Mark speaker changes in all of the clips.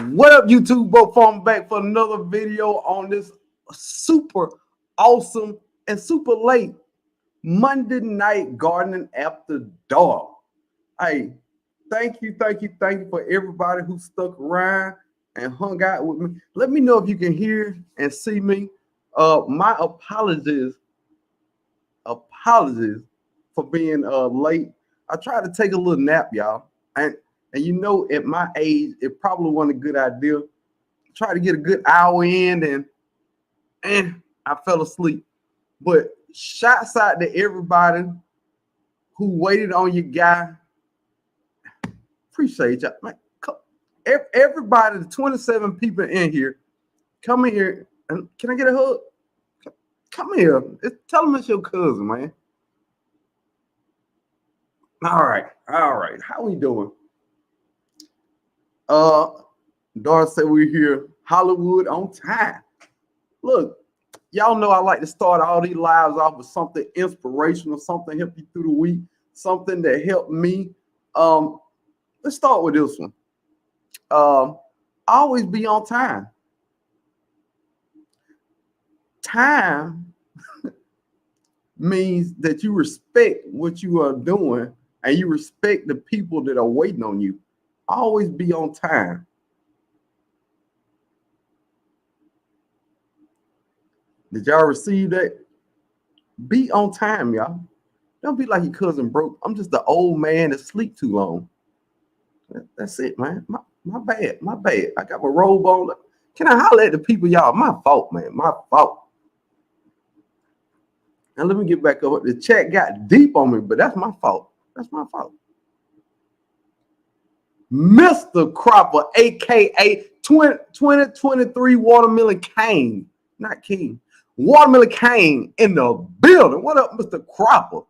Speaker 1: What up, YouTube? Bo Farm back for another video on this super awesome and super late Monday night gardening after dark. Hey, thank you for everybody who stuck around and hung out with me. Let me know if you can hear and see me. My apologies for being late. I tried to take a little nap, y'all, and you know, at my age, it probably wasn't a good idea. Try to get a good hour in, and I fell asleep. But shouts out to everybody who waited on your guy. Appreciate y'all. Man, everybody, the 27 people in here, come in here. And can I get a hug? Come here. Tell them it's your cousin, man. All right. How we doing? Doris said we're here, Hollywood on time. Look, y'all know I like to start all these lives off with something inspirational, something help you through the week, something that helped me. Let's start with this one. Always be on time. Time means that you respect what you are doing and you respect the people that are waiting on you. Always be on time. Did y'all receive that? Be on time, y'all. Don't be like your cousin broke. I'm just the old man that sleep too long. That's it, man. My bad. I got my robe on. Can I holler at the people, y'all? My fault, man. My fault. Now let me get back up. The chat got deep on me, but that's my fault. Mr. Cropper, aka 2023 Watermelon King, not King. Watermelon King in the building. What up, Mr. Cropper?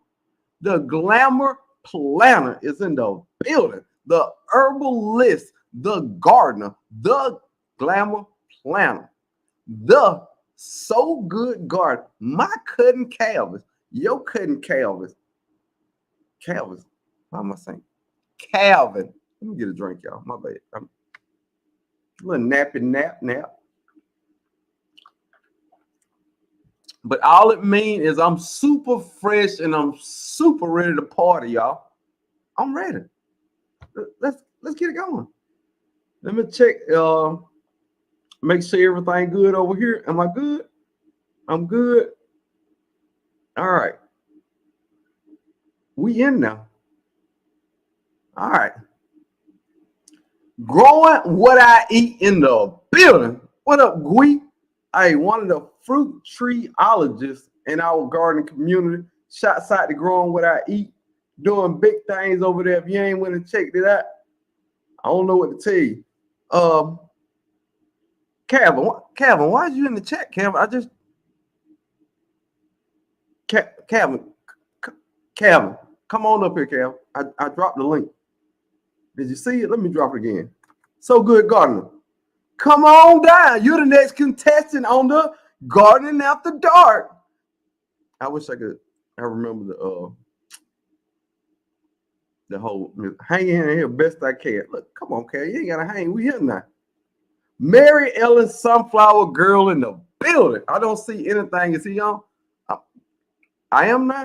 Speaker 1: The Glamour Planner is in the building. The Herbalist, the Gardener, the Glamour Planner, the So Good Garden. My cousin Calvis, your cousin Calvis. How am I saying? Calvin. Let me get a drink, y'all. My bad. I'm a little nap. But all it means is I'm super fresh and I'm super ready to party, y'all. I'm ready. Let's get it going. Let me check. Make sure everything good over here. Am I good? I'm good. All right. We in now. All right. Growing what I eat in the building. What up, Gui? Hey, one of the fruit treeologists in our garden community. Shouts out to Growing What I Eat. Doing big things over there. If you ain't went and checked it out, I don't know what to tell you. Calvin, why are you in the chat, Calvin? Calvin, come on up here, Calvin. I dropped the link. Did you see it? Let me drop it again. So Good Gardener. Come on down. You're the next contestant on the Gardening After Dark. I wish I remember the whole hang in here best I can. Look, come on, Cal. You ain't gotta hang. We here now. Mary Ellen Sunflower Girl in the building. I don't see anything. Is he on? I am now.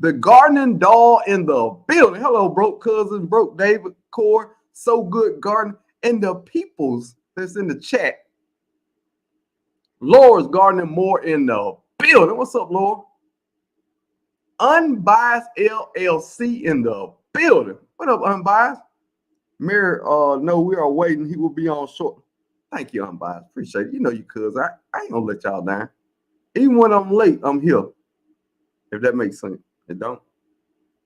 Speaker 1: The Gardening Doll in the building. Hello, Broke Cousin, Broke David, Core, So Good Garden, and the peoples that's in the chat. Laura's Gardening More in the building. What's up, Laura? Unbiased LLC in the building. What up, Unbiased? Mary, no, we are waiting. He will be on short. Thank you, Unbiased. Appreciate it. You know you cuz. I ain't gonna let y'all down. Even when I'm late, I'm here. If that makes sense. It don't?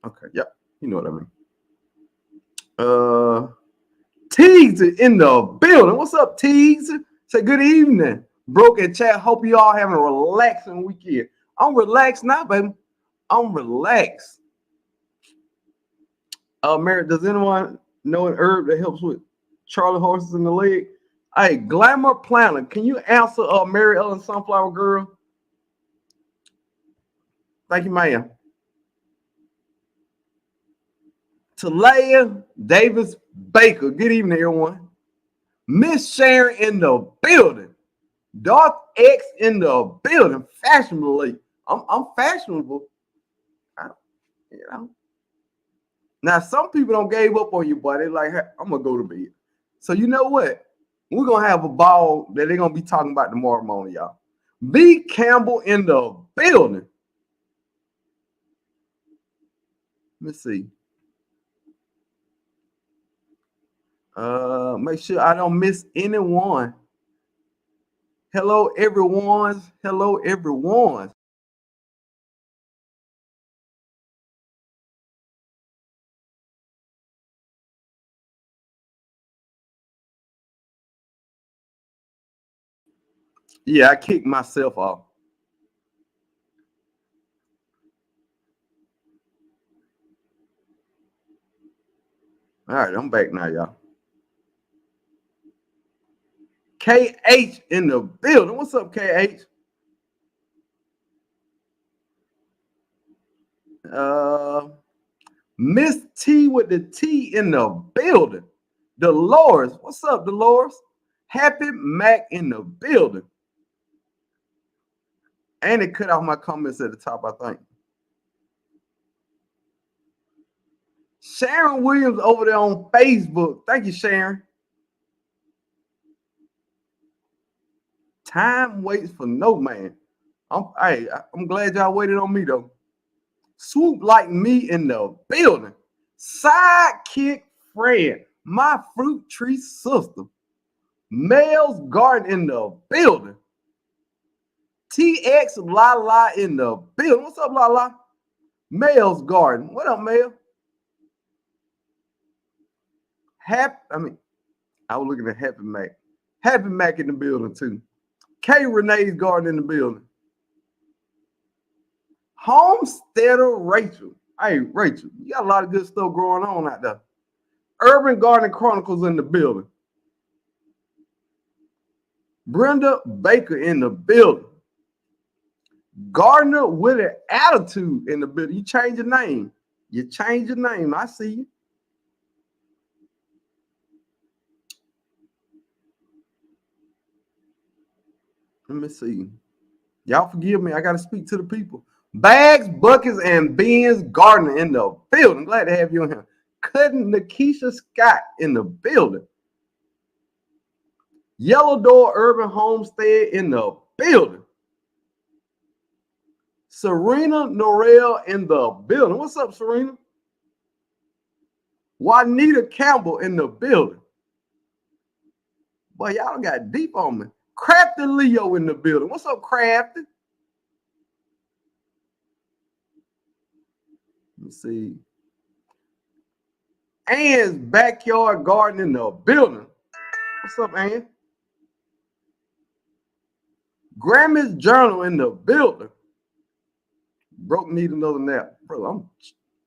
Speaker 1: Okay, yep. You know what I mean. Teagues in the building. What's up, Teagues? Say good evening. Broken chat. Hope you all having a relaxing weekend. I'm relaxed now, baby. I'm relaxed. Mary, does anyone know an herb that helps with Charlie horses in the leg? Hey, Glamour Planner, can you answer Mary Ellen Sunflower Girl? Thank you, ma'am. Talaya Davis Baker. Good evening, everyone. Miss Sharon in the building. Dark X in the building. Fashionably. I'm fashionable. You know. Now, some people don't gave up on you, but they're like, hey, I'm going to go to bed. So you know what? We're going to have a ball that they're going to be talking about tomorrow morning, y'all. B. Campbell in the building. Let's see. Make sure I don't miss anyone. Hello, everyone. Hello, everyone. Yeah, I kicked myself off. All right, I'm back now, y'all. KH in the building. What's up, KH? Uh, Miss T with the T in the building. Dolores. What's up, Dolores? Happy Mac in the building. And it cut off my comments at the top, I think. Sharon Williams over there on Facebook. Thank you, Sharon. Time waits for no man. I'm glad y'all waited on me, though. Swoop like me in the building. Sidekick friend. My fruit tree sister. Mel's garden in the building. TX Lala in the building. What's up, Lala? Mel's garden. What up, Mel? I was looking at Happy Mac. Happy Mac in the building, too. K Renee's garden in the building. Homesteader Rachel. Hey, Rachel, you got a lot of good stuff going on out there. Urban Garden Chronicles in the building. Brenda Baker in the building. Gardner with an attitude in the building. You change your name. You change your name. I see you. Let me see. Y'all forgive me. I got to speak to the people. Bags, buckets, and bins. Gardner in the building. Glad to have you in here. Cutting Nikisha Scott in the building. Yellow Door Urban Homestead in the building. Serena Norell in the building. What's up, Serena? Juanita Campbell in the building. Boy, y'all got deep on me. Crafty Leo in the building. What's up, Crafty? Let me see. Ann's backyard garden in the building. What's up, Ann? Grammy's journal in the building. Broke need another nap. Bro,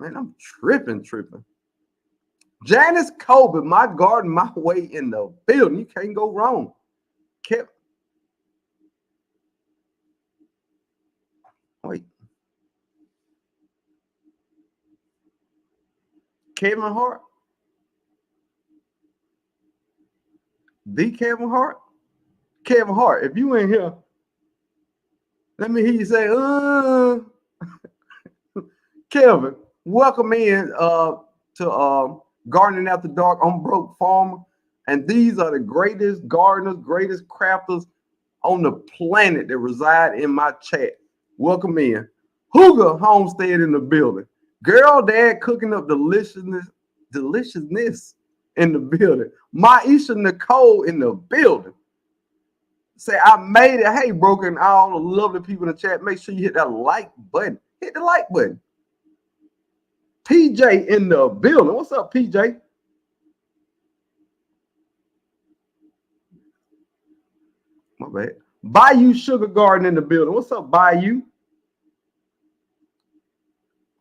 Speaker 1: I'm tripping. Janice Colby, my garden, my way in the building. You can't go wrong. Kevin Hart. The Kevin Hart. Kevin Hart, if you in here, let me hear you say, Kevin, welcome in to Gardening After Dark. I'm Broke Farmer, and these are the greatest gardeners, greatest crafters on the planet that reside in my chat. Welcome in. Hooga Homestead in the building. Girl Dad cooking up deliciousness in the building. Maisha Nicole in the building. Say, I made it. Hey, Broken, all the lovely people in the chat, make sure you hit that like button. Hit the like button. PJ in the building. What's up, PJ? My bad. Bayou Sugar Garden in the building. What's up, Bayou?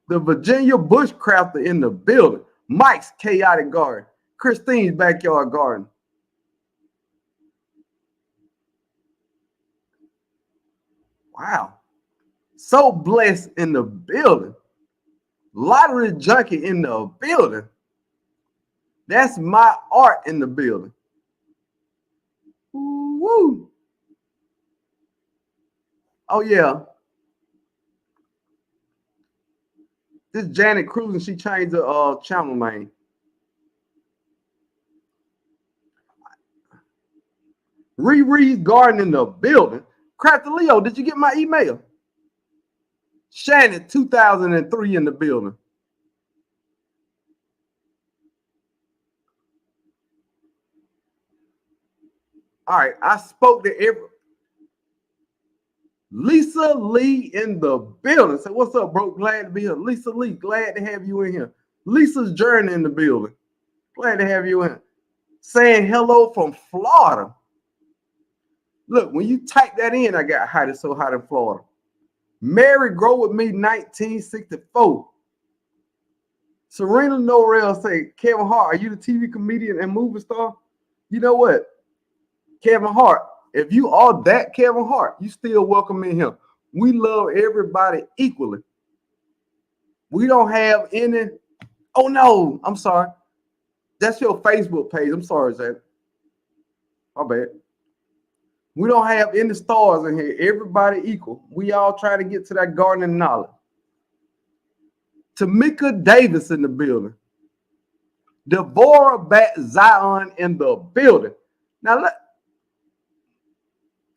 Speaker 1: The Virginia Bushcrafter in the building. Mike's Chaotic Garden. Christine's Backyard Garden. Wow. So Blessed in the building. Lottery Junkie in the building. That's my art in the building. Woo. Oh yeah. This Janet Cruz, and she changed the channel name. Riri's Garden in the building. Crafty Leo, did you get my email? Shannon 2003 in the building. All right, I spoke to every Lisa Lee in the building. Say, what's up, bro? Glad to be here. Lisa Lee, glad to have you in here. Lisa's Journey in the building. Glad to have you in. Saying hello from Florida. Look, when you type that in, I got hot. It's so hot in Florida. Mary Grow with me, 1964. Serena Norrell say, Kevin Hart, are you the TV comedian and movie star? You know what? Kevin Hart, if you are that Kevin Hart, you still welcome in here. We love everybody equally. We don't have any. Oh no, I'm sorry. That's your Facebook page. I'm sorry, Zach. My bad. We don't have any stars in here. Everybody equal. We all try to get to that gardening knowledge. Tamika Davis in the building. Deborah Bat Zion in the building. Now let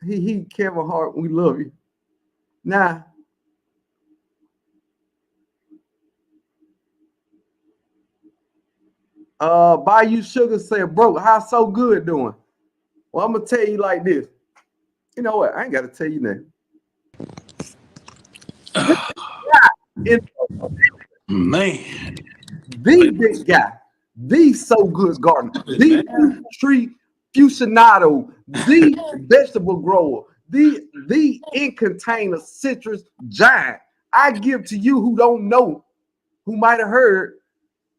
Speaker 1: he Kevin Hart, we love you. Now, Bayou Sugar said, bro, how so good doing? Well, I'm gonna tell you like this. You know what? I ain't gotta tell you nothing.
Speaker 2: Man,
Speaker 1: The big guy, the so good gardener, the tree fusionado, the vegetable grower, the in container citrus giant. I give to you who don't know, who might have heard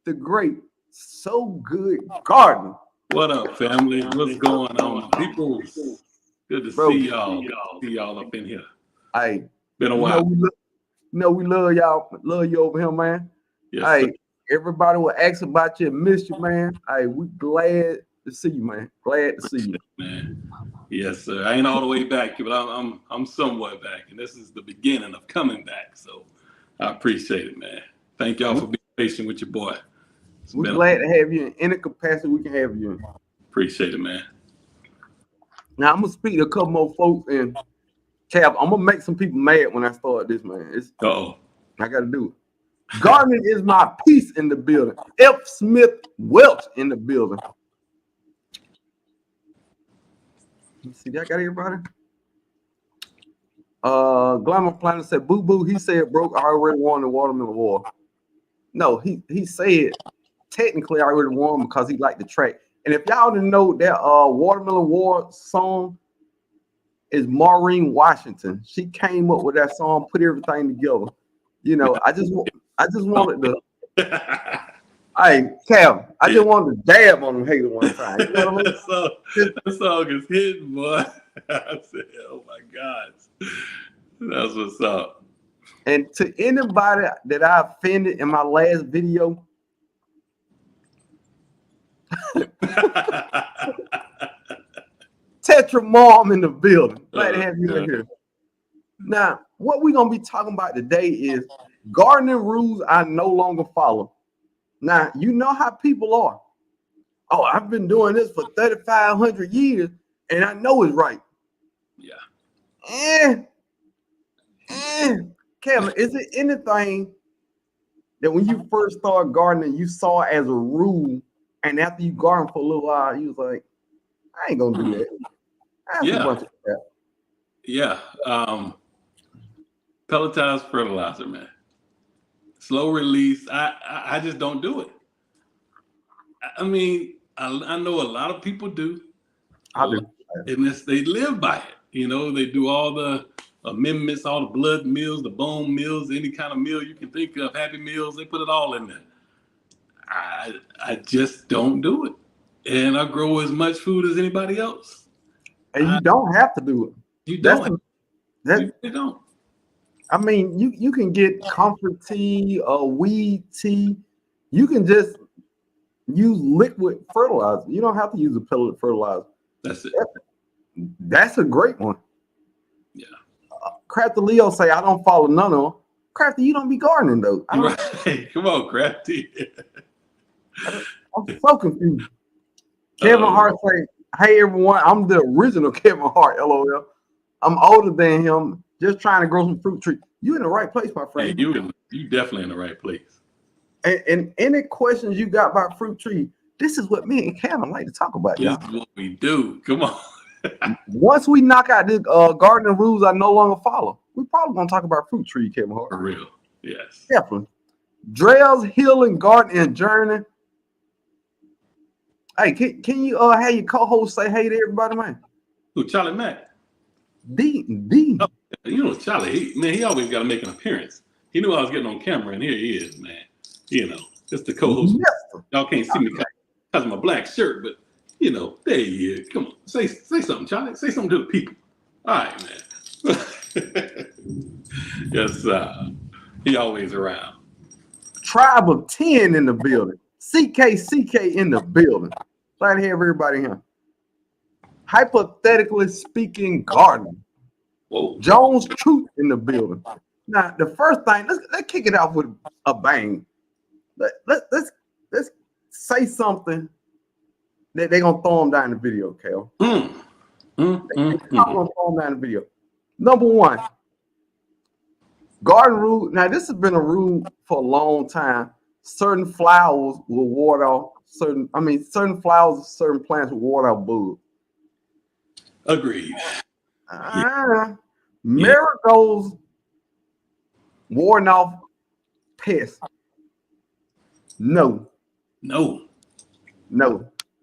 Speaker 1: the great so good gardener.
Speaker 2: what up, family? What's going on, people? Good to see y'all. See y'all up in here.
Speaker 1: Hey,
Speaker 2: Been a while.
Speaker 1: We love y'all. Love you over here, man.
Speaker 2: Yes,
Speaker 1: hey,
Speaker 2: sir.
Speaker 1: everybody will ask about you and miss you, man. Hey, we glad to see you, man. Glad to see you,
Speaker 2: man. Yes, sir. I ain't all the way back, but I'm somewhat back, and this is the beginning of coming back. So I appreciate it, man. Thank y'all for being patient with your boy.
Speaker 1: We're glad to have you in any capacity we can have you in.
Speaker 2: Appreciate it, man.
Speaker 1: Now I'm gonna speak to a couple more folks, and Cap, I'm gonna make some people mad when I start this, man. I gotta do it. Gardening is my peace in the building. F. Smith Welch in the building. Let me see, I got everybody. Glamour Planet said, boo boo. He said, broke. I already won the watermelon war. No, he said technically I already won because he liked the track. And if y'all didn't know that Watermelon War song is Maureen Washington. She came up with that song, put everything together. You know, I just wanted to. Hey, Cam, I just wanted to dab on them haters one time. You know what I mean?
Speaker 2: That song is hitting, boy. I said, oh my God. That's what's up.
Speaker 1: And to anybody that I offended in my last video, Tetra Mom in the building. Glad to have you in here. Now, what we're going to be talking about today is gardening rules I no longer follow. Now, you know how people are. Oh, I've been doing this for 3,500 years, and I know it's right.
Speaker 2: Yeah.
Speaker 1: Kevin, is it anything that when you first started gardening, you saw as a rule, and after you gardened for a little while, you was like, I ain't gonna do that. That's a bunch of crap.
Speaker 2: Yeah. Pelletized fertilizer, man. Slow release. I just don't do it. I mean, I know a lot of people do.
Speaker 1: I do.
Speaker 2: And they live by it. You know, they do all the amendments, all the blood meals, the bone meals, any kind of meal you can think of, happy meals, they put it all in there. I just don't do it. And I grow as much food as anybody else.
Speaker 1: And you don't have to do it.
Speaker 2: You don't. You don't.
Speaker 1: I mean, you can get comfort tea or weed tea. You can just use liquid fertilizer. You don't have to use a pellet fertilizer.
Speaker 2: That's it.
Speaker 1: That's a great one.
Speaker 2: Yeah.
Speaker 1: Crafty Leo say I don't follow none of them. Crafty, you don't be gardening though.
Speaker 2: Right. Come on, Crafty.
Speaker 1: I'm so confused. Kevin Hart say, "Hey everyone, I'm the original Kevin Hart." LOL. I'm older than him, just trying to grow some fruit tree. You in the right place, my friend.
Speaker 2: Hey, you definitely in the right place.
Speaker 1: And any questions you got about fruit tree, this is what me and Kevin like to talk about.
Speaker 2: This is what we do. Come on.
Speaker 1: Once we knock out the gardening rules I no longer follow, we probably gonna talk about fruit tree, Kevin Hart.
Speaker 2: For real. Yes.
Speaker 1: Definitely. Drell's Healing Garden and Journey. Hey, can you have your co-host say hey to everybody, man?
Speaker 2: Who, Charlie Mack?
Speaker 1: D.
Speaker 2: Oh, you know, Charlie, he always got to make an appearance. He knew I was getting on camera, and here he is, man. You know, it's the co-host.
Speaker 1: Yes.
Speaker 2: Y'all can't see me because of my black shirt, but you know, there he is. Come on, say something, Charlie. Say something to the people. All right, man. Yes, he always around.
Speaker 1: Tribe of 10 in the building. CK in the building. Glad to have everybody here. Hypothetically speaking, gardening.
Speaker 2: Whoa.
Speaker 1: Jones Truth in the building. Now, the first thing, let's kick it off with a bang. Let's say something that they're gonna throw them down the video, Kel. They're gonna throw them down the video. Number one, garden rule. Now, this has been a rule for a long time. Certain flowers will ward off certain flowers, certain plants will ward off bugs.
Speaker 2: Agreed.
Speaker 1: Marigolds warding off pests. No.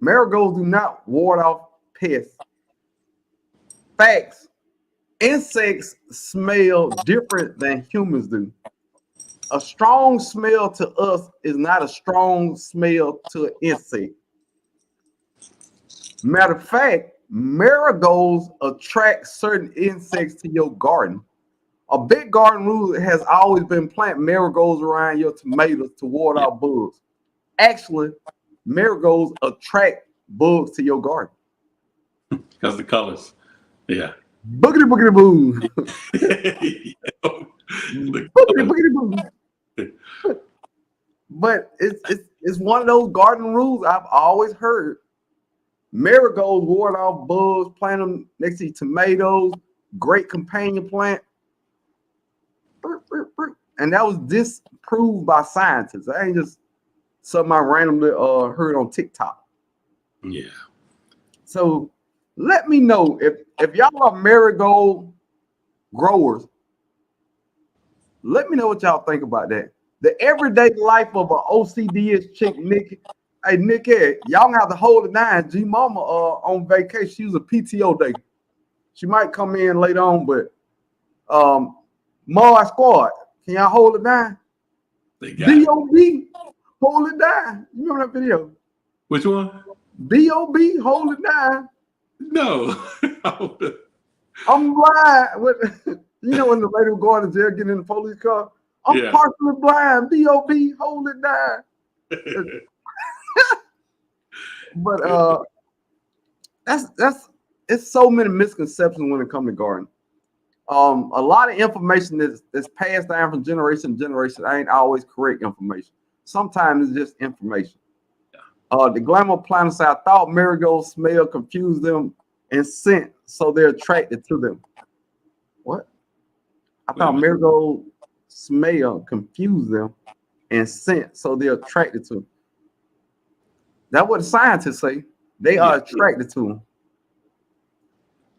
Speaker 1: Marigolds do not ward off pests. Facts. Insects smell different than humans do. A strong smell to us is not a strong smell to an insect. Matter of fact, marigolds attract certain insects to your garden. A big garden rule has always been plant marigolds around your tomatoes to ward off bugs. Actually, marigolds attract bugs to your garden.
Speaker 2: Because the colors. Yeah.
Speaker 1: Boogity boogity boo. Boogity boogity boo. But it's one of those garden rules I've always heard. Marigolds ward off bugs, plant them next to your tomatoes, great companion plant. And that was disproved by scientists. That ain't just something I randomly heard on TikTok.
Speaker 2: Yeah.
Speaker 1: So let me know if y'all are marigold growers. Let me know what y'all think about that. The everyday life of an OCD-ish chick, Nikki. Hey, Nikki, y'all gonna have to hold it down. G Mama on vacation. She was a PTO day. She might come in later on, but Mars Squad, can y'all hold it down? B.O.B. hold it down. You remember that video?
Speaker 2: Which one?
Speaker 1: B.O.B. hold it down.
Speaker 2: No.
Speaker 1: I'm blind. You know when the lady was going to jail getting in the police car? I'm partially blind. B.O.B. hold it down. But it's so many misconceptions when it comes to gardening. A lot of information that's passed down from generation to generation ain't always correct information. Sometimes it's just information. The glamour planner said, I thought marigolds smell confused them and scent, so they're attracted to them. What? I thought marigold smell confused them and scent, so they're attracted to them. That's what the scientists say. They are attracted to them.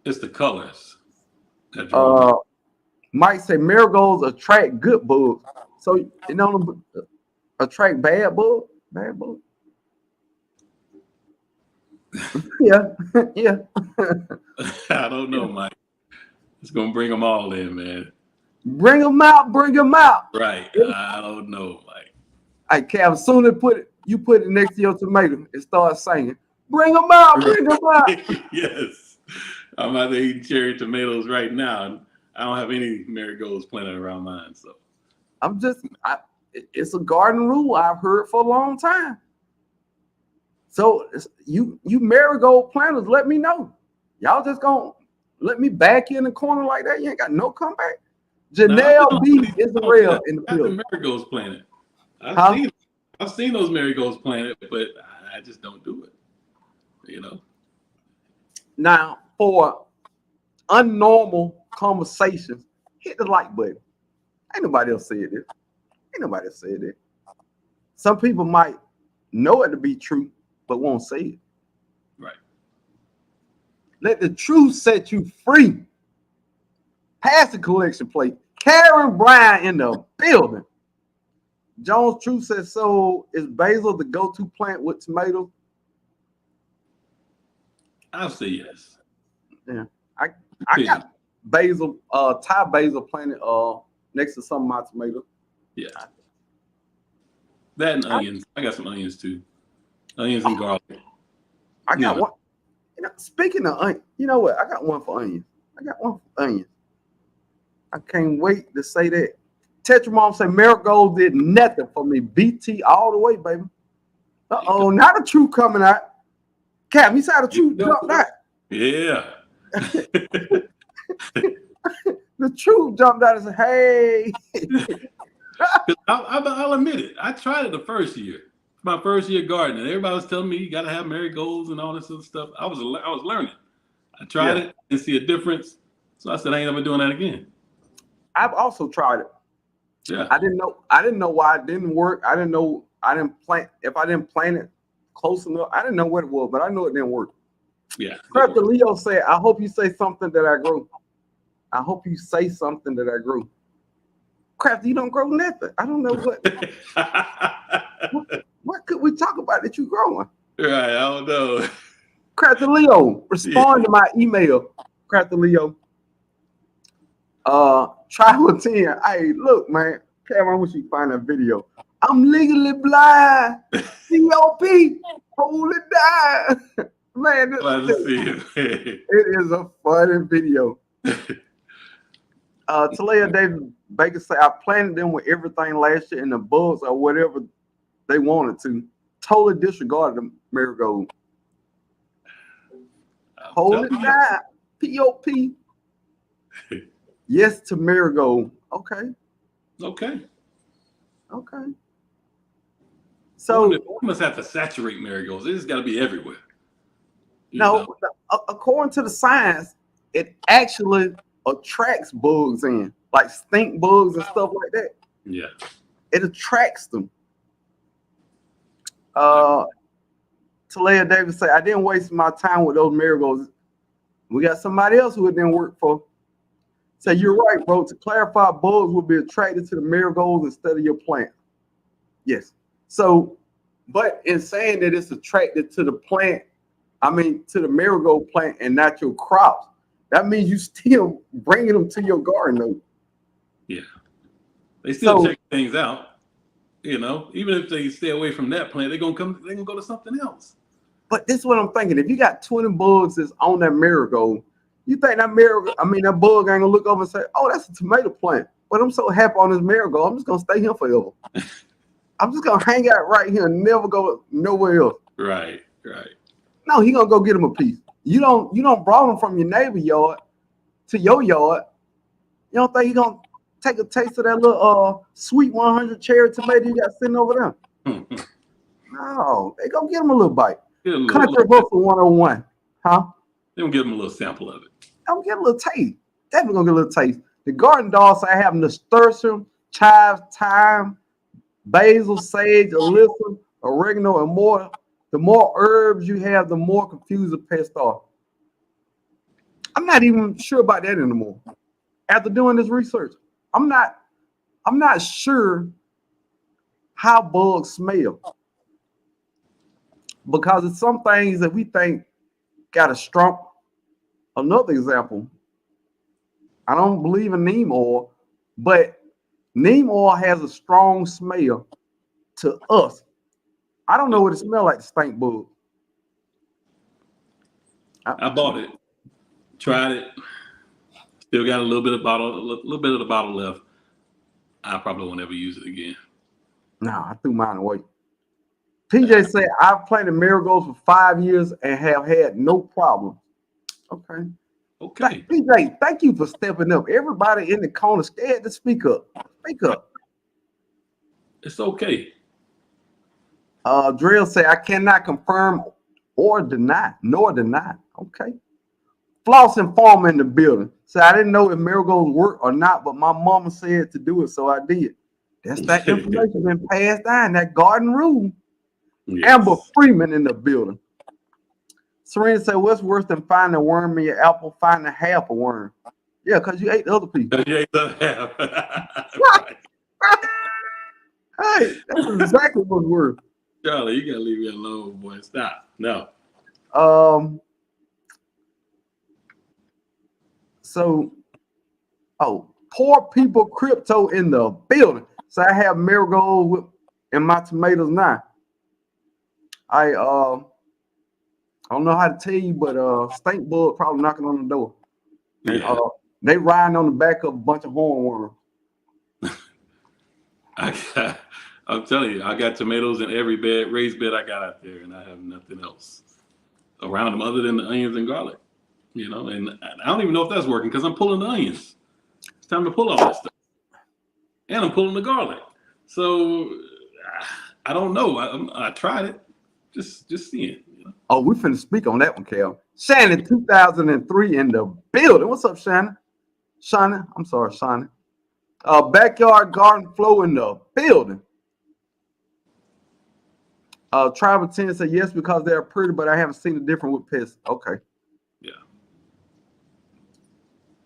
Speaker 2: It's the colors.
Speaker 1: Mike say marigolds attract good bugs. So you know attract bad bugs? Bad bugs. Yeah.
Speaker 2: I don't know, Mike. It's gonna bring them all in, man.
Speaker 1: Bring them out.
Speaker 2: Right. I don't know, Mike.
Speaker 1: Hey, Cav, as soon as you put it next to your tomato, it starts singing. Bring them out.
Speaker 2: Yes. I'm out there eating cherry tomatoes right now, and I don't have any marigolds planted around mine. So
Speaker 1: it's a garden rule I've heard for a long time. So you marigold planters, let me know. Y'all just gonna let me back in the corner like that? You ain't got no comeback.
Speaker 2: Now,
Speaker 1: Janelle B. Israel in the
Speaker 2: got the
Speaker 1: building.
Speaker 2: marigolds planted.
Speaker 1: Huh?
Speaker 2: I've seen those marigolds planted, but I just don't do it. You know.
Speaker 1: Now, for unnormal conversations, hit the like button. Ain't nobody else said this. Ain't nobody else said it. Some people might know it to be true, but won't say it.
Speaker 2: Right.
Speaker 1: Let the truth set you free. Pass the collection plate. Karen Bryan in the building. Jones Truth says, so is basil the go-to plant with tomatoes?
Speaker 2: I'll say yes.
Speaker 1: Yeah. I got basil, Thai basil planted next to some of my tomatoes.
Speaker 2: Yeah. That and onions. I got some onions too. Onions and garlic.
Speaker 1: I got one. You know, speaking of onions, you know what? I got one for onions. I can't wait to say that. Tetra Mom say Marigolds did nothing for me. BT all the way, baby. Uh-oh, now the truth coming out. Cap, he saw the truth jumped out.
Speaker 2: Yeah.
Speaker 1: The truth jumped out and said, hey.
Speaker 2: I'll admit it. I tried it the first year. My first year gardening. Everybody was telling me you got to have marigolds and all this other stuff. I was learning. I tried it and see a difference. So I said I ain't ever doing that again.
Speaker 1: I've also tried it.
Speaker 2: Yeah.
Speaker 1: I didn't know why it didn't work. I didn't plant if I didn't plant it close enough. I didn't know what it was, but I know it didn't work.
Speaker 2: Yeah.
Speaker 1: Crafty Leo said, I hope you say something that I grew. I hope you say something that I grew. Crafty, you don't grow nothing. I don't know what could we talk about that you growing?
Speaker 2: Right, I don't know.
Speaker 1: Crafty Leo, respond to my email. Crafty Leo. Tribal 10. Hey, look, man. Cameron, I wish you find that video. I'm legally blind. COP. Hold it down. Man, it is a funny video. Talia David Baker said, I planted them with everything last year and the bugs or whatever they wanted to. Totally disregarded the marigold. Hold it down. POP. Yes to marigold. Okay. So
Speaker 2: we must have to saturate marigolds. They just got to be everywhere.
Speaker 1: According to the science, it actually attracts bugs in, like stink bugs and stuff like that.
Speaker 2: Yeah.
Speaker 1: It attracts them. Talia Davis say, I didn't waste my time with those marigolds. We got somebody else who it didn't work for. So you're right, bro. To clarify, bugs will be attracted to the marigolds instead of your plant. Yes. So, but in saying that it's attracted to the plant, I mean to the marigold plant and not your crops, that means you still bringing them to your garden, though.
Speaker 2: Yeah. They still check things out. You know, even if they stay away from that plant, they're gonna go to something else.
Speaker 1: But this is what I'm thinking. If you got 20 bugs that's on that marigold, you think that that bug ain't gonna look over and say, oh, that's a tomato plant. But I'm so happy on this marigold, I'm just gonna stay here forever. I'm just gonna hang out right here and never go nowhere else.
Speaker 2: Right.
Speaker 1: No, he gonna go get him a piece. You don't brought him from your neighbor yard to your yard. You don't think he gonna take a taste of that little sweet 100 cherry tomato you got sitting over there? No, they gonna get him a little bite. Country Hustle 101, huh?
Speaker 2: They gonna give him a little sample of it.
Speaker 1: I'm gonna get a little taste. Definitely gonna get a little taste. The garden dogs I have nasturtium, chives, thyme, basil, sage, alyssum, oregano, and more. The more herbs you have, the more confused the pests are. I'm not even sure about that anymore. After doing this research, I'm not sure how bugs smell. Because it's some things that we think got a strong. Another example, I don't believe in neem oil, but neem oil has a strong smell to us. I don't know what it smells like to stink bug.
Speaker 2: I bought it, tried it, still got a little bit of the bottle left. I probably won't ever use it again.
Speaker 1: No, I threw mine away. PJ said, I've planted marigolds for 5 years and have had no problem. Okay.
Speaker 2: Okay.
Speaker 1: PJ, thank you for stepping up. Everybody in the corner scared to speak up. Speak up.
Speaker 2: It's okay.
Speaker 1: Drill say I cannot confirm or deny, nor deny. Okay. Floss and Farmer in the building. So I didn't know if Marigolds work or not, but my mama said to do it, so I did. That's that information been passed down, that garden rule.
Speaker 2: Yes.
Speaker 1: Amber Freeman in the building. Serena said, what's worse than finding a worm in your apple, finding half a worm? Yeah, because you ate the other people.
Speaker 2: Yeah, right.
Speaker 1: Hey, that's exactly what's worse.
Speaker 2: Charlie, you gotta leave me alone, boy. Stop. No.
Speaker 1: So, poor people crypto in the building. So I have Marigold in my tomatoes now. I don't know how to tell you, but stink bug probably knocking on the door. And
Speaker 2: Yeah.
Speaker 1: they riding on the back of a bunch of hornworms.
Speaker 2: I'm telling you, I got tomatoes in every raised bed I got out there, and I have nothing else around them other than the onions and garlic. You know, and I don't even know if that's working because I'm pulling the onions. It's time to pull all that stuff, and I'm pulling the garlic. So I don't know. I tried it, just seeing. You know?
Speaker 1: Oh, we finna speak on that one, Cal. Shannon, 2003 in the building. What's up, Shannon? Shannon, I'm sorry, Shannon. Backyard garden flow in the building. Tribal 10 said yes because they're pretty, but I haven't seen a difference with pests. Okay.
Speaker 2: Yeah.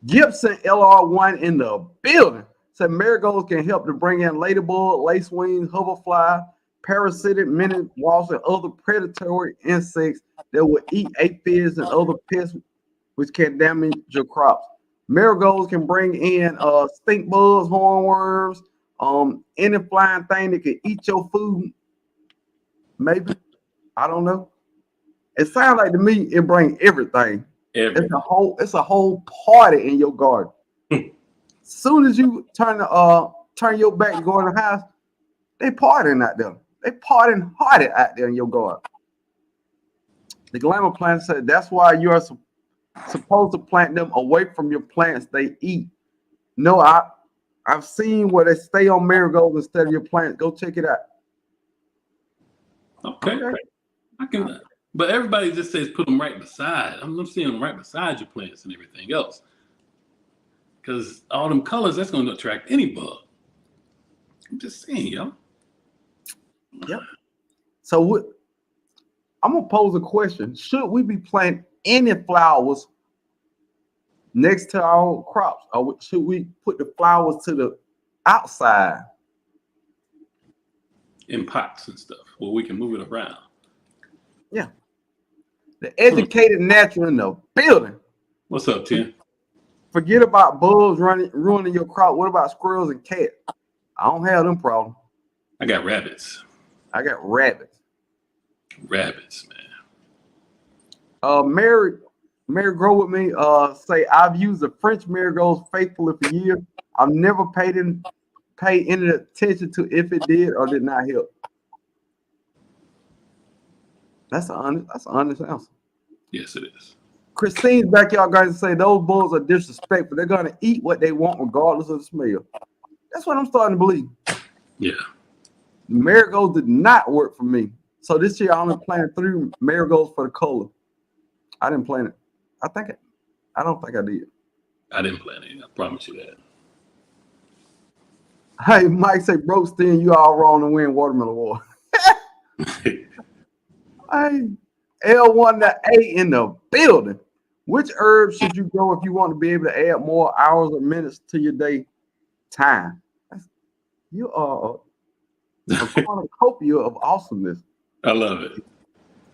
Speaker 1: Gibson LR1 in the building. Said marigolds can help to bring in ladybug, lacewings, hoverfly, parasitic minute wasps, and other predatory insects that will eat aphids and other pests which can damage your crops. Marigolds can bring in stink bugs, hornworms, any flying thing that can eat your food. Maybe. I don't know. It sounds like to me it brings everything.
Speaker 2: Everything.
Speaker 1: It's a whole party in your garden. Soon as you turn your back and go in the house, they partying out there. They partying harder out there in your garden. The glamour plant said that's why you are supposed to plant them away from your plants they eat. No, I've seen where they stay on marigolds instead of your plants. Go check it out.
Speaker 2: Okay. I can, but everybody just says put them right beside. I'm seeing them right beside your plants and everything else. Because all them colors, that's going to attract any bug. I'm just saying, yo.
Speaker 1: Yep. So I'm gonna pose a question: should we be planting any flowers next to our crops, or should we put the flowers to the outside
Speaker 2: in pots and stuff where we can move it around?
Speaker 1: Yeah. The educated natural in the building.
Speaker 2: What's up, Tim?
Speaker 1: Forget about bugs ruining your crop. What about squirrels and cats? I don't have them problems.
Speaker 2: I got rabbits.
Speaker 1: I got rabbits.
Speaker 2: Rabbits, man.
Speaker 1: Mary grow with me. Say I've used the French marigolds faithfully for years. I've never paid any attention to if it did or did not help. That's an honest answer.
Speaker 2: Yes, it is.
Speaker 1: Christine's backyard garden say those bulls are disrespectful. They're gonna eat what they want regardless of the smell. That's what I'm starting to believe.
Speaker 2: Yeah.
Speaker 1: Marigolds did not work for me. So this year I only planted 3 marigolds for the color. I didn't plant it. I don't think I did.
Speaker 2: I didn't plant it. I promise you that.
Speaker 1: Hey, Mike say, bro, Steen, you all wrong to win watermelon war. Hey, L1 to A in the building. Which herbs should you grow if you want to be able to add more hours or minutes to your day time? You are a cornucopia of awesomeness.
Speaker 2: I love it.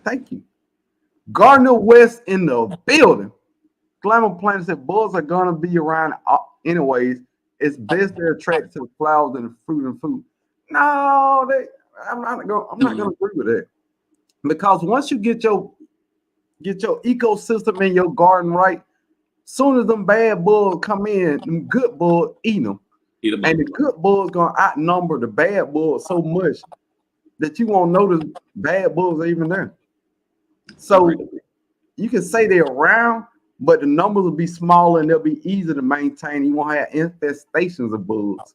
Speaker 1: Thank you. Gardner West in the building. Glamour Planet said bugs are gonna be around anyways. It's best they're attracted to the flowers and the fruit and food. No, I'm not gonna agree with that. Because once you get your ecosystem in your garden right, soon as them bad bugs come in, them good bugs eat them. And the good bugs gonna outnumber the bad bugs so much that you won't notice bad bugs are even there. So you can say they're around, but the numbers will be smaller and they'll be easier to maintain. You won't have infestations of bugs.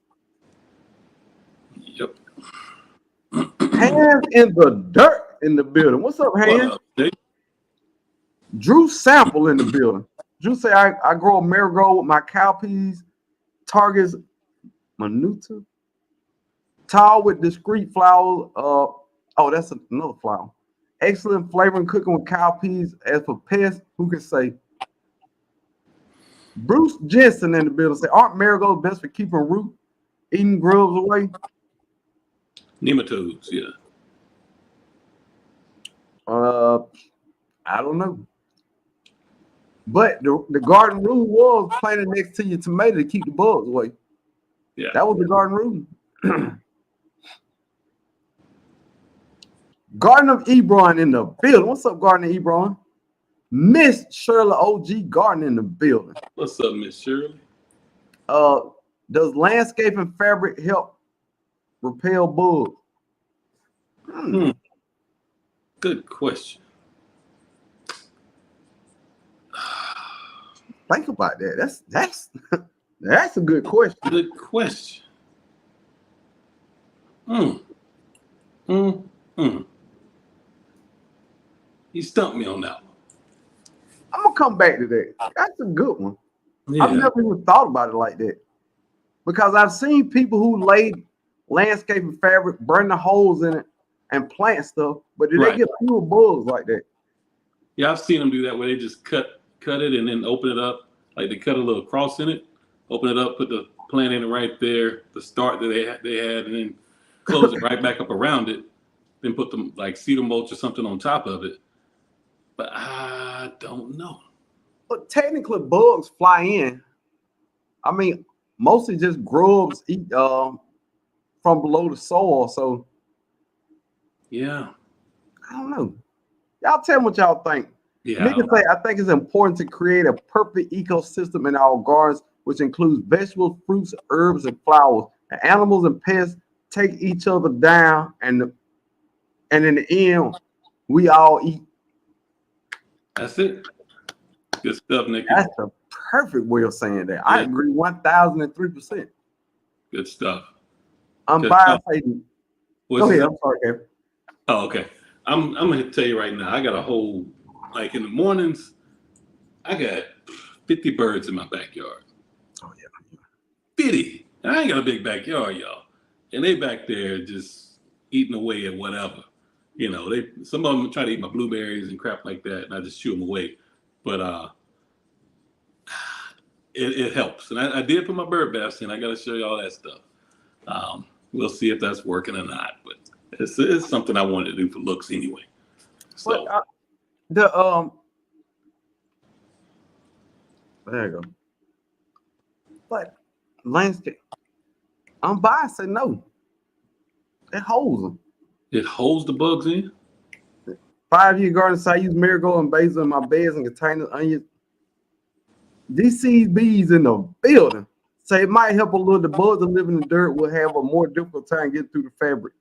Speaker 2: Yep.
Speaker 1: Hands in the dirt in the building. What's up,
Speaker 2: What
Speaker 1: Hands?
Speaker 2: up, Jake?
Speaker 1: Drew Sample in the building. Drew say I grow a marigold with my cowpeas, targets minuta, tall with discreet flowers. Oh, that's another flower. Excellent flavoring cooking with cowpeas. As for pests, who can say? Bruce Jensen in the building say, aren't marigolds best for keeping root, eating grubs away?
Speaker 2: Nematodes, yeah.
Speaker 1: I don't know. But the garden rule was planted next to your tomato to keep the bugs away.
Speaker 2: Yeah.
Speaker 1: That was the garden rule. Garden of Ebron in the building. What's up, Garden of Ebron? Miss Shirley OG Garden in the building.
Speaker 2: What's up, Miss Shirley?
Speaker 1: Does landscaping fabric help repel bugs?
Speaker 2: Good question.
Speaker 1: Think about that. That's a good question.
Speaker 2: Good question. You stumped me on that one.
Speaker 1: I'm gonna come back to that. That's a good one.
Speaker 2: Yeah.
Speaker 1: I've never even thought about it like that. Because I've seen people who laid landscaping fabric, burn the holes in it, and plant stuff, but do they get fewer bugs like that?
Speaker 2: Yeah, I've seen them do that where they just cut it and then open it up. Like they cut a little cross in it, open it up, put the plant in it right there, the start that they had, and then close it right back up around it. Then put them like cedar mulch or something on top of it. But I don't know.
Speaker 1: But technically, bugs fly in. I mean, mostly just grubs eat from below the soil. So
Speaker 2: yeah,
Speaker 1: I don't know. Y'all tell me what y'all think.
Speaker 2: Yeah,
Speaker 1: Niggas say I think it's important to create a perfect ecosystem in our gardens, which includes vegetables, fruits, herbs, and flowers. And animals and pests take each other down, and in the end, we all eat.
Speaker 2: That's it. Good stuff, Nicky.
Speaker 1: That's the perfect way of saying that. I agree 1,003%.
Speaker 2: Good stuff.
Speaker 1: I'm biased. Go ahead. I'm sorry, Kevin.
Speaker 2: Oh, okay. I'm gonna tell you right now. I got a whole, like in the mornings, I got 50 birds in my backyard.
Speaker 1: Oh yeah.
Speaker 2: 50. I ain't got a big backyard, y'all, and they back there just eating away at whatever. You know, some of them try to eat my blueberries and crap like that, and I just shoo them away. But it helps, and I did put my bird baths in. I got to show you all that stuff. We'll see if that's working or not, but it's something I wanted to do for looks anyway. So
Speaker 1: there you go. But landscape, I'm biased. Say no. It holds them.
Speaker 2: It holds the bugs in.
Speaker 1: 5-year garden site. I use marigold and basil in my beds and containers, onions. These bees in the building. So it might help a little. The bugs that live in the dirt will have a more difficult time getting through the fabric.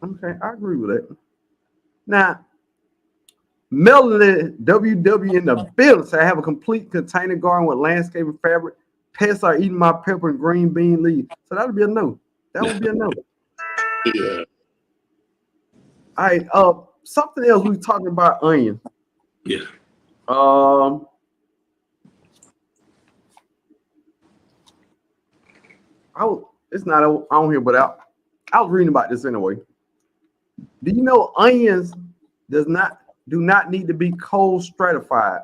Speaker 1: Okay, I agree with that. Now, Melanie WW in the building. So I have a complete container garden with landscaping fabric. Pests are eating my pepper and green bean leaves. So that'll be a no. That would be a no.
Speaker 2: Yeah.
Speaker 1: All right. Something else we were talking about onions.
Speaker 2: Yeah.
Speaker 1: It's not on here, but I was reading about this anyway. Do you know onions do not need to be cold stratified?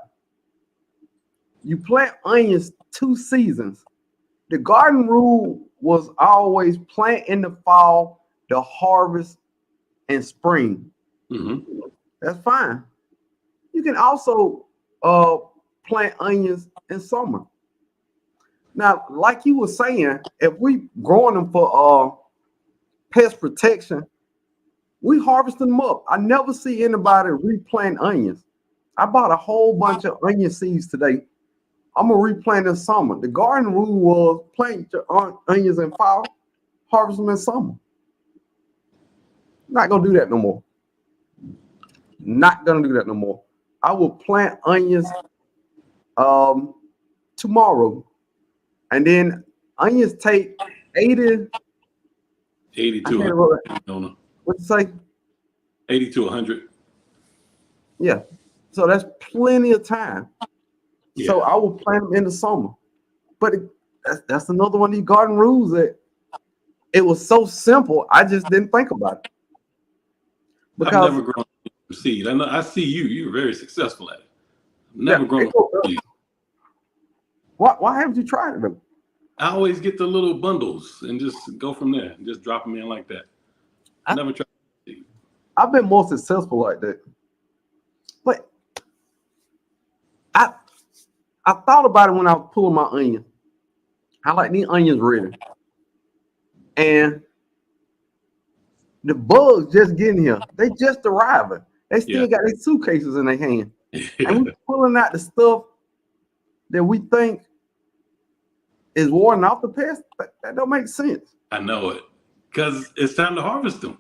Speaker 1: You plant onions 2 seasons. The garden rule was always plant in the fall, the harvest in spring.
Speaker 2: Mm-hmm.
Speaker 1: That's fine. You can also plant onions in summer. Now, like you were saying, if we growing them for pest protection, we harvest them up. I never see anybody replant onions. I bought a whole bunch of onion seeds today. I'm gonna replant in summer. The garden rule was plant your onions in fall, harvest them in summer. Not gonna do that no more. Not gonna do that no more. I will plant onions tomorrow, and then onions take 80.
Speaker 2: 80
Speaker 1: I
Speaker 2: to
Speaker 1: can't
Speaker 2: 100.
Speaker 1: remember what to say.
Speaker 2: 80 to 100.
Speaker 1: Yeah, so that's plenty of time.
Speaker 2: Yeah.
Speaker 1: So I will plant them in the summer. But that's another one of these garden rules that it was so simple. I just didn't think about it
Speaker 2: I've
Speaker 1: because
Speaker 2: never grown from seed. I know. I see you. You're very successful at it. I've
Speaker 1: yeah,
Speaker 2: never grown
Speaker 1: it go,
Speaker 2: from seed.
Speaker 1: why haven't you tried it though?
Speaker 2: I always get the little bundles and just go from there. Just drop them in like that.
Speaker 1: I,
Speaker 2: Never tried seed.
Speaker 1: I've been more successful like that. But I I thought about it when I was pulling my onion. I like these onions ready. And the bugs just getting here. They just arriving. They
Speaker 2: Yeah.
Speaker 1: still got their suitcases in their hand. And
Speaker 2: Yeah.
Speaker 1: we pulling out the stuff that we think is warding off the pest. That don't make sense.
Speaker 2: I know it. Because it's time to harvest them.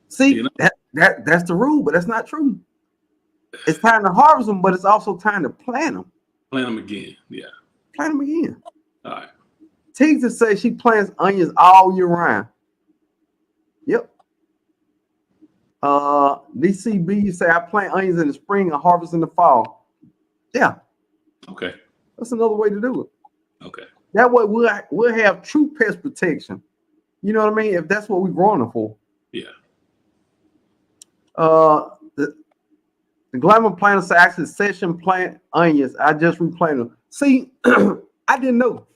Speaker 1: See,
Speaker 2: You know,
Speaker 1: that's the rule, but that's not true. It's time to harvest them, but it's also time to plant them.
Speaker 2: plant them again. Yeah.
Speaker 1: Plant them again.
Speaker 2: All right.
Speaker 1: Teaser says she plants onions all year round. Yep. DCB say I plant onions in the spring and harvest in the fall. Yeah,
Speaker 2: Okay.
Speaker 1: that's another way to do it.
Speaker 2: Okay.
Speaker 1: That way we'll have true pest protection. You know what I mean? If that's what we're growing them for.
Speaker 2: Yeah.
Speaker 1: The glamour planter say actually session plant onions. I just replanted them. See, I didn't know.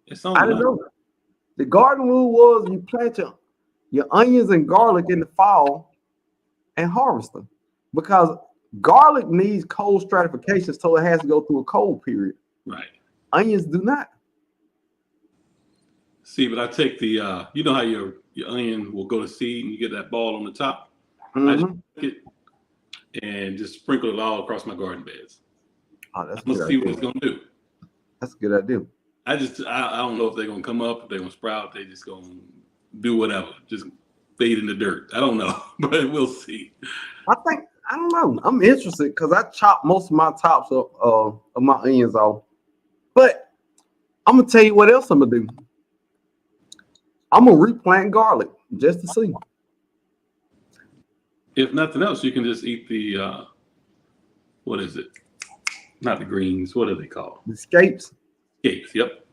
Speaker 2: It's on.
Speaker 1: I didn't know. The garden rule was you plant your onions and garlic in the fall and harvest them because garlic needs cold stratification, so it has to go through a cold period.
Speaker 2: Right.
Speaker 1: Onions do not.
Speaker 2: See, but I take the you know how your onion will go to seed and you get that ball on the top. I just take it and just sprinkle it all across my garden beds.
Speaker 1: Oh, that's
Speaker 2: I'm
Speaker 1: a
Speaker 2: gonna
Speaker 1: good
Speaker 2: see what
Speaker 1: idea.
Speaker 2: it's gonna do.
Speaker 1: That's a good idea.
Speaker 2: I don't know if they're gonna come up, if they're gonna sprout, they just gonna do whatever. Just fade in the dirt. I don't know, but we'll see.
Speaker 1: I don't know. I'm interested because I chopped most of my tops of my onions off. But I'm gonna tell you what else I'm gonna do. I'm gonna replant garlic just to see.
Speaker 2: If nothing else, you can just eat the what is it? Not the greens. What are they called?
Speaker 1: The scapes.
Speaker 2: Scapes. Yep.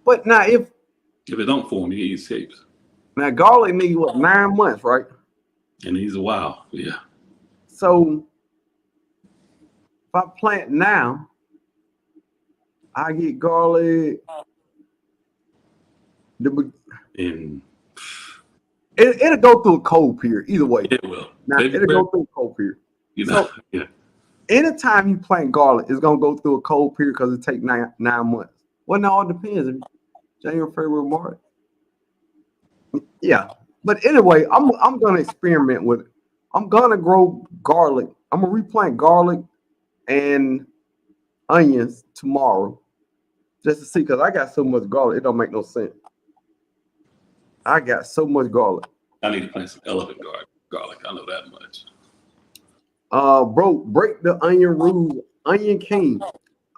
Speaker 1: But now if
Speaker 2: If it don't form, you can eat scapes.
Speaker 1: now garlic needs what 9 months, right?
Speaker 2: And these are wild. Yeah.
Speaker 1: So if I plant now, I get garlic.
Speaker 2: And
Speaker 1: It'll go through a cold period either way.
Speaker 2: it will.
Speaker 1: Now it'll go through a cold period.
Speaker 2: You know,
Speaker 1: So
Speaker 2: yeah.
Speaker 1: anytime you plant garlic, it's gonna go through a cold period because it takes 9 months. Well, now it depends. January, February, March. Yeah, but anyway, I'm gonna experiment with it. I'm gonna grow garlic. I'm gonna replant garlic and onions tomorrow just to see because I got so much garlic. It don't make no sense. I got so much garlic.
Speaker 2: I need to plant some elephant garlic. I know that much.
Speaker 1: Bro, break the onion rule. Onion king.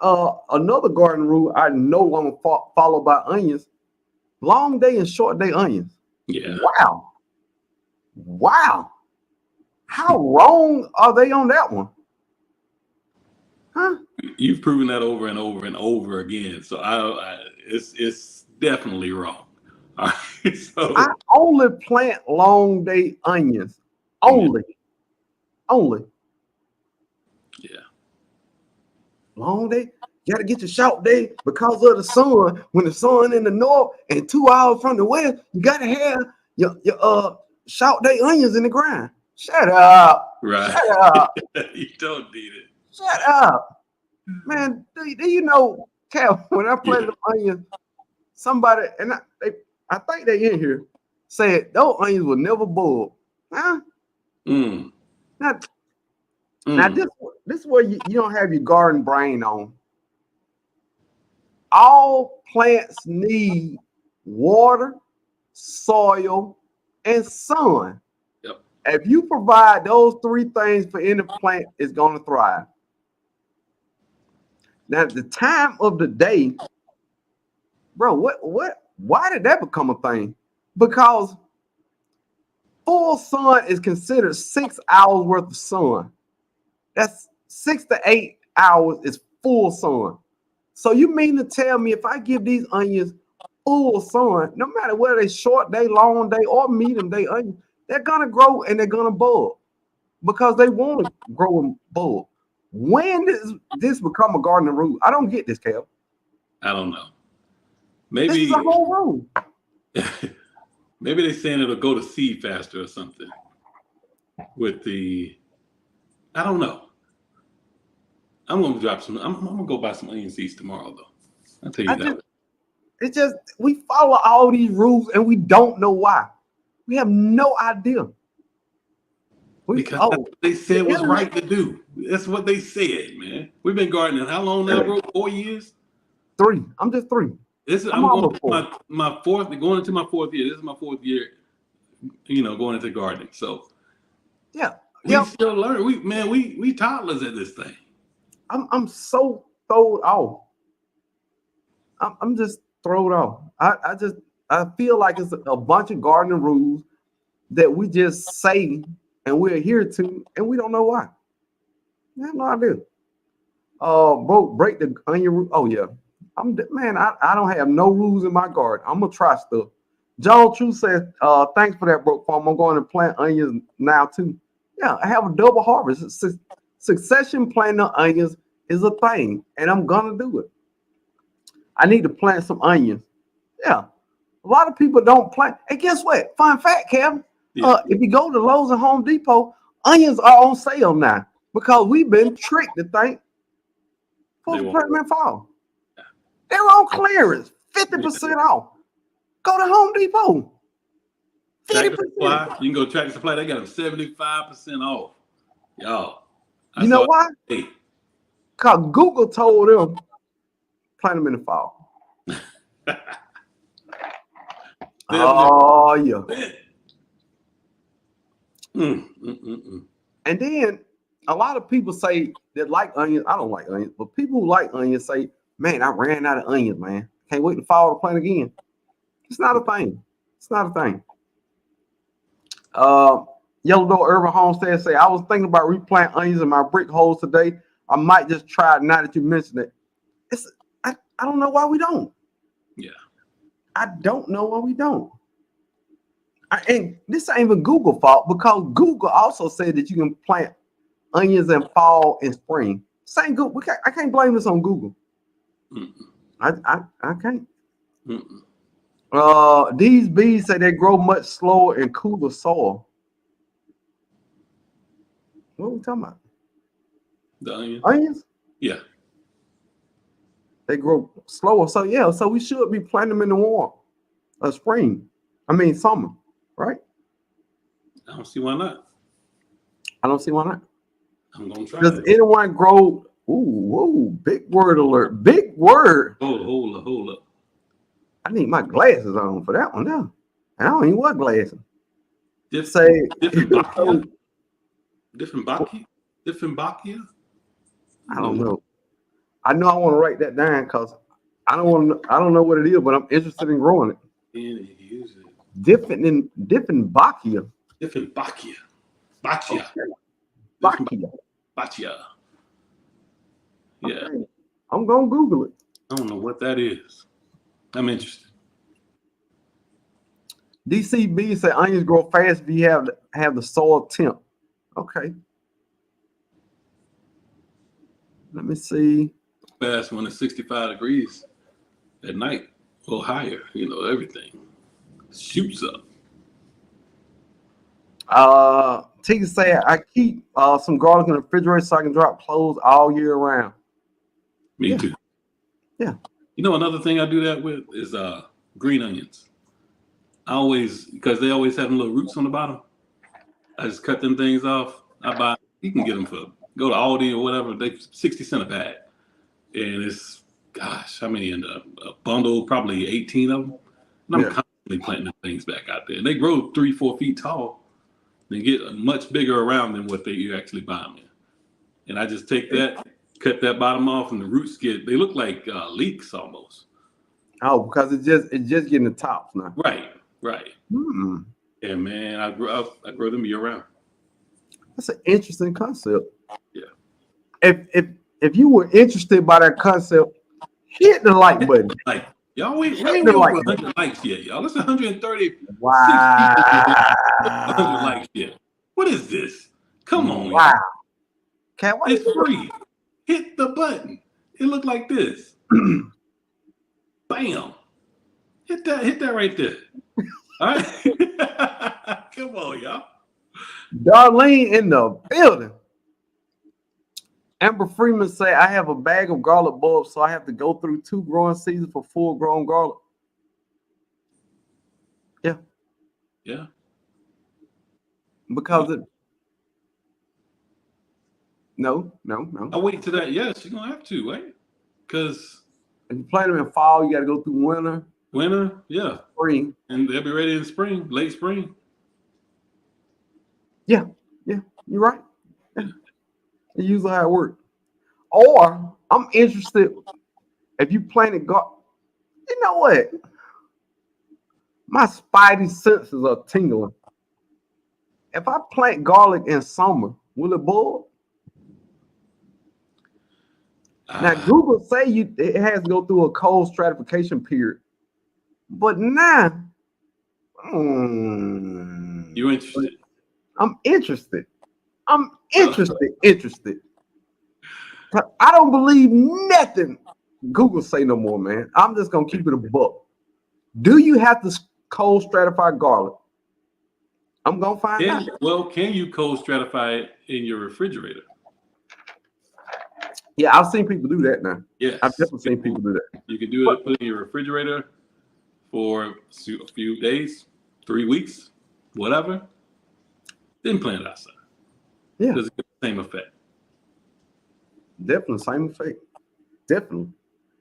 Speaker 1: Another garden rule I no longer follow by onions. Long day and short day onions.
Speaker 2: Yeah.
Speaker 1: Wow. How wrong are they on that one? Huh?
Speaker 2: You've proven that over and over and over again. So it's definitely wrong. All right. So
Speaker 1: I only plant long day onions. Only.
Speaker 2: yeah.
Speaker 1: Long day. You gotta get your short day because of the sun. When the sun in the north and 2 hours from the west, you gotta have your short day onions in the ground. Shut up.
Speaker 2: Right.
Speaker 1: Shut up.
Speaker 2: You don't need it.
Speaker 1: Shut up. Man, do you know, Cal, when I planted the onions, somebody, and I think they in here, said those onions will never bulb. Huh?
Speaker 2: Mm.
Speaker 1: Now this is where you don't have your garden brain on. All plants need water, soil, and sun.
Speaker 2: Yep.
Speaker 1: If you provide those three things for any plant, it's going to thrive. Now, at the time of the day, bro, why did that become a thing? Because full sun is considered 6 hours worth of sun. That's 6 to 8 hours is full sun. So you mean to tell me if I give these onions full sun, no matter whether they short day, long day, or medium day onions, they're gonna grow and they're gonna bud because they want to grow and bud. When does this become a gardening rule? I don't get this, Cal.
Speaker 2: I don't know.
Speaker 1: This is
Speaker 2: Maybe
Speaker 1: a whole rule.
Speaker 2: maybe they're saying it'll go to seed faster or something. With the, I don't know. I'm gonna drop some. I'm gonna go buy some onion seeds tomorrow, though. I'll tell you that.
Speaker 1: It's just we follow all these rules and we don't know why. We have no idea.
Speaker 2: Because that's what they said was right to do. That's what they said, man. We've been gardening how long now, bro? 4 years?
Speaker 1: 3. I'm just 3.
Speaker 2: I'm going to my fourth, going into my 4th year. This is my 4th year, going into gardening. So
Speaker 1: yeah,
Speaker 2: we still learn. We toddlers at this thing.
Speaker 1: I'm so thrown off. I'm just thrown off. I feel like it's a bunch of gardening rules that we just say and we adhere to, and we don't know why. I have no idea. Bro, break the onion root. Oh yeah, I don't have no rules in my garden. I'm gonna try stuff. John True says, thanks for that, bro. Farm. I'm going to plant onions now too. Yeah, I have a double harvest. Succession planting of onions is a thing, and I'm gonna do it. I need to plant some onions. Yeah, a lot of people don't plant. And guess what? Fun fact, Kevin. Yeah. If you go to Lowe's and Home Depot, onions are on sale now because we've been tricked to think for the fall. They're on clearance, 50% off. Go to Home Depot.
Speaker 2: 50%. Supply, you can go Tractor Supply. They got them 75% off. Y'all.
Speaker 1: You know why? Because Google told them plant them in the fall. Oh yeah. And then a lot of people say that like onions. I don't like onions, but people who like onions say, "Man, I ran out of onions, man. Can't wait to fall to plant again." It's not a thing. It's not a thing. Yellow Door Urban Homestead say, "I was thinking about replanting onions in my brick holes today. I might just try it now that you mentioned it." I don't know why we don't.
Speaker 2: Yeah.
Speaker 1: I don't know why we don't. And this ain't even Google fault because Google also said that you can plant onions in fall and spring. Same Google. I can't blame this on Google. I can't. These bees say they grow much slower in cooler soil. What are we talking about?
Speaker 2: The onions?
Speaker 1: Onions?
Speaker 2: Yeah.
Speaker 1: They grow slower. So yeah, so we should be planting them in the warm summer, right?
Speaker 2: I don't see why not.
Speaker 1: I don't see why not.
Speaker 2: I'm gonna try.
Speaker 1: Does anyone grow? Ooh, big word alert. Big word.
Speaker 2: Hold up.
Speaker 1: I need my glasses on for that one now. And I don't even wear glasses.
Speaker 2: Different Bacchia?
Speaker 1: I don't know. I know I want to write that down because I don't know what it is, but I'm interested in growing it. Different Bacchia.
Speaker 2: Different Bacchia. Bacchia.
Speaker 1: Okay.
Speaker 2: Bacchia. Yeah.
Speaker 1: Okay. I'm gonna Google it.
Speaker 2: I don't know what that is. I'm interested.
Speaker 1: DCB said onions grow fast if you have the soil temp. Okay. Let me see.
Speaker 2: Fast when it's 65 degrees at night or higher, everything shoots up.
Speaker 1: Tika said I keep some garlic in the refrigerator so I can drop clothes all year round.
Speaker 2: Me too.
Speaker 1: Yeah.
Speaker 2: Another thing I do that with is green onions. Because they always have them little roots on the bottom. I just cut them things off. You can get them go to Aldi or whatever. They 60 cents a bag. And it's, gosh, how many in a bundle? Probably 18 of them. And I'm constantly planting things back out there. And they grow 3-4 feet tall. They get much bigger around than what you actually buy them in. And I just take that, cut that bottom off, and the roots they look like leeks almost.
Speaker 1: Oh, because it's just getting the tops now.
Speaker 2: Right, right.
Speaker 1: Hmm.
Speaker 2: And man, I grow them year round.
Speaker 1: That's an interesting concept.
Speaker 2: Yeah.
Speaker 1: If you were interested by that concept, hit the like button.
Speaker 2: Like y'all, we
Speaker 1: Hit
Speaker 2: ain't
Speaker 1: the
Speaker 2: over
Speaker 1: like button.
Speaker 2: 100 likes yet, y'all. It's 136 people.
Speaker 1: Wow.
Speaker 2: 100 likes yet. What is this? Come on,
Speaker 1: Wow.
Speaker 2: y'all.
Speaker 1: Can't wait.
Speaker 2: It's free. Hit the button. It look like this. Bam. Hit that right there. All right. Come on, y'all.
Speaker 1: Darlene in the building. Amber Freeman say, I have a bag of garlic bulbs, so I have to go through 2 growing seasons for full grown garlic. Yeah.
Speaker 2: Yeah.
Speaker 1: Because it no.
Speaker 2: I wait till that. Yes, you're gonna have to, right? Because
Speaker 1: If you plant them in fall, you got to go through
Speaker 2: winter, yeah,
Speaker 1: spring.
Speaker 2: and they'll be ready in spring, late spring.
Speaker 1: Yeah, you're right. Yeah. It's usually how it works. Or I'm interested if you planted garlic. You know what? My spidey senses are tingling. If I plant garlic in summer, will it bulb? Now Google say it has to go through a cold stratification period, but now
Speaker 2: You're interested.
Speaker 1: I'm interested. Interested. I don't believe nothing Google say no more, man. I'm just gonna keep it a buck. Do you have to cold stratify garlic? I'm gonna find out.
Speaker 2: Well, can you cold stratify it in your refrigerator?
Speaker 1: Yeah, I've seen people do that now.
Speaker 2: Yes.
Speaker 1: I've definitely seen people do that.
Speaker 2: You can do it, put it in your refrigerator for a few days, 3 weeks, whatever. Then plant it outside.
Speaker 1: Yeah.
Speaker 2: Does it get the same effect?
Speaker 1: Definitely same effect. Definitely.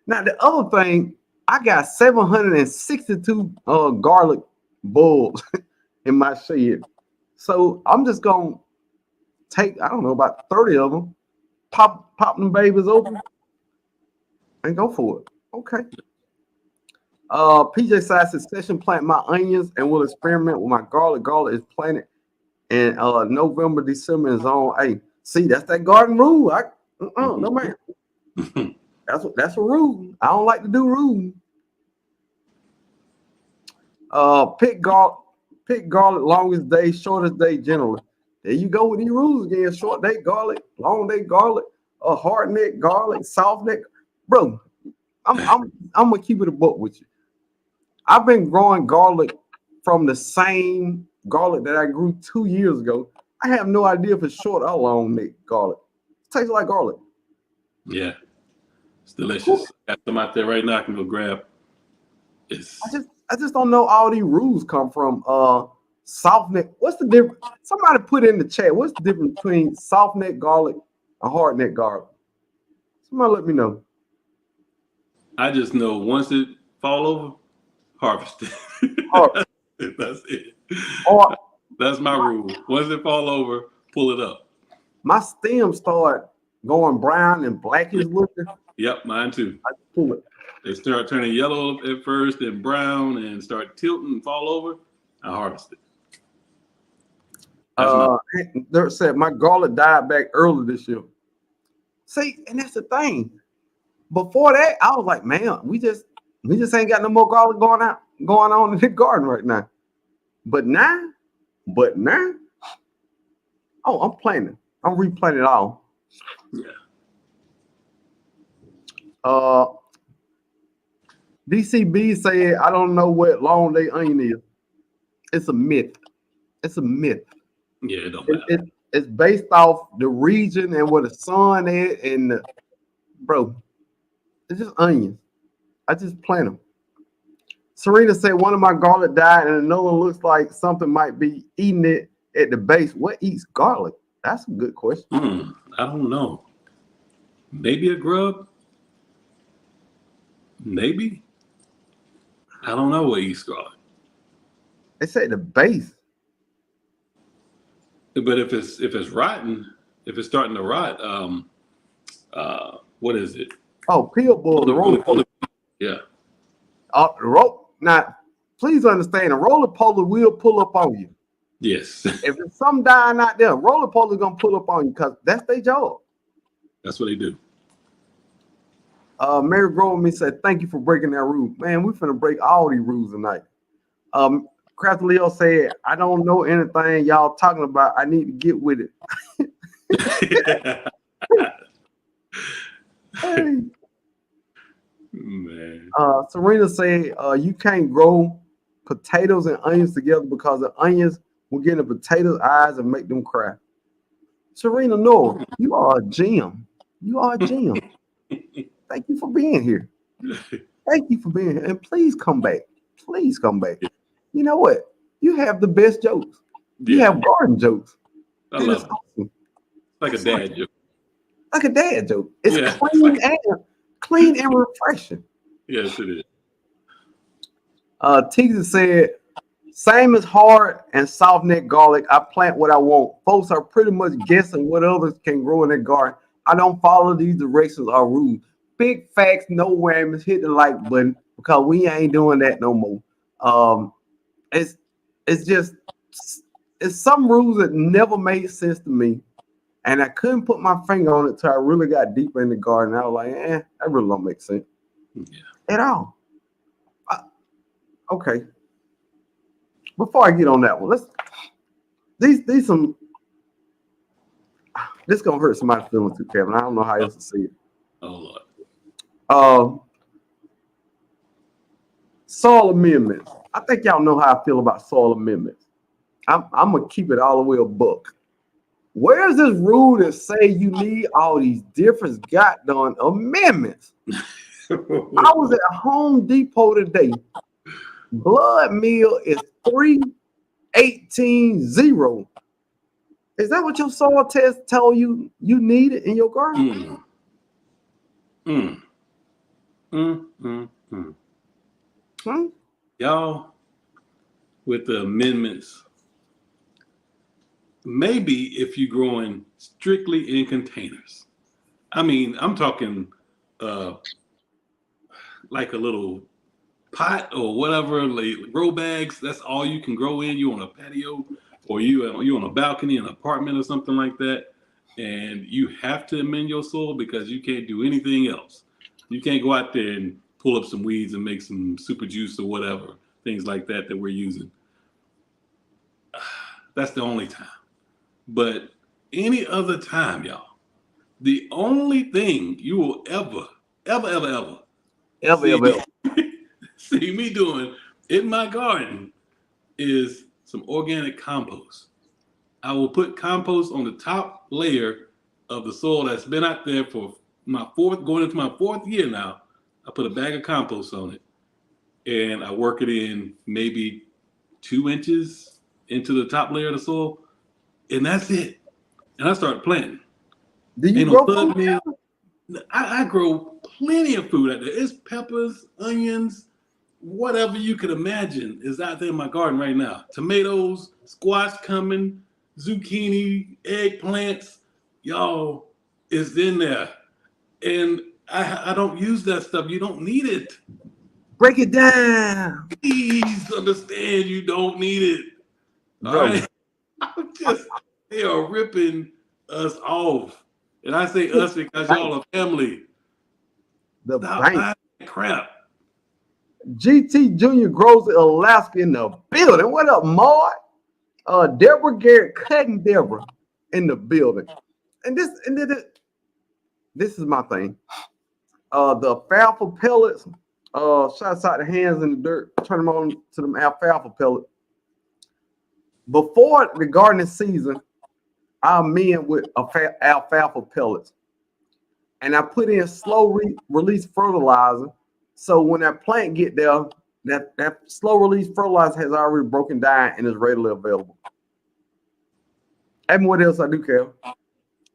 Speaker 1: Now the other thing, I got 762 garlic bulbs in my shed. So I'm just gonna take, I don't know, about 30 of them, pop them babies open, and go for it. Okay. PJ says succession plant my onions and will experiment with my garlic. Garlic is planted in November, December in zone A. See, that's that garden rule. No man. That's a rule. I don't like to do rules. Pick garlic, longest day, shortest day generally. There you go with these rules again. Short day garlic, long day garlic, hard neck garlic, soft neck. Bro, I'm gonna keep it a buck with you. I've been growing garlic from the same garlic that I grew 2 years ago. I have no idea if it's short or long neck garlic. It tastes like garlic.
Speaker 2: Yeah, it's delicious. Got them out there right now. I can go grab.
Speaker 1: I just don't know all these rules come from. Soft neck. What's the difference? Somebody put in the chat. What's the difference between soft neck garlic and hard neck garlic? Somebody let me know.
Speaker 2: I just know once it fall over, harvest it.
Speaker 1: Harvest.
Speaker 2: That's it.
Speaker 1: Or
Speaker 2: That's my rule. Once it fall over, pull it up.
Speaker 1: my stems start going brown and blackish looking.
Speaker 2: Yep, mine too.
Speaker 1: I pull it.
Speaker 2: They start turning yellow at first, then brown, and start tilting and fall over. I harvest it.
Speaker 1: They said my garlic died back early this year. See, and that's the thing. Before that, I was like, man, we just ain't got no more garlic going on in the garden right now. But now, oh, I'm planting. I'm replanting it all.
Speaker 2: Yeah.
Speaker 1: DCB said, I don't know what long day onion is. It's a myth. It's a myth.
Speaker 2: Yeah, it don't matter.
Speaker 1: It's based off the region and where the sun is, and bro, it's just onions. I just plant them. Serena said one of my garlic died, and another one looks like something might be eating it at the base. What eats garlic? That's a good question.
Speaker 2: I don't know. Maybe a grub. Maybe. I don't know what eats garlic.
Speaker 1: They say the base.
Speaker 2: But if it's rotten, if it's starting to rot, what is it?
Speaker 1: Oh, peel bull, the roller polar.
Speaker 2: Yeah.
Speaker 1: Now, please understand, a roller polar will pull up on you.
Speaker 2: Yes.
Speaker 1: If there's some dying out there, roller polar gonna pull up on you because that's their job.
Speaker 2: That's what they do.
Speaker 1: Mary Grove me said, "Thank you for breaking that rule, man. We finna break all these rules tonight." Crafty Leo said, "I don't know anything y'all talking about. I need to get with it." Hey.
Speaker 2: Man.
Speaker 1: Serena said, "You can't grow potatoes and onions together because the onions will get in the potatoes' eyes and make them cry." Serena, no, you are a gem. You are a gem. Thank you for being here. Thank you for being here. And please come back. Please come back. You know what? You have the best jokes. You have garden jokes.
Speaker 2: I love it. Awesome. Like a dad joke.
Speaker 1: Like a dad joke. It's clean and refreshing.
Speaker 2: Yes, it is.
Speaker 1: Teaser said, "Same as hard and soft neck garlic. I plant what I want. Folks are pretty much guessing what others can grow in their garden. I don't follow these directions or rules. Big facts, no whammies. Hit the like button because we ain't doing that no more." It's some rules that never made sense to me, and I couldn't put my finger on it till I really got deeper in the garden. I was like, that really don't make sense at all. Okay. Before I get on that one, this gonna hurt somebody's feelings too, Kevin. I don't know how else to say it.
Speaker 2: Oh
Speaker 1: Lord. Soil amendments. I think y'all know how I feel about soil amendments. I'm gonna keep it all the way a buck. Where's this rule that say you need all these different goddamn amendments? I was at Home Depot today. Blood meal is 318.0. Is that what your soil test told you needed in your garden?
Speaker 2: Y'all, with the amendments, maybe if you're growing strictly in containers. I mean, I'm talking like a little pot or whatever, like grow bags. That's all you can grow in. You on a patio or you on a balcony in an apartment or something like that, and you have to amend your soil because you can't do anything else. You can't go out there and pull up some weeds and make some super juice or whatever, things like that we're using. That's the only time. But any other time, y'all, the only thing you will ever see me doing in my garden is some organic compost. I will put compost on the top layer of the soil that's been out there for going into my fourth year now. I put a bag of compost on it and I work it in maybe 2 inches into the top layer of the soil, and that's it. And I start planting.
Speaker 1: Do you grow food?
Speaker 2: Meal. I grow plenty of food out there. It's peppers, onions, whatever you could imagine is out there in my garden right now. Tomatoes, squash coming, zucchini, eggplants, y'all, is in there. And I don't use that stuff. You don't need it.
Speaker 1: Break it down.
Speaker 2: Please understand you don't need it. All right? They are ripping us off. And I say us because y'all are family. Stop buying crap.
Speaker 1: GT Junior grows in Alaska in the building. What up, Maud? Deborah Garrett cutting Deborah in the building. And this is my thing. The alfalfa pellets. Shots out the hands in the dirt. Turn them on to them alfalfa pellets. Before the gardening season, I amend with alfalfa pellets, and I put in slow release fertilizer. So when that plant get there, that slow release fertilizer has already broken down and is readily available. And what else I do, Cal?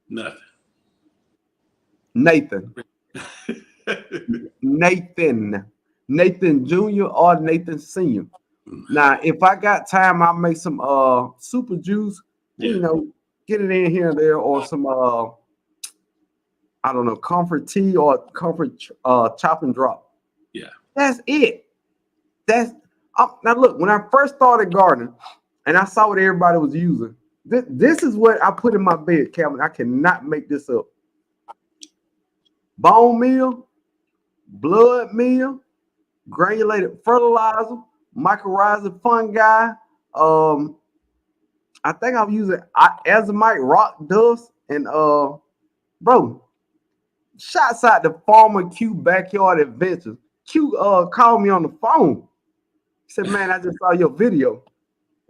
Speaker 2: Nothing.
Speaker 1: Nathan Jr. or Nathan Sr. Now, if I got time, I'll make some super juice And,
Speaker 2: Yeah.
Speaker 1: get it in here and there, or some I don't know, comfort tea or comfort chop and drop.
Speaker 2: Yeah.
Speaker 1: That's it. That's now look, when I first started gardening and I saw what everybody was using, this is what I put in my bed, Calvin. I cannot make this up. Bone meal, blood meal, granulated fertilizer, mycorrhizal fungi. I think I'm using azomite rock dust and bro, shots out to Farmer Q Backyard Adventures. Q called me on the phone. He said, "Man, I just saw your video."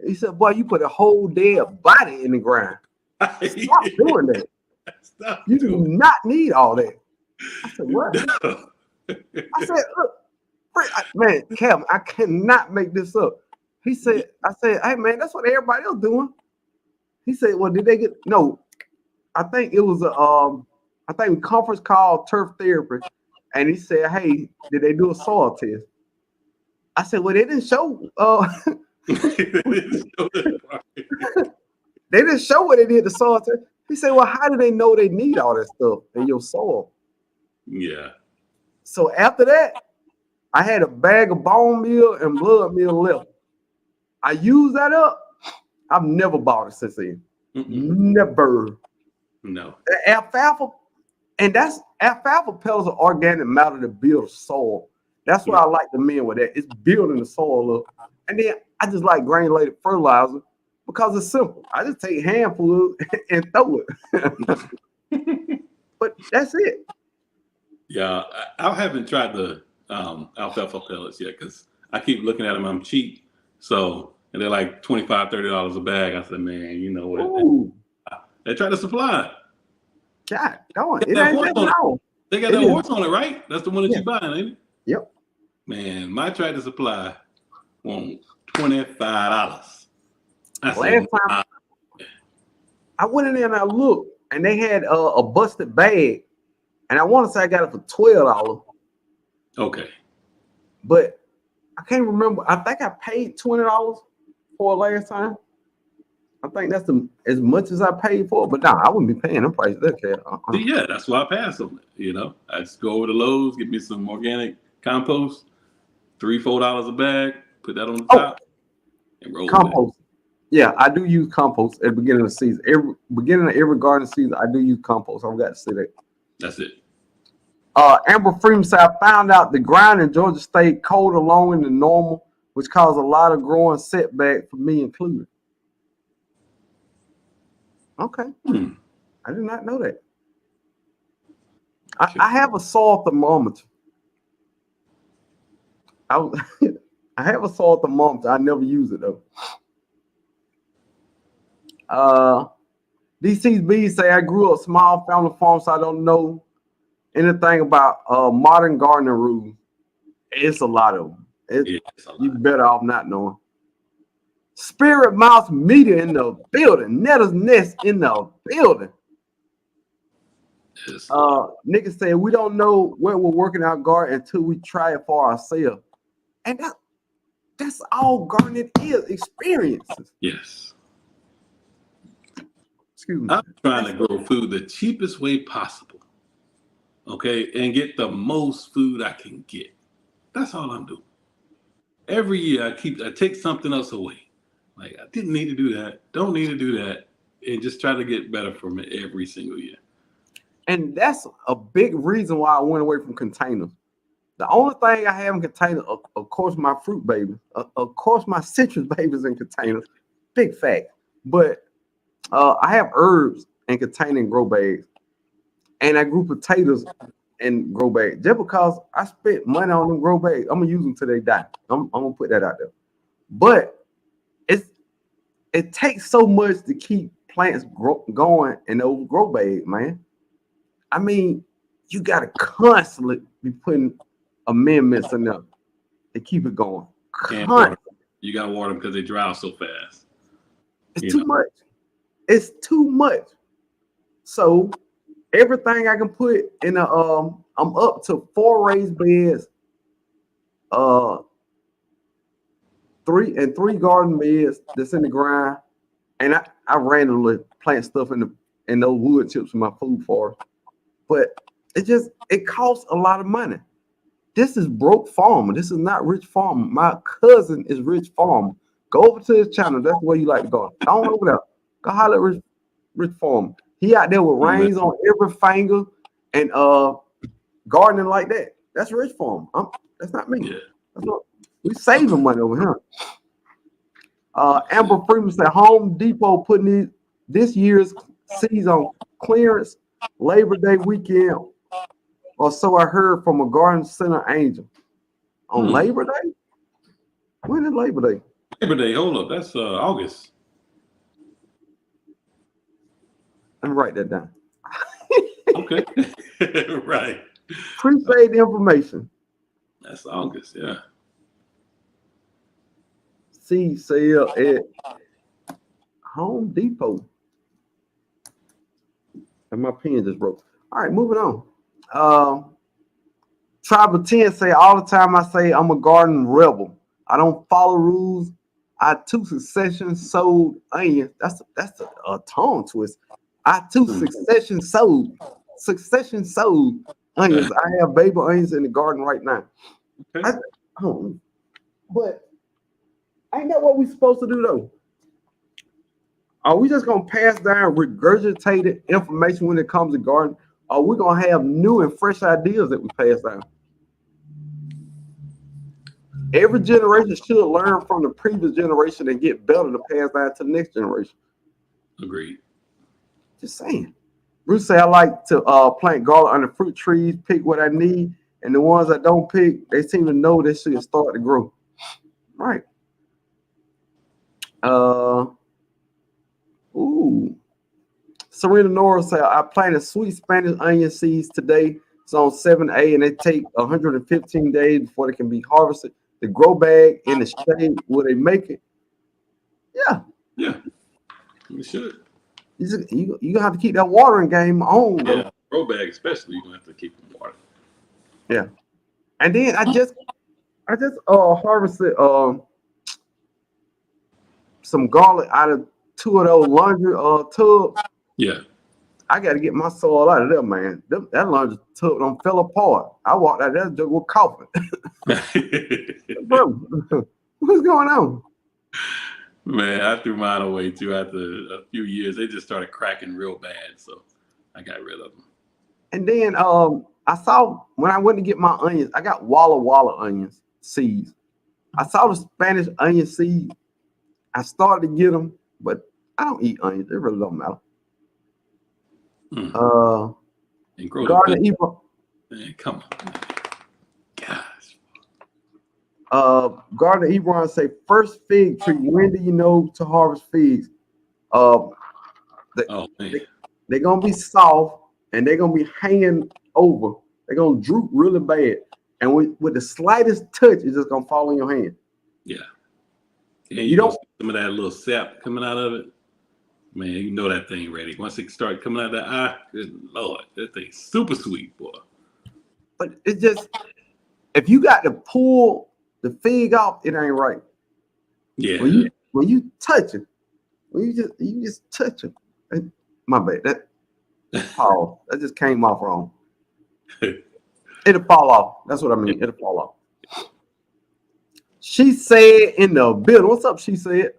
Speaker 1: He said, "Boy, you put a whole dead body in the ground. Stop doing that.
Speaker 2: Stop
Speaker 1: You do
Speaker 2: doing
Speaker 1: not need all that." I said, "What?"
Speaker 2: it.
Speaker 1: I said, "Look, man, Kevin, I cannot make this up." He said, "I said, hey man, that's what everybody else doing." He said, "Well, did they get no?" I think it was I think a conference called Turf Therapy, and he said, "Hey, did they do a soil test?" I said, "Well, they didn't show. They didn't show what they did the soil test." He said, "Well, how do they know they need all that stuff in your soil?"
Speaker 2: Yeah.
Speaker 1: So after that, I had a bag of bone meal and blood meal left. I used that up. I've never bought it since then. Never.
Speaker 2: No.
Speaker 1: The alfalfa, and that's alfalfa pellets are organic matter to build soil. That's why I like the men with that. It's building the soil up. And then I just like granulated fertilizer because it's simple. I just take a handful and throw it. But that's it.
Speaker 2: Yeah, I haven't tried the alfalfa pellets yet because I keep looking at them. I'm cheap, so and they're like $25, $30 a bag. I said, man, you know what?
Speaker 1: Ooh,
Speaker 2: They try to supply it.
Speaker 1: God, darn.
Speaker 2: They
Speaker 1: It
Speaker 2: got that
Speaker 1: ain't
Speaker 2: horse
Speaker 1: that
Speaker 2: on it.
Speaker 1: long.
Speaker 2: They got
Speaker 1: It
Speaker 2: that
Speaker 1: is.
Speaker 2: horse on it, right? That's the one that
Speaker 1: Yeah.
Speaker 2: you buying, ain't it?
Speaker 1: Yep.
Speaker 2: Man, my Tractor Supply want $25. I
Speaker 1: Last
Speaker 2: said,
Speaker 1: time I went in there and I looked, and they had a busted bag, and I want to say I got it for $12,
Speaker 2: okay.
Speaker 1: but I can't remember. I think I paid $20 for it last time. I think that's as much as I paid for it, but nah, I wouldn't be paying them prices.
Speaker 2: See, yeah, that's why I pass on it. I just go over to Lowe's, get me some organic compost, $3, $4 a bag, put that on the
Speaker 1: Oh,
Speaker 2: top, and roll with it.
Speaker 1: compost. Yeah, I do use compost at the beginning of the season. Every beginning of every garden season, I do use compost. I've got to say that.
Speaker 2: That's it.
Speaker 1: Amber Freeman said, "I found out the ground in Georgia State colder longer than normal, which caused a lot of growing setback for me included." Okay. I did not know that. I have a soil thermometer. I have a soil thermometer. I never use it though. DCB say, "I grew up small family farm, so I don't know anything about modern gardening rules." It's a lot of them.
Speaker 2: It's a
Speaker 1: You
Speaker 2: lot.
Speaker 1: better off not knowing. Spirit Mouse Media in the building. Netta's Nest in the building.
Speaker 2: It's a lot.
Speaker 1: Nigga said, "We don't know where we're working our garden until we try it for ourselves." And that's all gardening is, experiences.
Speaker 2: Yes.
Speaker 1: Excuse me.
Speaker 2: I'm trying to grow food the cheapest way possible. Okay, and get the most food I can get. That's all I'm doing. Every year I take something else away. Like I didn't need to do that. Don't need to do that. And just try to get better from it every single year.
Speaker 1: And that's a big reason why I went away from containers. The only thing I have in containers, of course, my fruit babies, of course, my citrus babies in containers. Big fact. But I have herbs in container grow bags, and I grew potatoes in grow bags. Just because I spent money on them grow bags, I'm gonna use them till they die. I'm gonna put that out there. But it takes so much to keep plants going in those grow bags, man. I mean, you gotta constantly be putting amendments in there to keep it going.
Speaker 2: And you gotta water them because they dry out so fast.
Speaker 1: It's too much. It's too much. So everything I can put in I'm up to 4 raised beds, 3 garden beds that's in the ground, and I randomly plant stuff in those wood chips in my food forest. But it costs a lot of money. This is broke farmer. This is not rich farmer. My cousin is rich farmer. Go over to his channel. That's where you like to go. Go on over there. Go holler at rich farmer. He out there with reins on every finger and gardening like that. That's rich farmer. That's not me.
Speaker 2: Yeah.
Speaker 1: That's not, we saving money over here. Amber Freeman said Home Depot putting this year's seeds on clearance Labor Day weekend, or so I heard from a garden center angel. On Labor Day? When is Labor Day?
Speaker 2: Labor Day, hold up. That's August.
Speaker 1: Let me write that down.
Speaker 2: Okay. Right.
Speaker 1: Appreciate the information.
Speaker 2: That's August, yeah.
Speaker 1: Seed sale at Home Depot. And my pen just broke. All right, moving on. Tribal 10 say all the time I say I'm a garden rebel. I don't follow rules. I too succession sold onions. That's a tongue twist. I too succession sold onions. I have baby onions in the garden right now.
Speaker 2: Okay.
Speaker 1: But ain't that what we supposed to do though? Are we just gonna pass down regurgitated information when it comes to garden? Or are we gonna have new and fresh ideas that we pass down? Every generation should learn from the previous generation and get better to pass down to the next generation.
Speaker 2: Agreed.
Speaker 1: Just saying. Bruce say I like to plant garlic under fruit trees, pick what I need, and the ones I don't pick, they seem to know they should start to grow. Right. Serena Nora said I planted sweet Spanish onion seeds today. It's on 7A, and they take 115 days before they can be harvested. The grow bag in the shade, will they make it? Yeah.
Speaker 2: Yeah. You should.
Speaker 1: You gonna have to keep that watering game on.
Speaker 2: Yeah. Grow bag especially, you're gonna have to keep them water.
Speaker 1: Yeah. And then I just harvested some garlic out of 2 of those laundry tubs.
Speaker 2: Yeah.
Speaker 1: I got to get my soil out of there, man. That laundry tub done fell apart. I walked out there just with coughing. Bro, what's going on?
Speaker 2: Man, I threw mine away too after a few years. They just started cracking real bad, so I got rid of them.
Speaker 1: And then I saw when I went to get my onions, I got Walla Walla onions seeds. I saw the Spanish onion seed. I started to get them, but I don't eat onions. It really don't matter. Garden Ebron.
Speaker 2: Man, come on. Gosh.
Speaker 1: Garden Ebron say first fig tree. When do you know to harvest figs? They're gonna be soft and they're gonna be hanging over. They're gonna droop really bad, and with the slightest touch, it's just gonna fall in your hand.
Speaker 2: Yeah. And you don't see some of that little sap coming out of it. Man, you know that thing ready. Once it starts coming out of the eye, good Lord, that thing's super sweet, boy.
Speaker 1: But it's just, if you got to pull the fig off, it ain't right.
Speaker 2: Yeah.
Speaker 1: When you touch it, you just touch it. My bad. That just came off wrong. It'll fall off. That's what I mean. It'll fall off. She said in the building. What's up? She said.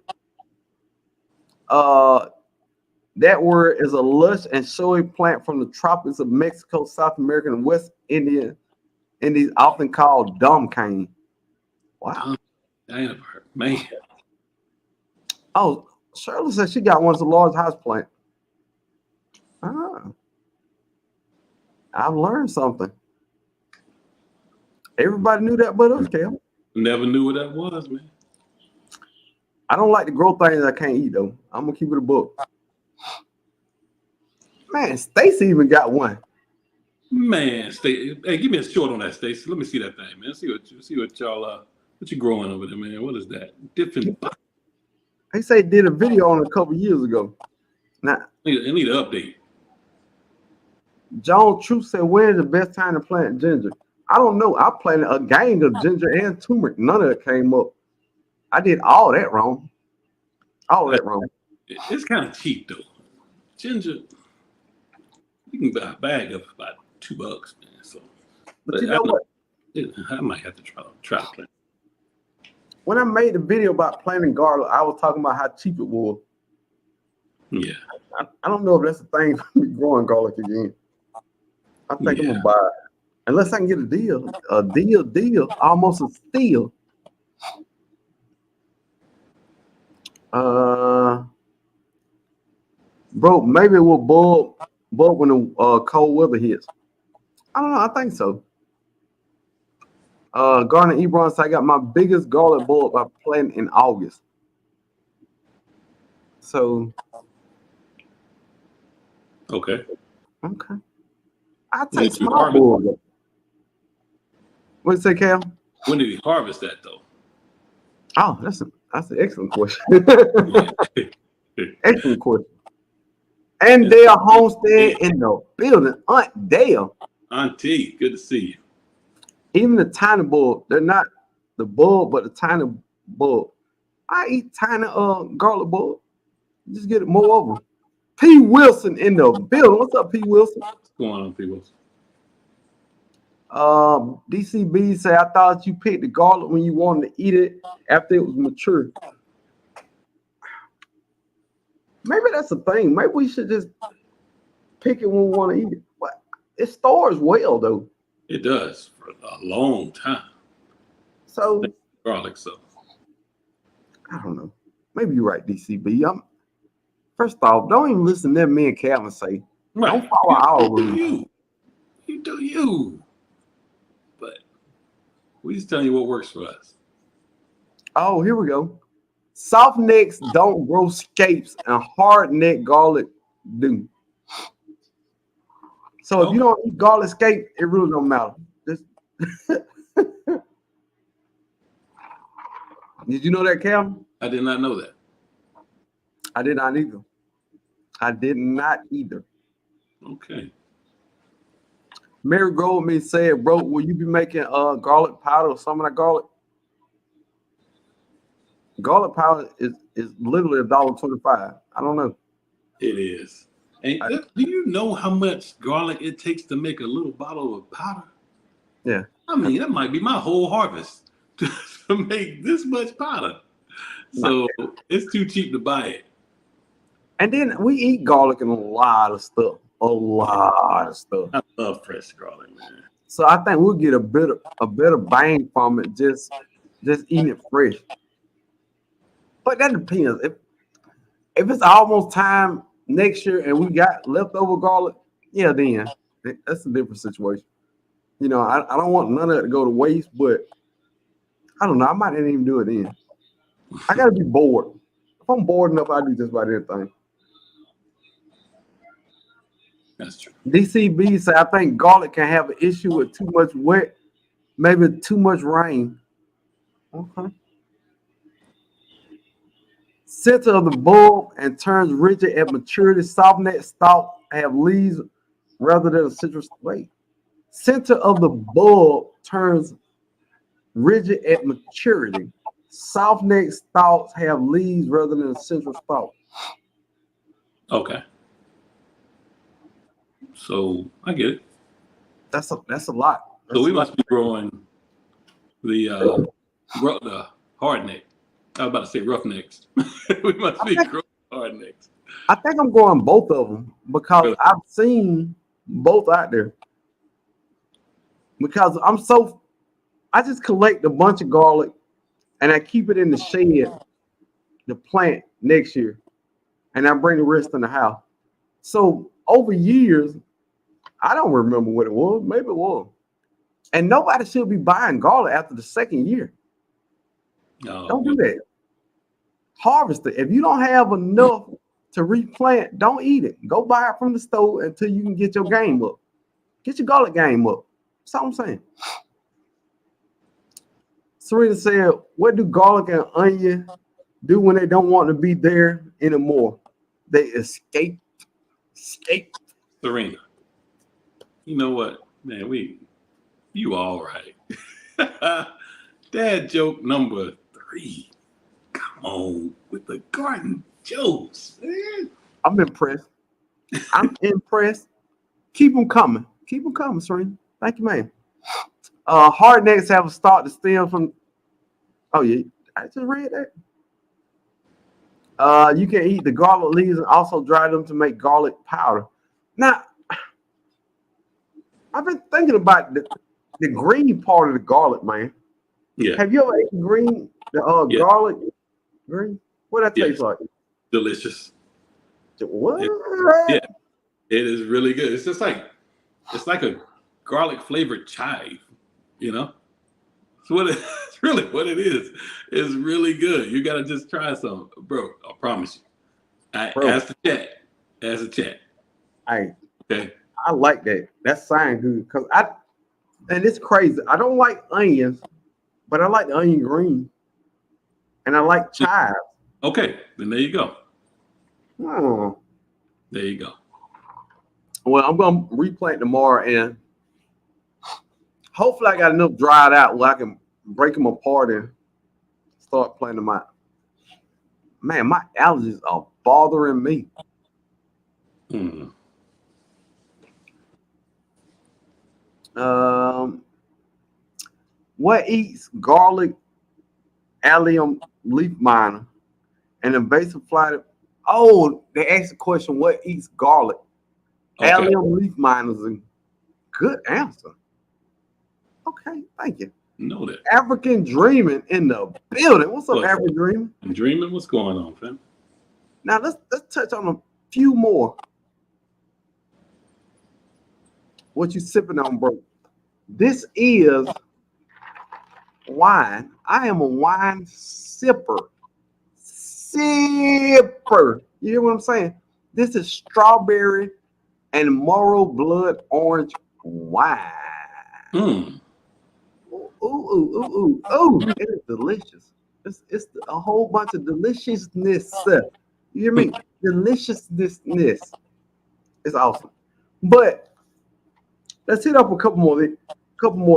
Speaker 1: That word is a lush and showy plant from the tropics of Mexico, South America, and West India. And these often called dumb cane. Wow.
Speaker 2: I ain't never heard. Man.
Speaker 1: Oh, Shirley said she got one of the large house plant. I've learned something. Everybody knew that but us, Cal.
Speaker 2: Never knew what that was, man.
Speaker 1: I don't like to grow things I can't eat, though. I'm going to keep it a book. Man, Stacy even got one.
Speaker 2: Man, Stacy. Hey, give me a short on that, Stacy. Let me see that thing, man. See what y'all what you growing over there, man. What is that? Different.
Speaker 1: They say did a video on it a couple years ago. Now,
Speaker 2: I need an update.
Speaker 1: John Truth said, when is the best time to plant ginger? I don't know. I planted a gang of ginger and turmeric. None of it came up. I did all that wrong. All that wrong.
Speaker 2: It's kind of cheap though. Ginger, you can buy a bag of about $2, man. So,
Speaker 1: But you know what?
Speaker 2: I might have to try to plant.
Speaker 1: When I made the video about planting garlic, I was talking about how cheap it was.
Speaker 2: Yeah.
Speaker 1: I don't know if that's a thing for me growing garlic again. I think I'm gonna buy it. Unless I can get a deal, almost a steal. Bro, maybe it will bulb when the cold weather hits. I don't know. I think so. Garner Ebron said I got my biggest garlic bulb I planted in August. So
Speaker 2: Okay.
Speaker 1: I take small bulbs. What you say, Cal?
Speaker 2: When did he harvest that though?
Speaker 1: Oh, that's an excellent question. Excellent question. And Dale Homestead in the building. Aunt Dale.
Speaker 2: Auntie, good to see you.
Speaker 1: Even the tiny bulb, they're not the bulb, but the tiny bulb. I eat tiny garlic bulb. Just get it more over. P. Wilson in the building. What's up, P. Wilson?
Speaker 2: What's going on, P. Wilson?
Speaker 1: DCB say I thought you picked the garlic when you wanted to eat it after it was mature. Maybe that's the thing. Maybe we should just pick it when we want to eat it. But it stores well though.
Speaker 2: It does for a long time.
Speaker 1: So
Speaker 2: garlic, so
Speaker 1: I don't know. Maybe you're right, DCB. First off, don't even listen to me and Calvin say. Right. Don't follow our rules.
Speaker 2: You do you. But we just telling you what works for us.
Speaker 1: Oh, here we go. Soft necks don't grow scapes, and hard neck garlic do. So if you don't eat garlic scape, it really don't matter. Just Did you know that, Calvin?
Speaker 2: I did not know that.
Speaker 1: I did not either. Okay. Marigolds me said, bro, will you be making garlic powder or some of that garlic? Garlic powder is literally $1.25. I don't know.
Speaker 2: It is. And do you know how much garlic it takes to make a little bottle of powder?
Speaker 1: Yeah.
Speaker 2: I mean, that might be my whole harvest to make this much powder. So it's too cheap to buy it.
Speaker 1: And then we eat garlic in a lot of stuff. A lot of stuff.
Speaker 2: I love fresh garlic, man.
Speaker 1: So I think we'll get a better bang from it just eating it fresh. But that depends. If it's almost time next year and we got leftover garlic, yeah, then that's a different situation. You know, I don't want none of it to go to waste, but I don't know. I might not even do it then. I gotta be bored. If I'm bored enough, I do just about everything.
Speaker 2: That's true.
Speaker 1: DCB said, I think garlic can have an issue with too much wet, maybe too much rain. Okay. Center of the bulb and turns rigid at maturity. Soft neck stalks have leaves rather than a citrus. Wait. Center of the bulb turns rigid at maturity. Soft neck stalks have leaves rather than a central stalk.
Speaker 2: Okay. So I get it.
Speaker 1: That's a lot.
Speaker 2: So we must be growing the hard neck. I was about to say roughnecks. We must be growing hard necks.
Speaker 1: I think I'm going both of them because I've seen both out there. Because I just collect a bunch of garlic and I keep it in the shed to plant next year. And I bring the rest in the house. So over years, I don't remember what it was. Maybe it was. And nobody should be buying garlic after the second year. No, don't do that. Harvest it. If you don't have enough to replant, don't eat it. Go buy it from the store until you can get your game up. Get your garlic game up. That's all I'm saying. Serena said, what do garlic and onion do when they don't want to be there anymore? They escape.
Speaker 2: Serena, you know what, man? You all right. Dad joke number 3. Come on with the garden jokes.
Speaker 1: I'm impressed. I'm impressed. Keep them coming. Keep them coming, Serena. Thank you, man. Hard necks have a start to stem from. Oh yeah, I just read that. You can eat the garlic leaves and also dry them to make garlic powder. Now, I've been thinking about the green part of the garlic, man.
Speaker 2: Yeah.
Speaker 1: Have you ever eaten green, the
Speaker 2: Yeah.
Speaker 1: garlic green? What that taste
Speaker 2: Yes.
Speaker 1: like?
Speaker 2: Delicious.
Speaker 1: What?
Speaker 2: Yeah. It is really good. It's just like it's like a garlic flavored chive. You know, it's really what it is. It's really good. You gotta just try some, bro. I promise you.
Speaker 1: Bro,
Speaker 2: Ask the chat. Ask the chat.
Speaker 1: I
Speaker 2: Okay.
Speaker 1: like that. That sound good because and it's crazy. I don't like onions, but I like the onion green, and I like chives.
Speaker 2: Okay. Then there you go.
Speaker 1: Oh.
Speaker 2: There you go.
Speaker 1: Well, I'm gonna replant tomorrow, and hopefully I got enough dried out where I can break them apart and start planting them out. Man, my allergies are bothering me.
Speaker 2: Mm.
Speaker 1: Um, what eats garlic allium leaf miner and invasive fly? Oh, they asked the question: what eats garlic?
Speaker 2: Okay.
Speaker 1: Allium leaf miners. And good answer. Okay, thank you.
Speaker 2: Know that.
Speaker 1: African dreaming in the building. What's up, African dreaming?
Speaker 2: I'm dreaming. What's going on, fam?
Speaker 1: Now let's touch on a few more. What you sipping on, bro? This is wine. I am a wine sipper. Sipper. You hear what I'm saying? This is strawberry and Moro blood orange wine.
Speaker 2: Mm.
Speaker 1: Ooh, ooh, ooh, ooh, ooh, ooh. It is delicious. It's a whole bunch of deliciousness. You hear me? Deliciousness. It's awesome. But let's hit up a couple more of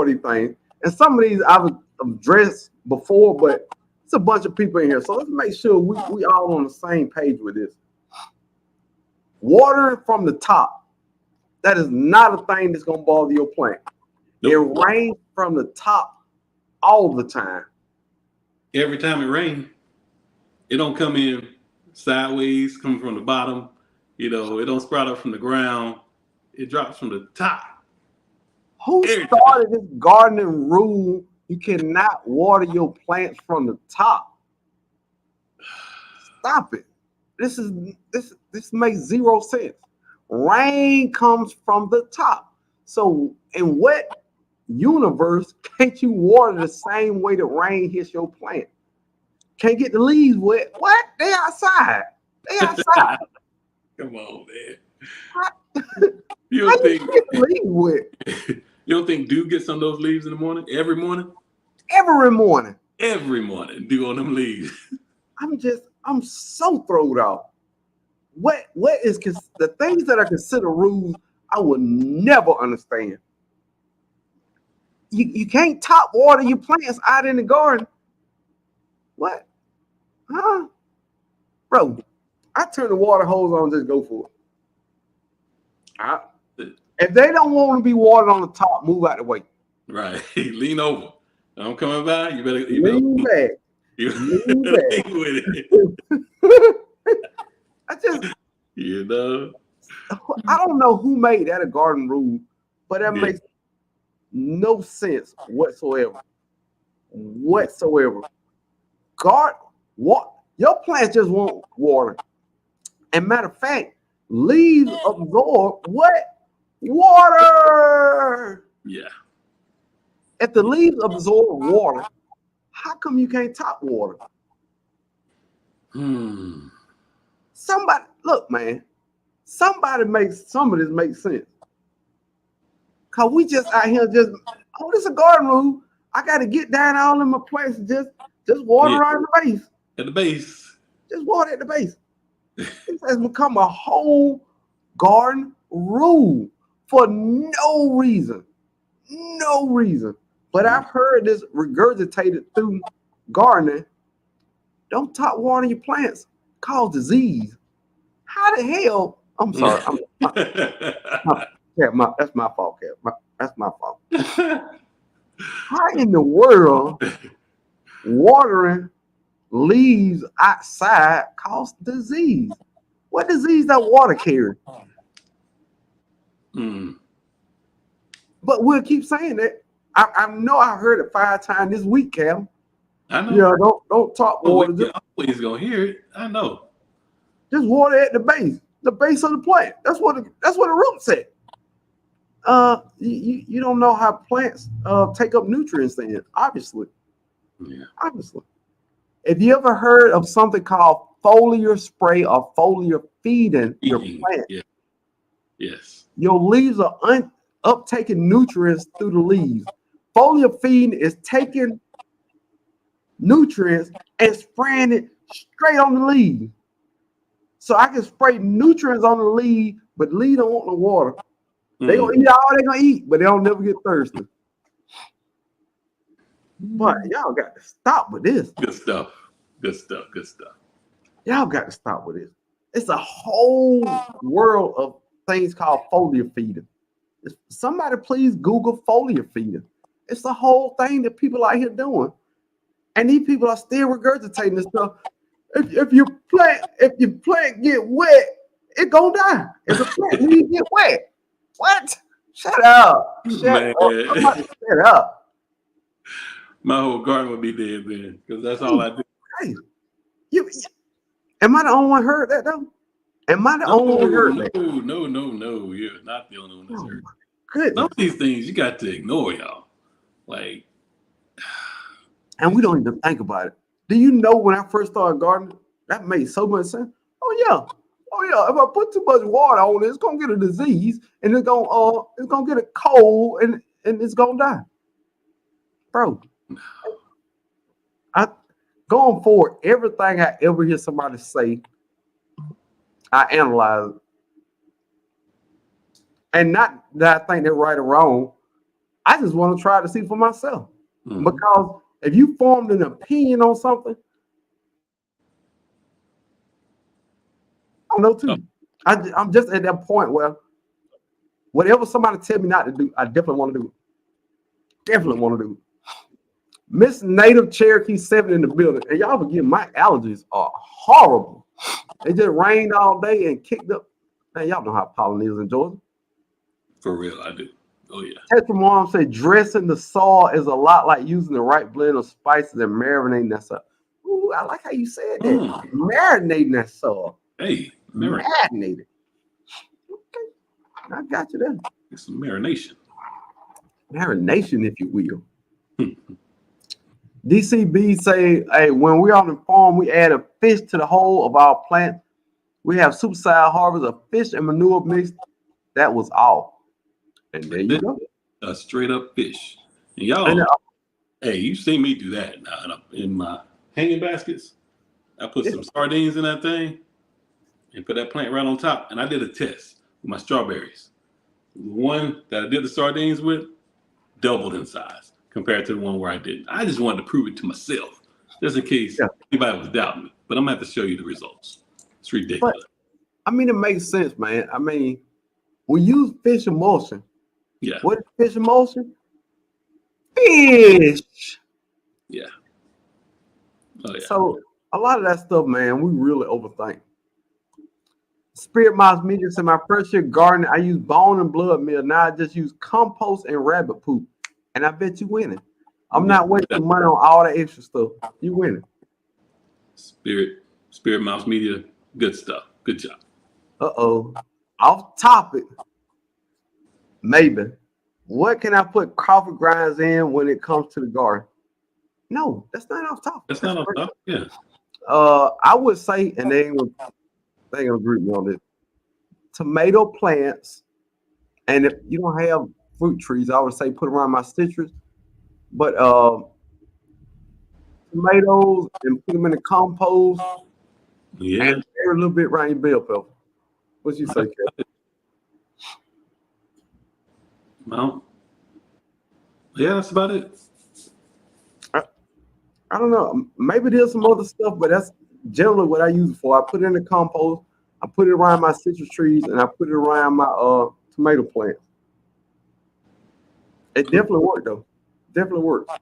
Speaker 1: these things. And some of these I've addressed before, but it's a bunch of people in here. So let's make sure we all on the same page with this. Water from the top. That is not a thing that's gonna bother your plant.
Speaker 2: Nope.
Speaker 1: It rains from the top all the time.
Speaker 2: Every time it rains, it don't come in sideways, come from the bottom. You know, it don't sprout up from the ground. It drops from the top.
Speaker 1: Who
Speaker 2: Every time.
Speaker 1: started this gardening rule? You cannot water your plants from the top. Stop it. This makes zero sense. Rain comes from the top. So in what universe can't you water the same way that rain hits your plant? Can't get the leaves wet. What? They outside. They outside.
Speaker 2: Come on, man.
Speaker 1: How
Speaker 2: You
Speaker 1: you
Speaker 2: don't think
Speaker 1: get the leaves wet?
Speaker 2: you don't think Dew gets some of those leaves in the morning? Every morning?
Speaker 1: Every morning.
Speaker 2: Every morning, Dew on them leaves.
Speaker 1: I'm so thrown off. What is the things that are considered rules I would never understand. You can't top water your plants out in the garden. What? Huh? Bro, I turn the water hose on, just go for it. If they don't want to be watered on the top, move out the way.
Speaker 2: Right. Lean over. I'm coming by. You better
Speaker 1: Lean back. Lean back.
Speaker 2: with it. You know.
Speaker 1: I don't know who made that a garden rule, but that makes no sense whatsoever. Your plants just want water. And matter of fact, leaves absorb what? Water.
Speaker 2: Yeah.
Speaker 1: If the leaves absorb water, how come you can't top water? Somebody, look, man. Somebody makes some of this make sense. Cause we just out here this is a garden rule. I got to get down all in my plants and just water around the base.
Speaker 2: At the base.
Speaker 1: Just water at the base. It has become a whole garden rule for no reason. No reason. But I've heard this regurgitated through gardening. Don't top water your plants. cause disease. How the hell? I'm sorry. That's my fault, Kev. That's my fault. How in the world watering leaves outside cause disease? What disease that water carry? But we'll keep saying that. I know I heard it 5 times this week, Cam.
Speaker 2: I know.
Speaker 1: Yeah, don't talk water.
Speaker 2: You're always gonna hear it. I know.
Speaker 1: Just water at the base of the plant. That's what the root said. You don't know how plants take up nutrients then, obviously.
Speaker 2: Yeah.
Speaker 1: Obviously. Have you ever heard of something called foliar spray or foliar feeding your plant?
Speaker 2: Yeah. Yes.
Speaker 1: Your leaves are uptaking nutrients through the leaves. Foliar feeding is taking nutrients and spraying it straight on the leaves. So I can spray nutrients on the leaf, but the leaf don't want no water. They gonna eat all they gonna eat, but they don't never get thirsty. But y'all got to stop with this.
Speaker 2: Good stuff. Good stuff. Good stuff.
Speaker 1: Y'all got to stop with this. It's a whole world of things called foliar feeding. Somebody please Google foliar feeding. It's the whole thing that people out here doing. And these people are still regurgitating this stuff. If your plant get wet, it gonna die. If the plant leaves get wet, what? Shut up. Shut up.
Speaker 2: My whole garden would be dead then, because that's all I do.
Speaker 1: Hey, am I the only one heard that though? Am I the only one heard that?
Speaker 2: No. You're not the only one that's heard.
Speaker 1: Goodness.
Speaker 2: Some of these things you got to ignore, y'all. Like,
Speaker 1: and we don't even think about it. Do you know when I first started gardening, that made so much sense? Oh yeah. If I put too much water on it, it's gonna get a disease, and it's gonna get a cold, and it's gonna die, bro. Going forward, everything I ever hear somebody say, I analyze it. And not that I think they're right or wrong. I just want to try to see for myself. Because if you formed an opinion on something, I don't know too. I'm just at that point where whatever somebody tell me not to do, I definitely want to do it. Definitely want to do it. Miss Native Cherokee 7 in the building. And y'all forget, my allergies are horrible. It just rained all day and kicked up. Man, y'all know how pollen is in Georgia.
Speaker 2: For real, I do. Oh, yeah.
Speaker 1: Tetra Mom said dressing the soil is a lot like using the right blend of spices and marinating that soil. Ooh, I like how you said that. Marinating that soil.
Speaker 2: Hey,
Speaker 1: marinating. Okay, I got you there.
Speaker 2: It's some marination.
Speaker 1: Marination, if you will. DCB say, hey, when we're on the farm, we add a fish to the whole of our plant. We have supersized harvest of fish and manure mix. That was all. And there you go.
Speaker 2: A straight up fish. And y'all, hey, you see me do that now in my hanging baskets. I put some sardines in that thing and put that plant right on top. And I did a test with my strawberries. The one that I did the sardines with doubled in size compared to the one where I didn't. I just wanted to prove it to myself, just in case anybody was doubting me. But I'm going to have to show you the results. It's ridiculous.
Speaker 1: But, I mean, it makes sense, man. I mean, we use fish emulsion.
Speaker 2: Yeah.
Speaker 1: What is fish emulsion? Fish.
Speaker 2: Yeah. Oh, yeah.
Speaker 1: So a lot of that stuff, man, we really overthink. Spirit Mouse Media said, my first year gardening, I used bone and blood meal. Now I just use compost and rabbit poop. And I bet you winning. I'm not wasting money on all that extra stuff. You winning.
Speaker 2: Spirit Mouse Media, good stuff. Good job.
Speaker 1: Uh-oh. Off topic. Maybe. What can I put coffee grinds in when it comes to the garden? No, that's not off topic.
Speaker 2: That's not off topic. Yeah.
Speaker 1: I would say, and they ain't gonna agree with me on this. Tomato plants, and if you don't have fruit trees, I would say put around my citrus. But tomatoes and put them in the compost.
Speaker 2: Yeah.
Speaker 1: And a little bit around your bell pepper. What you say, Kevin?
Speaker 2: Well, yeah, that's about it.
Speaker 1: I don't know. Maybe there's some other stuff, but generally what I use it for. I put it in the compost. I put it around my citrus trees, and I put it around my tomato plants. It
Speaker 2: Cool.
Speaker 1: definitely worked though. Definitely works.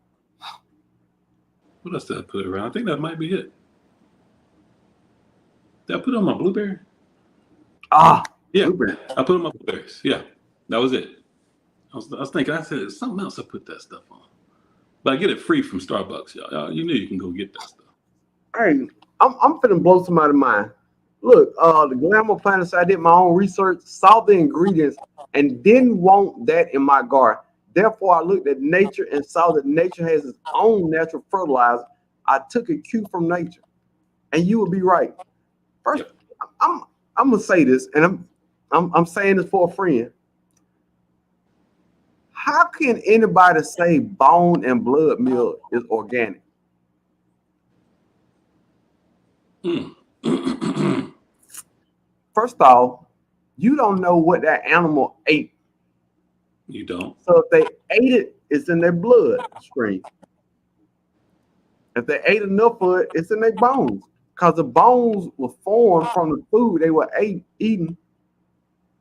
Speaker 2: What else did I put around? I think that might be it. Did I put it on my blueberry?
Speaker 1: Ah,
Speaker 2: Yeah,
Speaker 1: blueberry.
Speaker 2: I put on my blueberries. Yeah, that was it. I was thinking, I said something else I put that stuff on. But I get it free from Starbucks, y'all. You know you can go get that stuff.
Speaker 1: Hey, I'm finna blow somebody's mind. Look, the glamour planner said I did my own research, saw the ingredients, and didn't want that in my garden. Therefore, I looked at nature and saw that nature has its own natural fertilizer. I took a cue from nature, and you would be right. First,
Speaker 2: Yep.
Speaker 1: I'm I'm gonna say this, and I'm saying this for a friend. How can anybody say bone and blood meal is organic?
Speaker 2: Mm.
Speaker 1: First off, you don't know what that animal ate.
Speaker 2: You don't?
Speaker 1: So if they ate it, it's in their blood stream. If they ate enough of it, it's in their bones. Because the bones were formed from the food they were eating.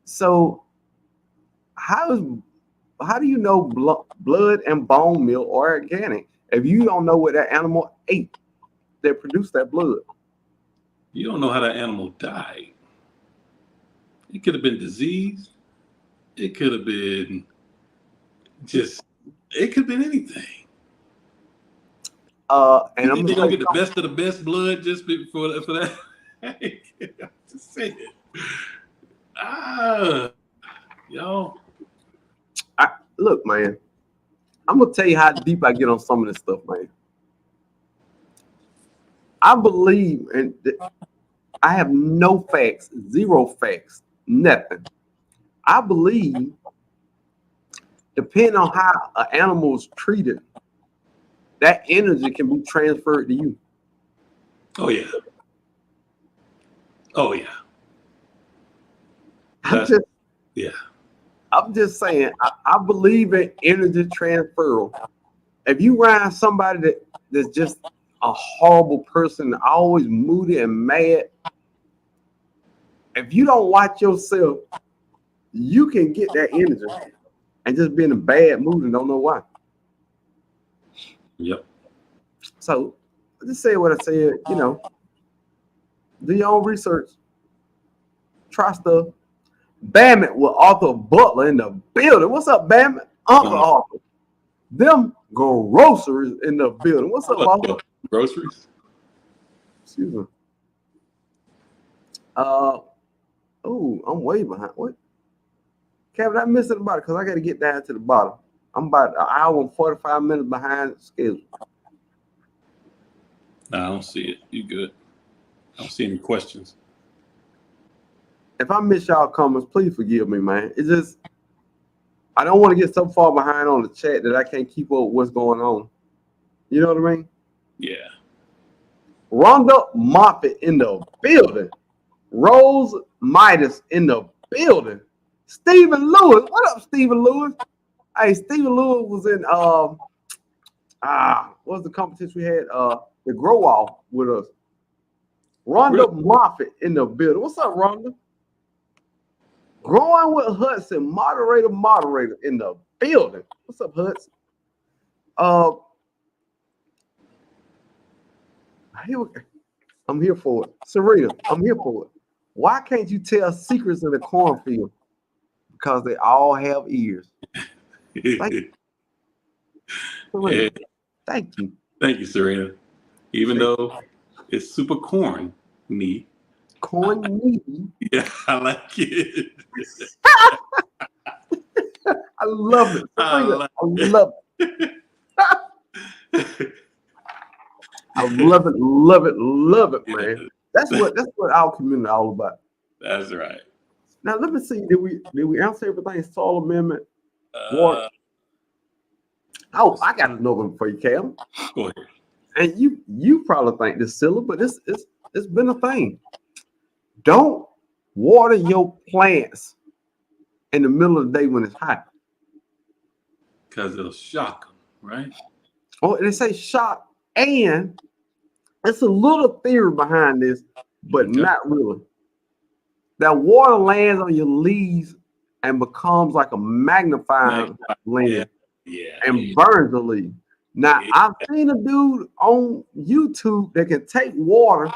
Speaker 1: So how is how do you know blood and bone meal are organic if you don't know what that animal ate that produced that blood?
Speaker 2: You don't know how that animal died. It could have been diseased. It could have been just, it could have been anything.
Speaker 1: And
Speaker 2: You
Speaker 1: I'm
Speaker 2: think
Speaker 1: gonna
Speaker 2: they're gonna
Speaker 1: say
Speaker 2: get the best of the best blood just for that? Just say it. Ah, y'all.
Speaker 1: look, man. I'm gonna tell you how deep I get on some of this stuff, man. I believe, and I have no facts, zero facts, nothing. I believe, depending on how an animal is treated, that energy can be transferred to you.
Speaker 2: Oh yeah. Oh yeah.
Speaker 1: I'm
Speaker 2: That's
Speaker 1: just,
Speaker 2: yeah.
Speaker 1: I'm just saying, I believe in energy transfer. If you around somebody that's just a horrible person, always moody and mad, if you don't watch yourself, you can get that energy and just be in a bad mood and don't know why.
Speaker 2: Yep.
Speaker 1: So I just say what I said, do your own research, try stuff. Bammett with Arthur Butler in the building. What's up, Bammett? Uncle
Speaker 2: Uh,
Speaker 1: Arthur. Them groceries in the building. What's up, Arthur?
Speaker 2: groceries.
Speaker 1: Excuse me. Uh oh, I'm way behind. What? Kevin, I missed about it because I got to get down to the bottom. I'm about an hour and 45 minutes behind schedule.
Speaker 2: No, I don't see it. You good? I don't see any questions.
Speaker 1: If I miss y'all comments, please forgive me, man. It's just I don't want to get so far behind on the chat that I can't keep up with what's going on. You know what I mean?
Speaker 2: Yeah.
Speaker 1: Rhonda Moffitt in the building. Rose Midas in the building. Stephen Lewis. What up, Stephen Lewis? Hey, Stephen Lewis was in what was the competition we had? The Grow Off with us.
Speaker 2: Really?
Speaker 1: Rhonda Moffitt in the building. What's up, Rhonda? Growing with Hudson, moderator in the building. What's up, Hudson? Here, I'm here for it. Serena, I'm here for it. Why can't you tell secrets in the cornfield? Because they all have ears. Thank you, Serena.
Speaker 2: Yeah.
Speaker 1: Thank you.
Speaker 2: Thank you, Serena. Even though it's super corn me.
Speaker 1: Corn meaty.
Speaker 2: Yeah, I like it.
Speaker 1: I love it.
Speaker 2: I
Speaker 1: Serena,
Speaker 2: like
Speaker 1: I
Speaker 2: it.
Speaker 1: love it. I love it, man. That's what our community all about.
Speaker 2: That's right.
Speaker 1: Now let me see. Did we answer everything? Soil amendment, water.
Speaker 2: Uh,
Speaker 1: Oh, I got another one for you, Cam.
Speaker 2: go ahead.
Speaker 1: And you probably think this silly, but it's been a thing. Don't water your plants in the middle of the day when it's hot.
Speaker 2: Because it'll shock them, right?
Speaker 1: Oh, they say shock, and It's a little theory behind this, but
Speaker 2: Okay.
Speaker 1: not really. That water lands on your leaves and becomes like a magnifying
Speaker 2: Magnified. Yeah.
Speaker 1: lens
Speaker 2: Yeah.
Speaker 1: and
Speaker 2: Yeah.
Speaker 1: burns the leaf. Now,
Speaker 2: Yeah.
Speaker 1: I've seen a dude on YouTube that can take water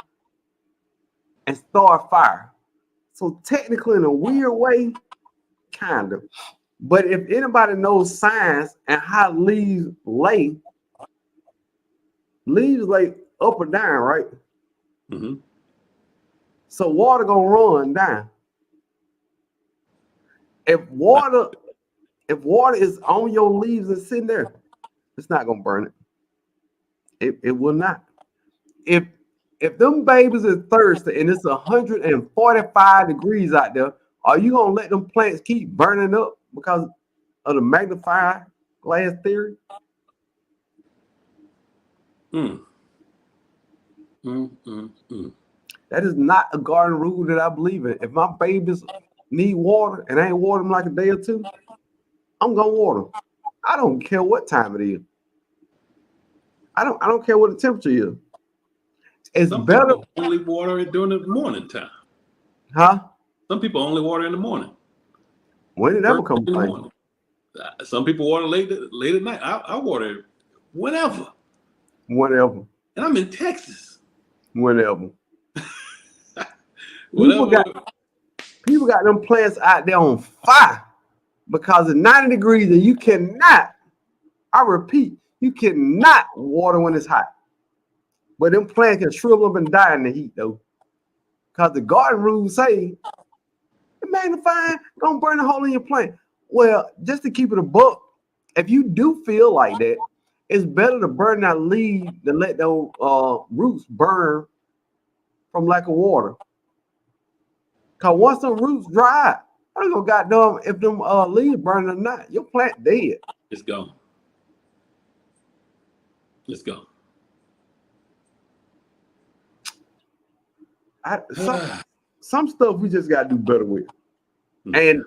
Speaker 1: and start fire. So technically, in a weird way, kind of. But if anybody knows science and how leaves lay up or down, right?
Speaker 2: Mm-hmm.
Speaker 1: So water gonna run down. If water, if water is on your leaves and sitting there, it's not gonna burn it. It will not. If if them babies is thirsty and it's 145 degrees out there, are you gonna let them plants keep burning up because of the magnifying glass theory?
Speaker 2: Mm. Mm. Mm. Mm.
Speaker 1: That is not a garden rule that I believe in. If my babies need water and I ain't water them like a day or two, I'm gonna water them. I don't care what time it is. I don't care what the temperature is. It's
Speaker 2: Some
Speaker 1: better,
Speaker 2: people only water it during the morning time.
Speaker 1: huh?
Speaker 2: Some people only water in the morning.
Speaker 1: When did that
Speaker 2: First
Speaker 1: become
Speaker 2: thing in
Speaker 1: a
Speaker 2: the
Speaker 1: thing?
Speaker 2: morning. Some people water late at night. I water it whenever.
Speaker 1: Whatever.
Speaker 2: And I'm in Texas.
Speaker 1: Whenever. People
Speaker 2: Whatever.
Speaker 1: got people got them plants out there on fire because it's 90 degrees and you cannot, I repeat, you cannot water when it's hot. But them plants can shrivel up and die in the heat though. Because the garden rules say the magnifying don't burn a hole in your plant. Well, just to keep it a buck, if you do feel like that, it's better to burn that leaf than let those roots burn from lack of water. Cause once the roots dry, I don't know goddamn if them leaves burning or not. Your plant dead.
Speaker 2: It's gone. It's gone.
Speaker 1: Some stuff we just gotta do better with. And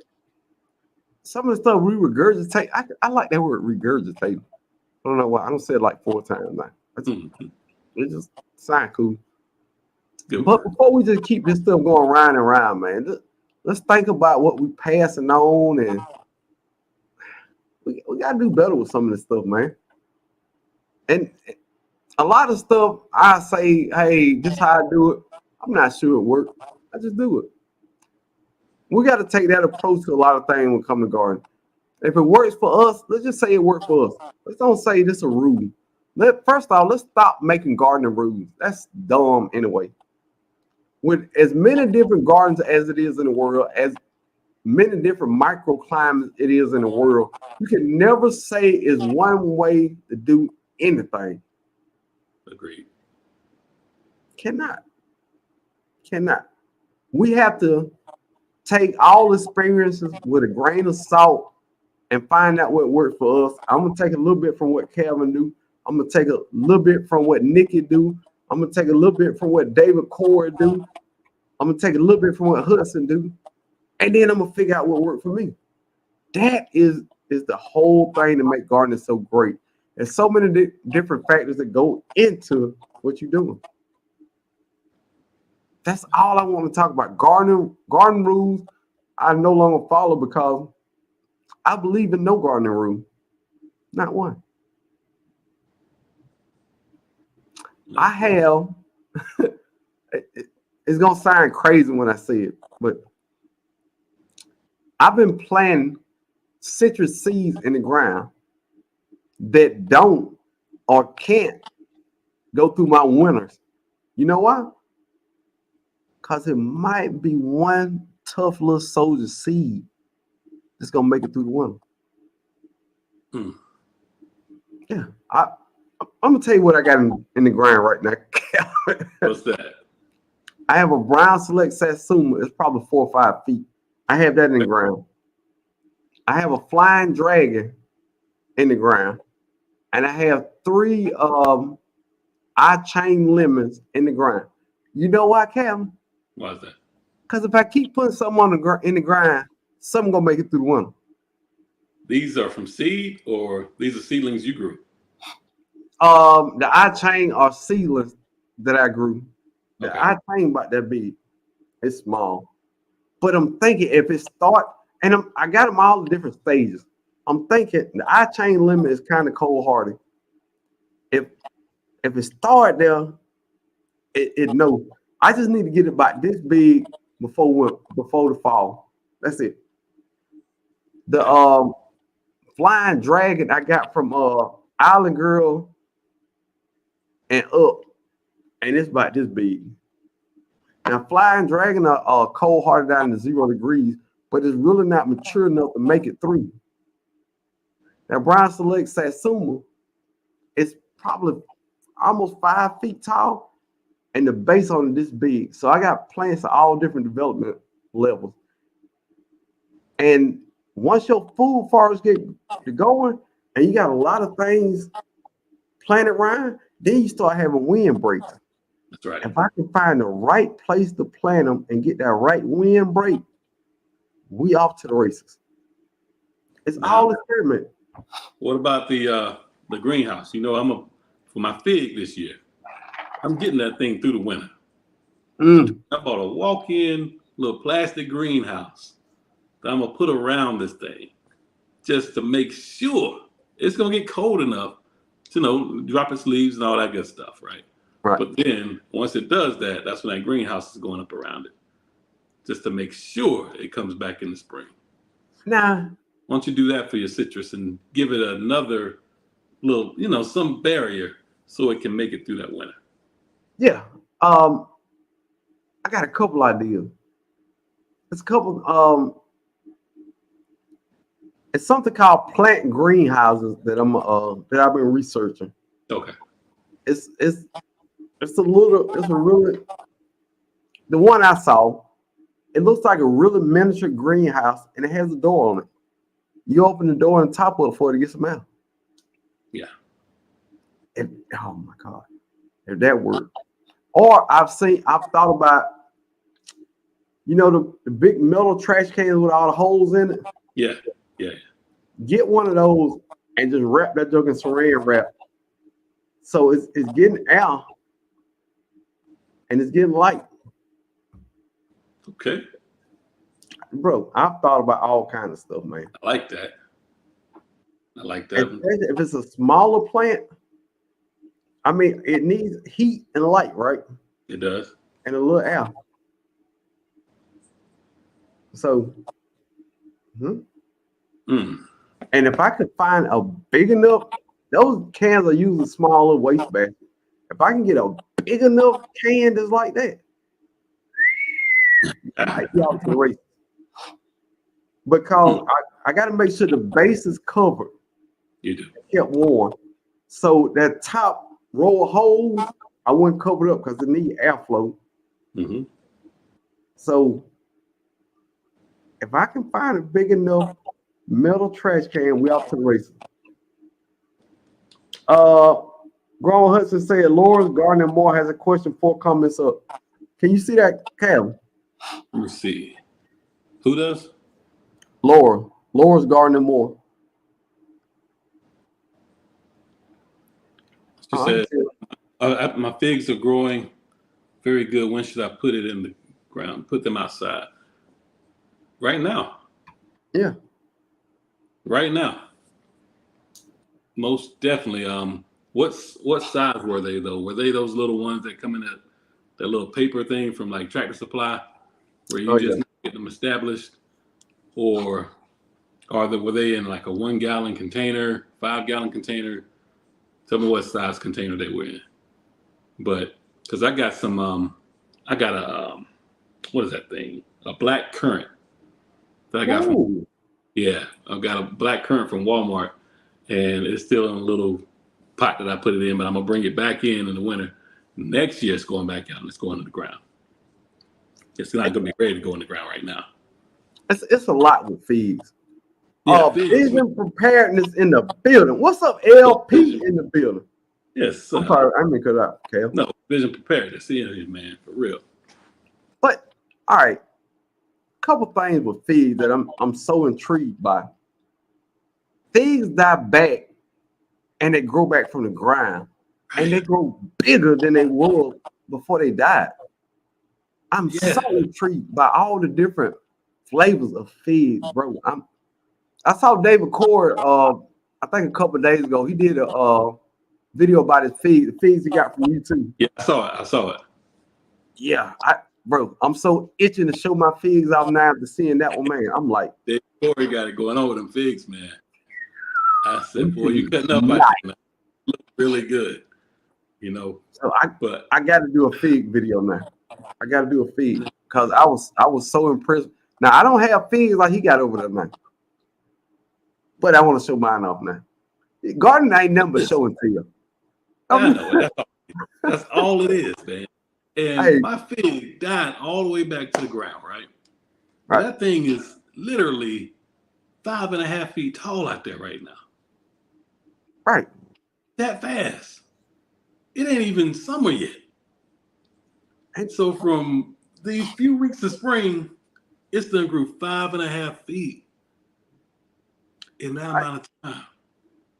Speaker 1: some of the stuff we regurgitate, I like that word regurgitate. I don't know why. I don't say it like 4 times now. It just sound cool.
Speaker 2: Good
Speaker 1: But
Speaker 2: word.
Speaker 1: before we just keep this stuff going round and round, man, let's think about what we passing on, and we gotta do better with some of this stuff, man. And a lot of stuff I say, hey, this how I do it. I'm not sure it works. I just do it. We got to take that approach to a lot of things when it comes to gardening. If it works for us, let's just say it worked for us. Let's don't say this a rule. First off, let's stop making gardening rules. That's dumb anyway. With as many different gardens as it is in the world, as many different microclimates it is in the world, you can never say it's one way to do anything.
Speaker 2: Agreed.
Speaker 1: Cannot. We have to take all experiences with a grain of salt and find out what worked for us. I'm gonna take a little bit from what Calvin do. I'm gonna take a little bit from what Nikki do. I'm gonna take a little bit from what David Corey do. I'm gonna take a little bit from what Hudson do, and then I'm gonna figure out what worked for me. That is the whole thing to make gardening so great. There's so many different factors that go into what you're doing. That's all I want to talk about. Garden rules I no longer follow because I believe in no gardening rule. Not one. I have it's gonna sound crazy when I say it, but I've been planting citrus seeds in the ground that don't or can't go through my winters. You know why? Because it might be one tough little soldier seed that's gonna make it through the winter.
Speaker 2: Hmm.
Speaker 1: Yeah, I'm gonna tell you what I got in the ground right now.
Speaker 2: What's that?
Speaker 1: I have a brown select satsuma. It's probably 4 or 5 feet. I have that in the ground. I have a flying dragon in the ground, and I have 3 eye chain lemons in the ground. You know why, Cam?
Speaker 2: Why is that?
Speaker 1: Because if I keep putting something in the ground, something gonna make it through the winter.
Speaker 2: These are from seed, or these are seedlings you grew?
Speaker 1: The eye chain are seedlings that I grew.
Speaker 2: Okay.
Speaker 1: I think about that big. It's small. But I'm thinking if it start, and I got them all in different stages. I'm thinking the eye chain limit is kind of cold hearted. If it start there, it no. I just need to get it about this big before the fall. That's it. The flying dragon I got from Island Girl and up, and it's about this big. Now flying dragon are cold hearted down to 0 degrees, but it's really not mature enough to make it through. Now Brown Select Satsuma, it's probably almost 5 feet tall, and the base on it this big. So I got plants of all different development levels. And once your food forest get to going, and you got a lot of things planted around, then you start having wind breaks.
Speaker 2: That's right.
Speaker 1: If I can find the right place to plant them and get that right wind break, we off to the races. It's all experiment.
Speaker 2: What about the greenhouse? You know, for my fig this year, I'm getting that thing through the winter. I bought a walk-in little plastic greenhouse that I'm gonna put around this thing just to make sure it's gonna get cold enough to, drop its leaves and all that good stuff, right?
Speaker 1: Right.
Speaker 2: But then once it does that, that's when that greenhouse is going up around it, just to make sure it comes back in the spring.
Speaker 1: Now,
Speaker 2: Why don't you do that for your citrus and give it another little, some barrier so it can make it through that winter?
Speaker 1: yeah. I got a couple ideas. It's a couple. It's something called plant greenhouses that I've been researching.
Speaker 2: Okay.
Speaker 1: It's a really the one I saw. It looks like a really miniature greenhouse, and it has a door on it. You open the door on top of it for it to get some air.
Speaker 2: Yeah.
Speaker 1: Oh my God, if that worked. Or I've thought about, the big metal trash cans with all the holes in it.
Speaker 2: Yeah.
Speaker 1: Get one of those and just wrap that junk in saran wrap. So it's getting air and it's getting light.
Speaker 2: Okay.
Speaker 1: Bro, I've thought about all kinds of stuff, man.
Speaker 2: I like that.
Speaker 1: Especially if it's a smaller plant, I mean, it needs heat and light, right?
Speaker 2: It does.
Speaker 1: And a little air. So, and if I could find a big enough, those cans are usually smaller waste bags. If I can get a big enough can that's like that, I might be out to the race. Because I got to make sure the base is covered.
Speaker 2: You do.
Speaker 1: Kept warm. So that top row of holes, I wouldn't cover it up because it needs airflow.
Speaker 2: Mm-hmm.
Speaker 1: So if I can find a big enough metal trash can, we out to the races. Grown Hudson said Laura's Garden and More has a question, 4 comments up. Can you see that, Cam?
Speaker 2: Let me see. Who does?
Speaker 1: Laura's Garden and More.
Speaker 2: She said, my figs are growing very good. When should I put it in the ground? Put them outside. Right now.
Speaker 1: Yeah.
Speaker 2: Right now. Most definitely. What size were they though? Were they those little ones that come in that little paper thing from like Tractor Supply, where you just get them established, or were they in like a 1 gallon container, 5 gallon container? Tell me what size container they were in. But because I got some, I got a what is that thing? A black currant that I got from. Yeah, I've got a black currant from Walmart, and it's still in a little pot that I put it in, but I'm gonna bring it back in the winter. Next year, it's going back out and it's going to the ground. It's not gonna be ready to go in the ground right now.
Speaker 1: It's a lot with figs.
Speaker 2: Yeah,
Speaker 1: vision preparedness in the building. What's up, LP in the building?
Speaker 2: Yes,
Speaker 1: I'm sorry, I didn't cut out, Cal.
Speaker 2: No, vision preparedness in here, man, for real.
Speaker 1: But all right, couple things with figs that I'm so intrigued by. Figs die back and they grow back from the ground. and they grow bigger than they were before they died. I'm so intrigued by all the different flavors of figs, bro. I saw David Cord, I think a couple of days ago. He did a video about his figs, the figs he got from YouTube.
Speaker 2: Yeah, I saw it. I saw it.
Speaker 1: Yeah, bro, I'm so itching to show my figs off now after seeing that one, man. I'm like,
Speaker 2: David Corey got it going on with them figs, man. I said, boy, you cutting up
Speaker 1: nice.
Speaker 2: like that. Look really good, you know.
Speaker 1: So I got to do a fig video now. I got to do a fig because I was so impressed. Now I don't have figs like he got over there, man. But I want to show mine off now. Garden ain't nothing but showing to you.
Speaker 2: I know it. That's all it is, man. And
Speaker 1: Hey.
Speaker 2: my fig died all the way back to the ground, right? That thing is literally 5.5 feet tall out there right now.
Speaker 1: Right.
Speaker 2: That fast. It ain't even summer yet. And so from these few weeks of spring, it's done grew 5.5 feet in that amount of time.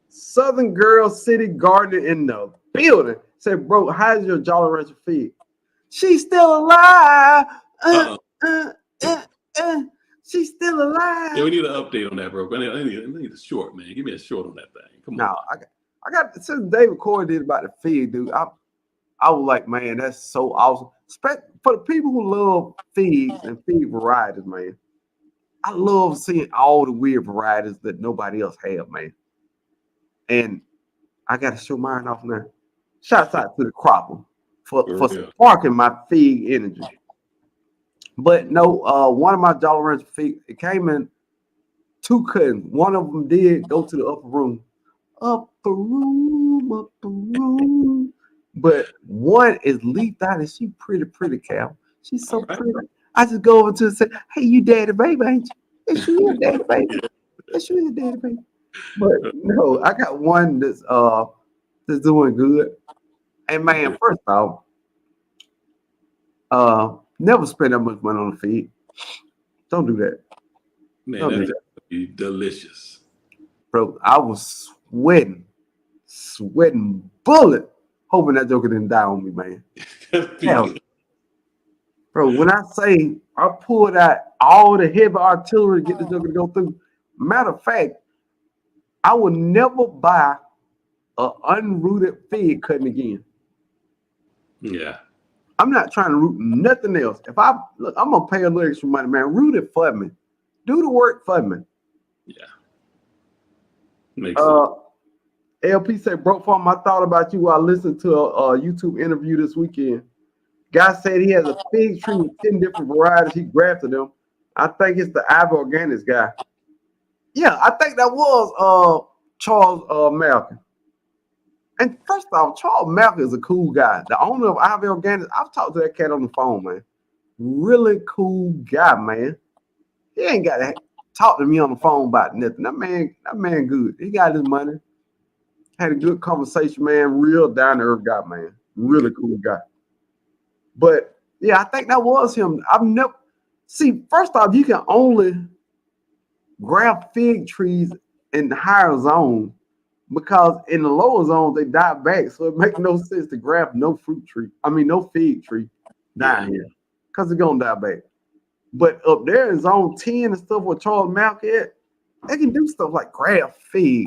Speaker 1: Southern Girl City Garden in the building. Said, bro, how's your Jolly Rancher fig? She's still alive. She's still alive.
Speaker 2: Yeah, we need an update on that, bro. I need a short, man. Give me a short on that thing. Come on.
Speaker 1: No, I got since David Corey did about the fig, dude. I was like, man, that's so awesome. For the people who love figs and fig varieties, man. I love seeing all the weird varieties that nobody else have, man. And I got to show mine off now. Shouts out to the cropper for sparking my fig energy. But no, one of my Jolly Rancher fig, it came in 2 cuttings. One of them did go to the upper room. Upper room. But one is leafed out and she pretty cow. She's so pretty. I just go over to her and say, hey, you daddy baby, ain't you? Yes, you is daddy baby. Yes, you is daddy baby. But no, I got one that's doing good. And man, first off, never spend that much money on the feed. Don't do that.
Speaker 2: Man, that's gonna be delicious.
Speaker 1: Bro, I was sweating bullet, hoping that joker didn't die on me, man. Hell, bro, when I say I pulled out all the heavy artillery to get the joker to go through, matter of fact, I will never buy an unrooted fig cutting again.
Speaker 2: Yeah.
Speaker 1: I'm not trying to root nothing else. If I'm gonna pay a little extra money, man. Root it for me. Do the work for me.
Speaker 2: Yeah. Makes sense.
Speaker 1: LP said, bro, farm, I thought about you while I listened to a YouTube interview this weekend. Guy said he has a fig tree with 10 different varieties. He grafted them. I think it's the Ivy Organics guy. Yeah, I think that was Charles Malcolm. And first off, Charles Malcolm is a cool guy. The owner of Ivy Organics, I've talked to that cat on the phone, man. Really cool guy, man. He ain't got to talk to me on the phone about nothing. That man good. He got his money. Had a good conversation, man. Real down-to-earth guy, man. Really cool guy. But, yeah, I think that was him. I've never... See, first off, you can only graft fig trees in the higher zone because in the lower zone, they die back. So it makes no sense to graft no fig tree down here because it's going to die back. But up there in zone 10 and stuff where Charles Malcolm at, they can do stuff like graft fig.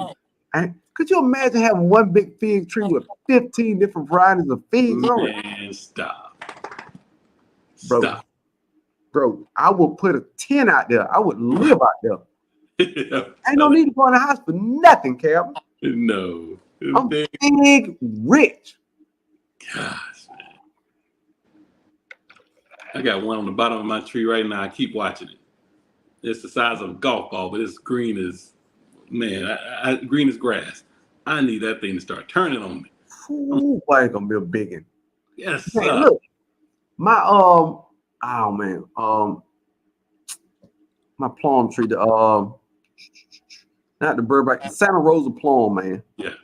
Speaker 1: And could you imagine having one big fig tree with 15 different varieties of figs on it?
Speaker 2: Man, stop.
Speaker 1: Bro, I would put a tent out there. I would live out there. Ain't no need to go in the house for nothing, Calvin.
Speaker 2: No.
Speaker 1: I'm big rich.
Speaker 2: Gosh, man. I got one on the bottom of my tree right now. I keep watching it. It's the size of a golf ball, but it's green as, man, green as grass. I need that thing to start turning on me.
Speaker 1: Ooh, boy, it's gonna be a big one.
Speaker 2: Yes,
Speaker 1: hey,
Speaker 2: sir.
Speaker 1: Look, my my plum tree, not the Burbank, the Santa Rosa plum, man.
Speaker 2: Yeah.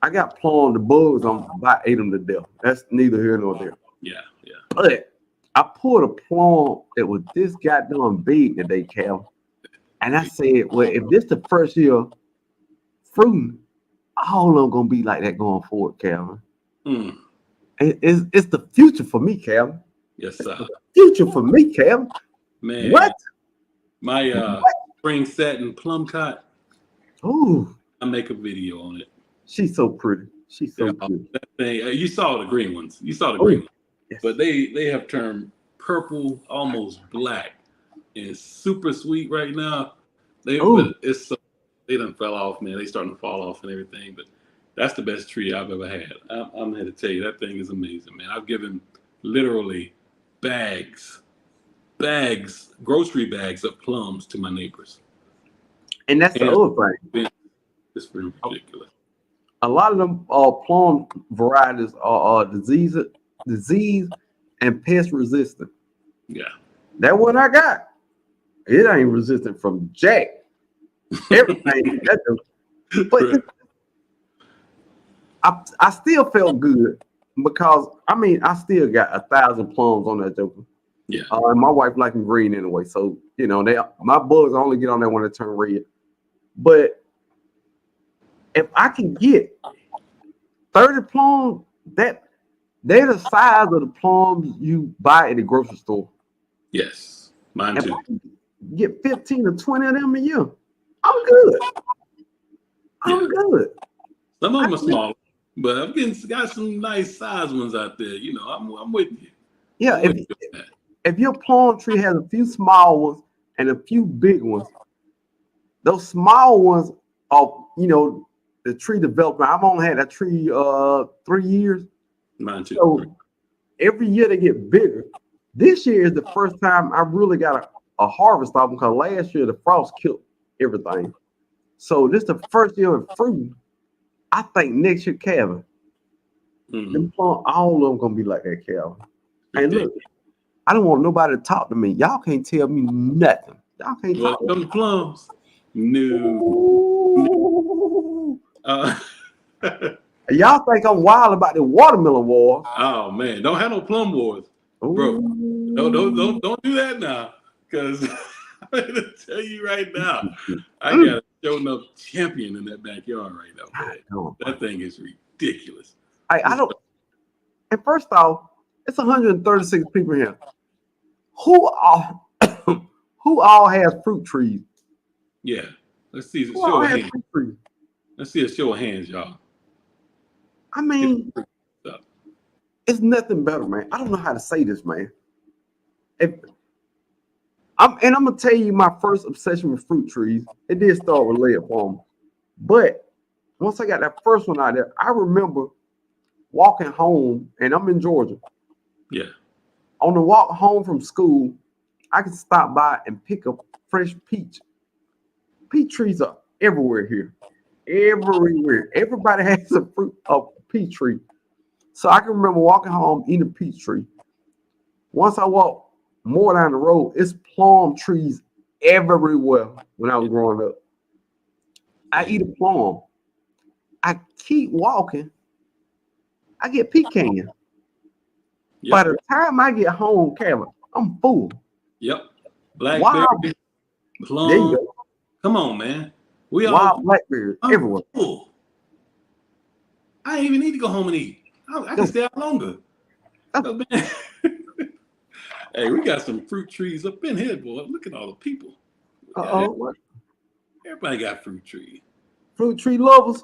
Speaker 1: I got plum, the bugs on about ate them to death. That's neither here nor there.
Speaker 2: Yeah.
Speaker 1: But I pulled a plum that was this goddamn big today, Cal. And I said, well, if this the first year fruiting, All of them gonna be like that going forward, Calvin.
Speaker 2: Mm.
Speaker 1: It's the future for me, Calvin.
Speaker 2: Yes, sir.
Speaker 1: Future for me, Calvin.
Speaker 2: Man,
Speaker 1: What?
Speaker 2: my spring satin plum cot,
Speaker 1: Ooh,
Speaker 2: I make a video on it.
Speaker 1: she's so pretty. She's
Speaker 2: Yeah,
Speaker 1: so pretty.
Speaker 2: that thing. You saw the green ones. You saw the green
Speaker 1: Oh,
Speaker 2: ones.
Speaker 1: yes.
Speaker 2: But they have turned purple, almost black, and it's super sweet right now.
Speaker 1: Oh,
Speaker 2: But it's so they done fell off, man. They starting to fall off and everything. But that's the best tree I've ever had. I'm here to tell you that thing is amazing, man. I've given literally bags, grocery bags of plums to my neighbors.
Speaker 1: and that's the
Speaker 2: And
Speaker 1: other thing.
Speaker 2: it's been ridiculous.
Speaker 1: A lot of them plum varieties are disease and pest resistant.
Speaker 2: Yeah.
Speaker 1: That one I got, it ain't resistant from jack. Everything. But I still felt good because I still got 1,000 plums on that joker.
Speaker 2: Yeah.
Speaker 1: And my wife like them green anyway, so my bugs only get on there when they turn red. But if I can get 30 plums, they're the size of the plums you buy at the grocery store.
Speaker 2: Yes. Mine
Speaker 1: If
Speaker 2: too.
Speaker 1: I can get 15 or 20 of them a year, I'm good. I'm good.
Speaker 2: Some of them are small, but I've got some nice size ones out there. I'm with you.
Speaker 1: Yeah,
Speaker 2: I'm with you on that.
Speaker 1: if your plum tree has a few small ones and a few big ones, those small ones are, the tree development. I've only had that tree 3 years.
Speaker 2: Mine too.
Speaker 1: So every year they get bigger. This year is the first time I really got a harvest of them because last year the frost killed everything. So this is the first year of fruit. I think next year, Calvin, them plum, all of them gonna be like that, Calvin. And look, I don't want nobody to talk to me. Y'all can't tell me nothing. Y'all can't
Speaker 2: Well,
Speaker 1: talk to
Speaker 2: come
Speaker 1: me.
Speaker 2: to plums. No.
Speaker 1: Ooh.
Speaker 2: Uh,
Speaker 1: Y'all think I'm wild about the watermelon war.
Speaker 2: oh man, don't have no plum wars, bro.
Speaker 1: Ooh.
Speaker 2: Don't do that now, because I'm gonna tell you right now, I
Speaker 1: Mm.
Speaker 2: got a showing up champion in that backyard right now, man.
Speaker 1: Oh,
Speaker 2: That thing is ridiculous.
Speaker 1: I don't. And first off, it's 136 people here. Who all who all has fruit trees?
Speaker 2: Yeah, let's see a
Speaker 1: Who
Speaker 2: show
Speaker 1: all
Speaker 2: of
Speaker 1: has
Speaker 2: hands.
Speaker 1: fruit trees?
Speaker 2: Let's see a show of hands, y'all.
Speaker 1: I
Speaker 2: Get
Speaker 1: mean,
Speaker 2: the fruit up.
Speaker 1: it's nothing better, man. I don't know how to say this, man. If I'm gonna tell you my first obsession with fruit trees. It did start with lead palm, but once I got that first one out there, I remember walking home, and I'm in Georgia.
Speaker 2: Yeah,
Speaker 1: On the walk home from school, I could stop by and pick up fresh peach. Peach trees are everywhere here. Everywhere. Everybody has a peach tree. So I can remember walking home, eating a peach tree. Once I walked more down the road, it's plum trees everywhere when I was growing up. I eat a plum. I keep walking. I get pecan. By
Speaker 2: yep,
Speaker 1: the time I get home, Kevin, I'm full.
Speaker 2: yep.
Speaker 1: Wild,
Speaker 2: Blackberry,
Speaker 1: there you
Speaker 2: plum.
Speaker 1: go.
Speaker 2: Come on, man.
Speaker 1: Wild blackberries
Speaker 2: I'm
Speaker 1: everywhere.
Speaker 2: full. I ain't even need to go home and eat. I can
Speaker 1: Go.
Speaker 2: stay out longer.
Speaker 1: Oh,
Speaker 2: 'Cause, man, hey, we got some fruit trees up in here, boy. Look at all the people.
Speaker 1: what?
Speaker 2: Everybody got fruit trees.
Speaker 1: Fruit tree lovers?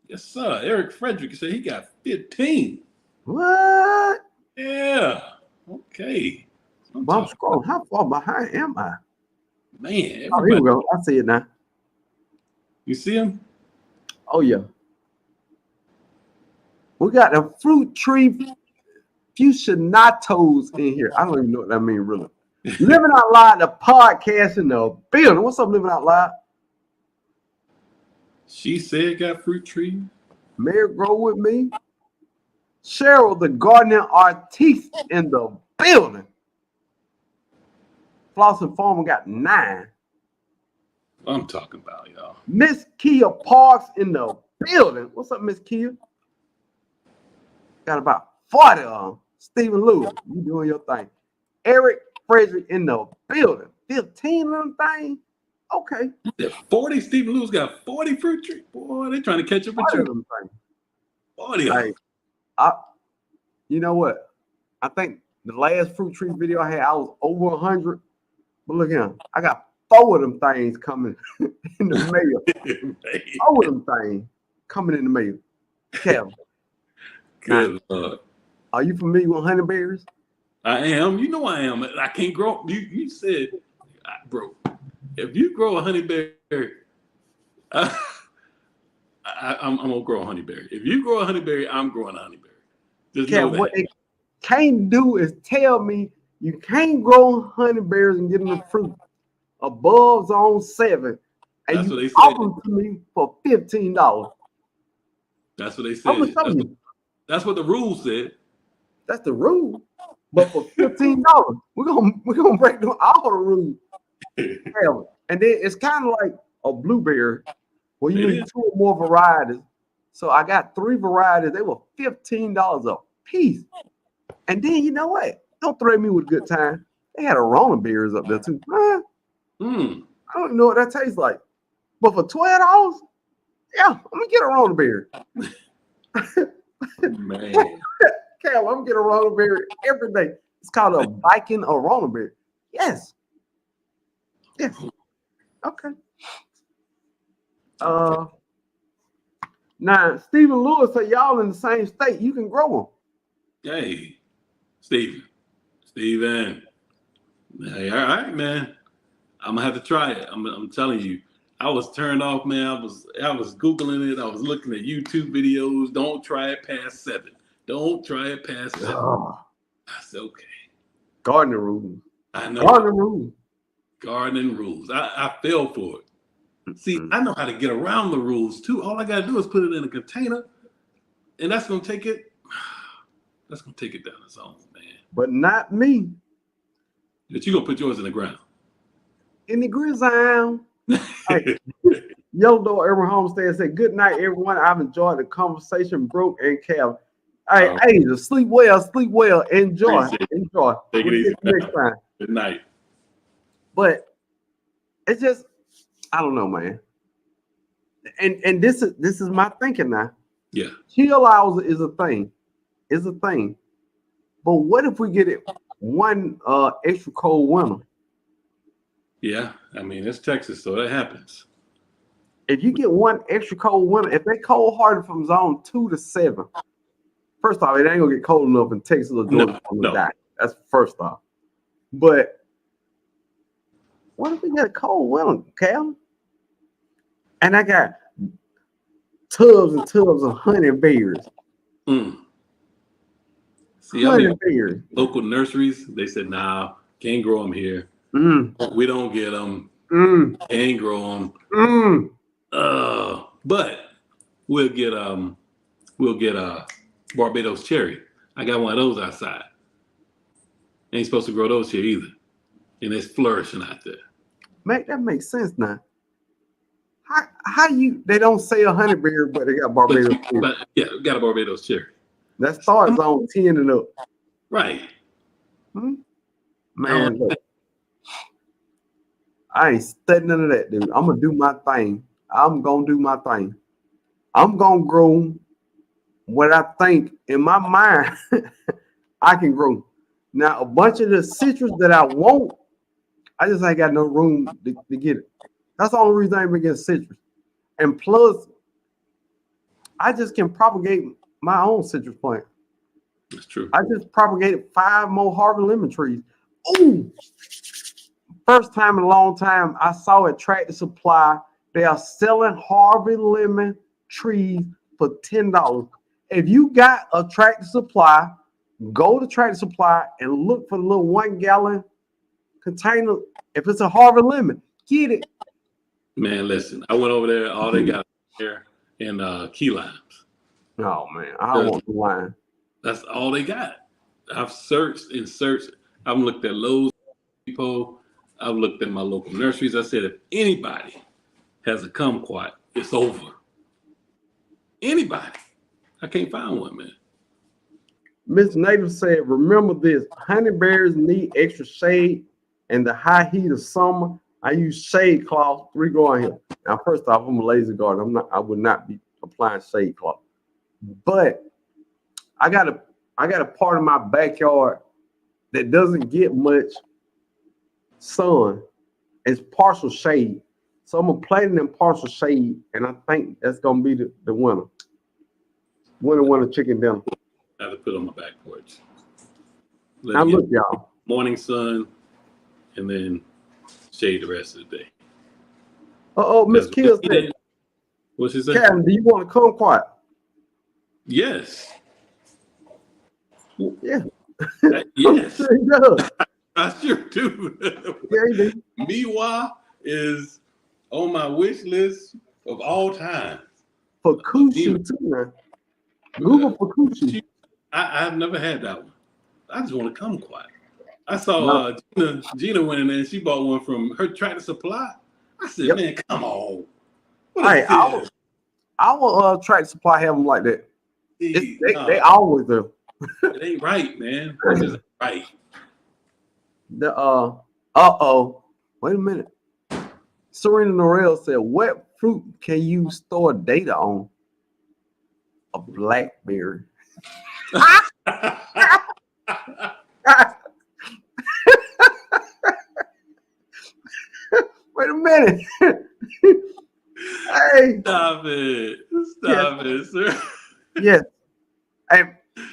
Speaker 2: Yes, sir. Eric Frederick said he got 15.
Speaker 1: What?
Speaker 2: Yeah. Okay. I'm
Speaker 1: Well, I'm
Speaker 2: talking about,
Speaker 1: scrolling. How far behind am I?
Speaker 2: man,
Speaker 1: Oh, here
Speaker 2: everybody.
Speaker 1: we go. I see it now.
Speaker 2: You see him?
Speaker 1: Oh, yeah. We got the fruit tree fusionatos in here. I don't even know what that means, really. Living Out Loud, the podcast in the building. What's up, Living Out Loud?
Speaker 2: She said got fruit tree.
Speaker 1: Mary Grow with me. Cheryl, the gardening artiste in the building. Floss and Farmer got 9.
Speaker 2: I'm talking about, y'all.
Speaker 1: Miss Kia Parks in the building. What's up, Miss Kia? Got about 40 of them. Stephen Lewis, you doing your thing. Eric Frederick in the building. 15 of them things. Okay.
Speaker 2: Yeah, 40. Stephen Lewis got 40 fruit trees. Boy, they trying to catch up with
Speaker 1: 40
Speaker 2: you.
Speaker 1: of them things.
Speaker 2: 40 of
Speaker 1: Hey,
Speaker 2: them.
Speaker 1: I, you know what? I think the last fruit tree video I had, I was over 100. But look here, I got 4 of them things coming in the mail. 4 of them things coming in the mail. Kevin, now,
Speaker 2: Good Lord.
Speaker 1: are you familiar with honeyberries?
Speaker 2: I am. You know I am. I can't grow. You said, bro, if you grow a honeyberry, I'm gonna grow a honeyberry. If you grow a honeyberry, I'm growing a honeyberry. Just know
Speaker 1: Kevin, what
Speaker 2: that.
Speaker 1: they can't do is tell me you can't grow honeyberries and get them the fruit above zone 7, and
Speaker 2: That's what
Speaker 1: you
Speaker 2: they said.
Speaker 1: offer them to me for $15.
Speaker 2: That's what they
Speaker 1: I'm gonna
Speaker 2: said.
Speaker 1: show you.
Speaker 2: That's what the rules said.
Speaker 1: That's the rule. But for $15, we're gonna break down all the rules. Kevin. And then it's kind of like a blueberry where you
Speaker 2: It
Speaker 1: need
Speaker 2: is.
Speaker 1: 2 or more varieties. So I got 3 varieties. They were $15 a piece. And then you know what? Don't threaten me with a good time. They had Arona berries up there too. Huh?
Speaker 2: Mm,
Speaker 1: I don't even know what that tastes like. But for $12, yeah, I'm gonna get a Arona berry.
Speaker 2: man.
Speaker 1: Cal, I'm getting a Arona berry every day. It's called a Viking Arona berry. Yes. Yes. Okay. Now Stephen Lewis said y'all in the same state. You can grow
Speaker 2: Hey, Steven. Hey, all right, man. I'm gonna have to try it. I'm telling you. I was turned off, man. I was Googling it. I was looking at YouTube videos. Don't try it past 7. Don't try it past 7.
Speaker 1: them.
Speaker 2: I said, okay.
Speaker 1: Gardening rules.
Speaker 2: I know it.
Speaker 1: Gardening rules.
Speaker 2: Gardening rules. I fell for it. See, I know how to get around the rules too. All I gotta do is put it in a container, and that's gonna take it. That's gonna take it down the zone, man.
Speaker 1: But not me.
Speaker 2: But you gonna put yours in the ground.
Speaker 1: In the grizzle. Hey, Yellow Door Urban Homestead said, "Good night, everyone. I've enjoyed the conversation, Brooke and Cal. Hey, sleep well, sleep well. Enjoy. Enjoy.
Speaker 2: Take it
Speaker 1: We'll
Speaker 2: easy.
Speaker 1: get you next time.
Speaker 2: Good night."
Speaker 1: But it's just, I don't know, man. And this is my thinking now.
Speaker 2: Yeah.
Speaker 1: Chill hours is a thing. It's a thing. But what if we get it one extra cold winter?
Speaker 2: Yeah. I mean, it's Texas, so that happens.
Speaker 1: If you get one extra cold winter, if they cold hearted from zone 2 to 7, first off, it ain't gonna get cold enough in Texas or Georgia to die. That's first off. But what if we get a cold winter, Cal? And I got tubs and tubs of honeyberries.
Speaker 2: See, honeyberries. Local nurseries, they said, nah, can't grow them here. We don't get them. Can't grow them. But we'll get Barbados cherry. I got one of those outside. Ain't supposed to grow those here either. And it's flourishing out there.
Speaker 1: That makes sense now. How they don't say a honeyberry, but they got Barbados cherry.
Speaker 2: But yeah, we got a Barbados cherry.
Speaker 1: That starts on 10 and up.
Speaker 2: Right.
Speaker 1: Man, look, I ain't studying none of that, dude. I'm gonna do my thing. I'm gonna grow what I think in my mind I can grow. Now, a bunch of the citrus that I want, I just ain't got no room to get it. That's the only reason I ain't been getting citrus. And plus, I just can propagate my own citrus plant.
Speaker 2: That's true.
Speaker 1: I just propagated 5 more Harvey lemon trees. Ooh! First time in a long time, I saw at Tractor Supply, they are selling Harvey lemon trees for $10. If you got a Tractor Supply, go to Tractor Supply and look for the little 1-gallon container. If it's a Harvey lemon, get it.
Speaker 2: Man, listen, I went over there. All they got there in key limes.
Speaker 1: Oh man, I don't want the lime.
Speaker 2: That's all they got. I've searched and searched. I've looked at Lowe's Depot. I've looked at my local nurseries. I said, if anybody has a kumquat, it's over. Anybody. I can't find one, man.
Speaker 1: Miss Native said, remember this, honeyberries need extra shade and the high heat of summer. I use shade cloth. We go on here. Now, first off, I'm a lazy gardener. I would not be applying shade cloth. But I got a part of my backyard that doesn't get much sun. It's partial shade. So I'm gonna plant it in partial shade, and I think that's gonna be the winner. Winner chicken dinner.
Speaker 2: I have to put it on my back porch.
Speaker 1: Now look, y'all.
Speaker 2: Morning sun, and then shade the rest of the day.
Speaker 1: Miss Kill said,
Speaker 2: what's she say?
Speaker 1: Captain, do you want to come quiet?
Speaker 2: Yes.
Speaker 1: Yeah.
Speaker 2: Yes.
Speaker 1: Sure he does.
Speaker 2: I sure do.
Speaker 1: Yeah, he do.
Speaker 2: Miwa is on my wish list of all time.
Speaker 1: For Coochie too, man. Google for Coochie.
Speaker 2: I've never had that one. I just want to come quiet. I saw Gina went in there and she bought one from her Tractor Supply. I said, man, come on.
Speaker 1: Hey, our Tractor Supply have them like that. They always do.
Speaker 2: It ain't right, man. It just ain't right.
Speaker 1: Wait a minute. Serena Norell said, what fruit can you store data on? A blackberry. Wait a minute. Hey.
Speaker 2: Stop it, sir.
Speaker 1: Yes. Hey,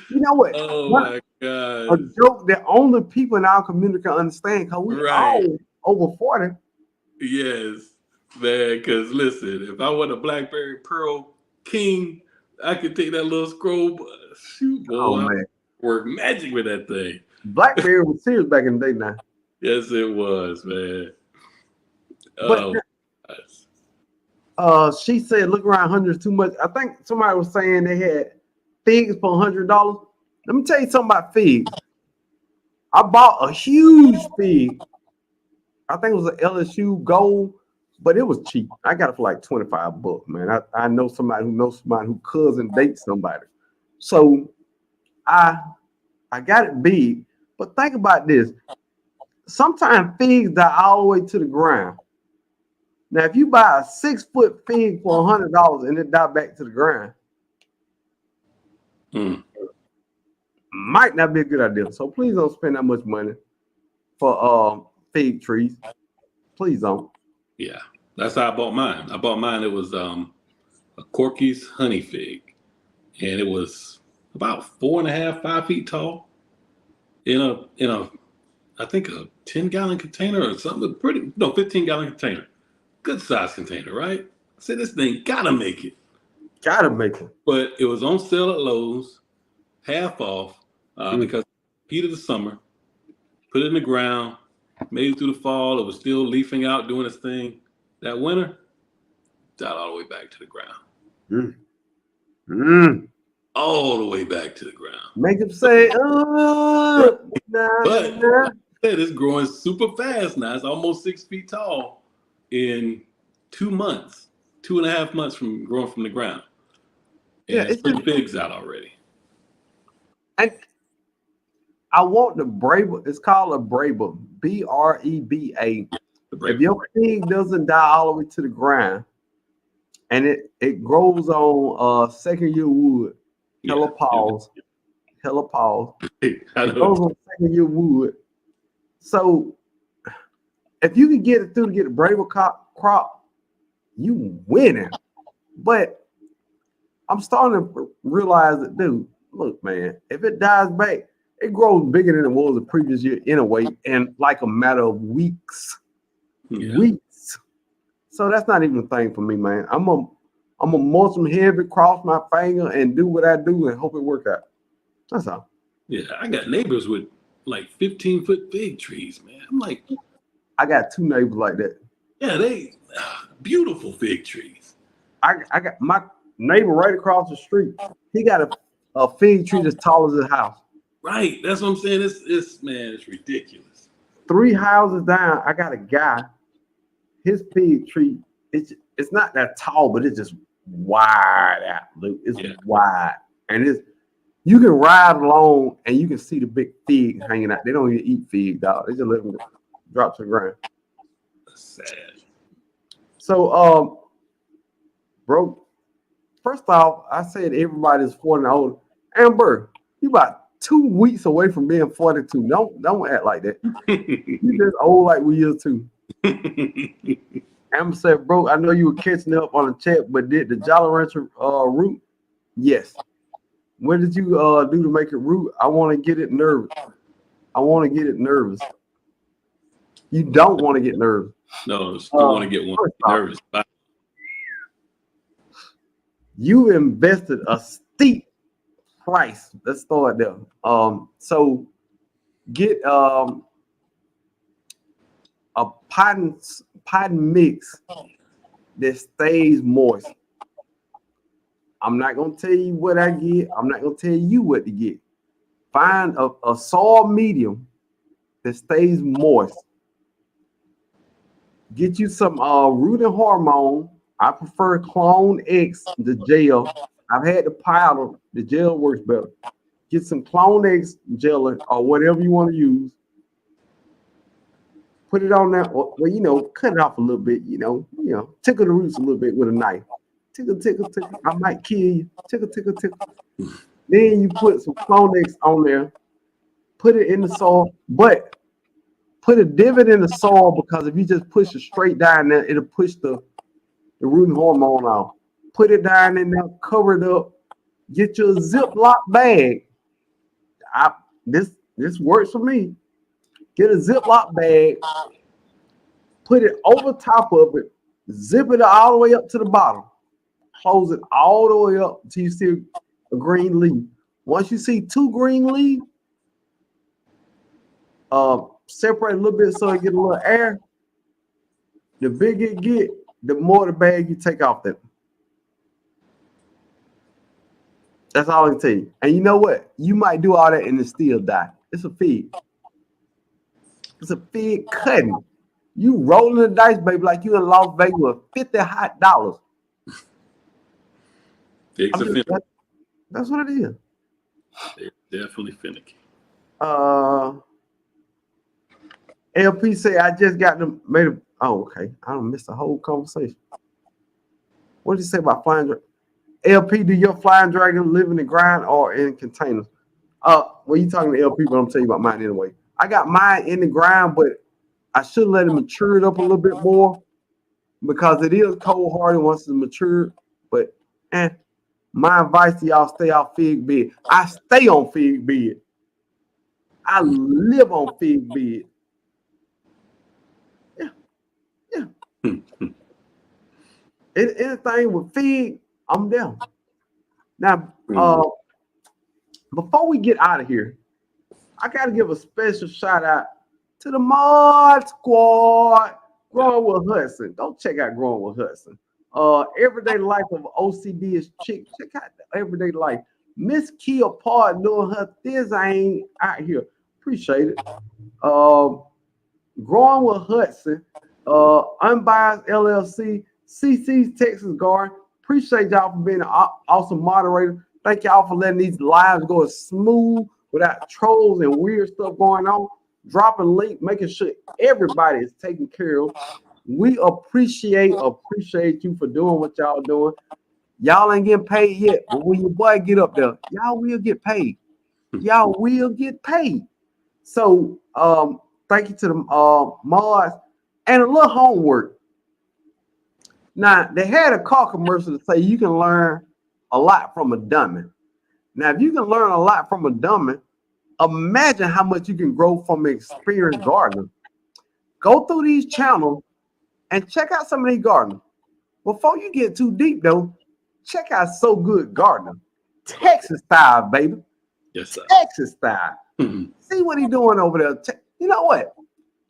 Speaker 1: you know what?
Speaker 2: Oh my God.
Speaker 1: A joke that only people in our community can understand because we're all over 40.
Speaker 2: Yes, man, because listen, if I want a Blackberry Pearl King, I could take that little scroll. Shoot, boy,
Speaker 1: man.
Speaker 2: Work magic with that thing.
Speaker 1: Blackberry was serious back in the day now.
Speaker 2: Yes, it was, man.
Speaker 1: She said, look around, 100 is too much. I think somebody was saying they had figs for $100. Let me tell you something about figs. I bought a huge fig. I think it was an LSU Gold, but it was cheap. I got it for like $25, man. I know somebody who knows somebody who cousin dates somebody. So I got it big. But think about this. Sometimes figs die all the way to the ground. Now, if you buy a 6-foot fig for $100 and it die back to the ground, might not be a good idea. So please don't spend that much money for fig trees. Please don't.
Speaker 2: Yeah, that's how I bought mine. It was a Corky's honey fig, and it was about 4.5, 5 feet tall in a I think a 10-gallon container or something. 15-gallon container. Good size container, right? I said, this thing gotta make it.
Speaker 1: Gotta make it.
Speaker 2: But it was on sale at Lowe's, half off, because heat of the summer. Put it in the ground, made it through the fall. It was still leafing out, doing its thing. That winter, died all the way back to the ground. All the way back to the ground.
Speaker 1: Make them say,
Speaker 2: but it's growing super fast now. It's almost 6 feet tall in 2 months, 2.5 months from growing from the ground. And it's putting figs out already.
Speaker 1: And I want the Breba. It's called a Breba, Breba. If your fig doesn't die all the way to the ground, and it grows on second year wood, hella pause. It goes on second year wood. So if you can get it through to get a Breba crop, you winning. But I'm starting to realize that, dude, look, man, if it dies back, it grows bigger than it was the previous year anyway, in like a matter of weeks. Weeks. So that's not even a thing for me, man. I'm a muscle heavy, cross my finger, and do what I do and hope it work out. That's all.
Speaker 2: Yeah, I got neighbors with like 15-foot fig trees, man. I'm like,
Speaker 1: I got 2 neighbors like that.
Speaker 2: Yeah, they beautiful fig trees.
Speaker 1: I got my neighbor right across the street. He got a fig tree that's tall as his house.
Speaker 2: Right, that's what I'm saying. It's ridiculous.
Speaker 1: 3 houses down, I got a guy. His fig tree, it's not that tall, but it's just wide out, Luke. It's wide, and you can ride along and you can see the big fig hanging out. They don't even eat fig, dog. They just let them drop to the ground.
Speaker 2: That's sad.
Speaker 1: So, bro, first off, I said everybody's 40 and older. Amber, you about 2 weeks away from being 42. Don't act like that. You just old like we is too. Amber said, bro, I know you were catching up on the chat, but did the Jolly Rancher root? Yes. What did you do to make it root? I want to get it nervous. I want to get it nervous. You don't want to get nervous.
Speaker 2: No, still want to get one nervous.
Speaker 1: You invested a steep price. Let's start there. So get a potting mix that stays moist. I'm not gonna tell you what I get. I'm not gonna tell you what to get. Find a soil medium that stays moist. Get you some rooting hormone. I prefer Clone X, the gel. I've had the powder. The gel works better. Get some Clone X gel or whatever you want to use. Put it on there. Well, you know, cut it off a little bit. You know, tickle the roots a little bit with a knife. Tickle, tickle, tickle. I might kill you. Tickle, tickle, tickle. Then you put some Clone X on there. Put it in the soil, but put a divot in the soil because if you just push it straight down there, it'll push the rooting hormone out. Put it down in there, cover it up. Get your Ziploc bag. This works for me. Get a Ziploc bag. Put it over top of it. Zip it all the way up to the bottom. Close it all the way up until you see a green leaf. Once you see 2 green leaves, separate a little bit so it get a little air. The bigger it get, the more the bag you take off them. That's all I can tell you. And you know what? You might do all that and it still die. It's a fig. It's a fig cutting. You rolling the dice, baby, like you in Las Vegas with $50 hot.
Speaker 2: Figs are finicky.
Speaker 1: That's what it is.
Speaker 2: They're definitely finicky.
Speaker 1: LP say I just got them made a. Oh, okay. I don't miss the whole conversation. What did you say about flying dragon? LP, do your flying dragon live in the ground or in containers? Well, you talking to LP, but I'm telling you about mine anyway. I got mine in the ground, but I should let it mature it up a little bit more because it is cold hardy once it's matured. But my advice to y'all, stay off fig bed. I stay on fig bed. I live on fig bed. Yeah. Anything with fig, I'm down. Now, before we get out of here, I got to give a special shout out to the Mod Squad, Growing with Hudson. Go check out Growing with Hudson. Everyday life of OCD is chick. Check out the everyday life. Miss Kia Part doing her thing out here. Appreciate it. Growing with Hudson, Unbiased LLC, CC's Texas Garden. Appreciate y'all for being an awesome moderator. Thank y'all for letting these lives go smooth without trolls and weird stuff going on. Dropping link, making sure everybody is taken care of. We appreciate you for doing what y'all doing. Y'all ain't getting paid yet, but when your boy get up there, y'all will get paid. Y'all will get paid. So thank you to the mods and a little homework. Now they had a car commercial to say you can learn a lot from a dummy. Now, if you can learn a lot from a dummy, imagine how much you can grow from an experienced gardener. Go through these channels and check out some of these gardeners. Before you get too deep, though, check out So Good Gardener. Texas style, baby.
Speaker 2: Yes, sir.
Speaker 1: Texas style. See what he's doing over there. You know what?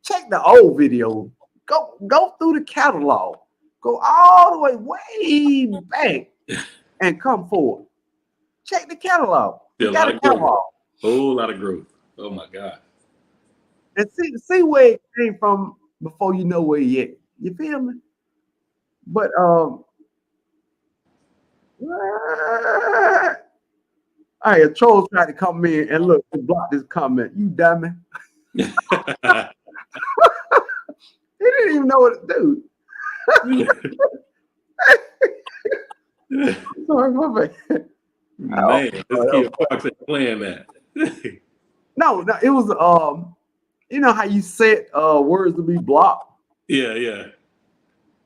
Speaker 1: Check the old video. Go through the catalog. Go all the way back and come forward. Check the catalog.
Speaker 2: A lot of growth. Whole lot of growth. Oh my God.
Speaker 1: And see where it came from before you know where you at. You feel me? But a troll tried to come in and look to block this comment. You dummy. He didn't even know what to do. Sorry, my bad.
Speaker 2: Man, this kid Fox ain't playing that.
Speaker 1: No, it was you know how you set words to be blocked?
Speaker 2: Yeah, yeah.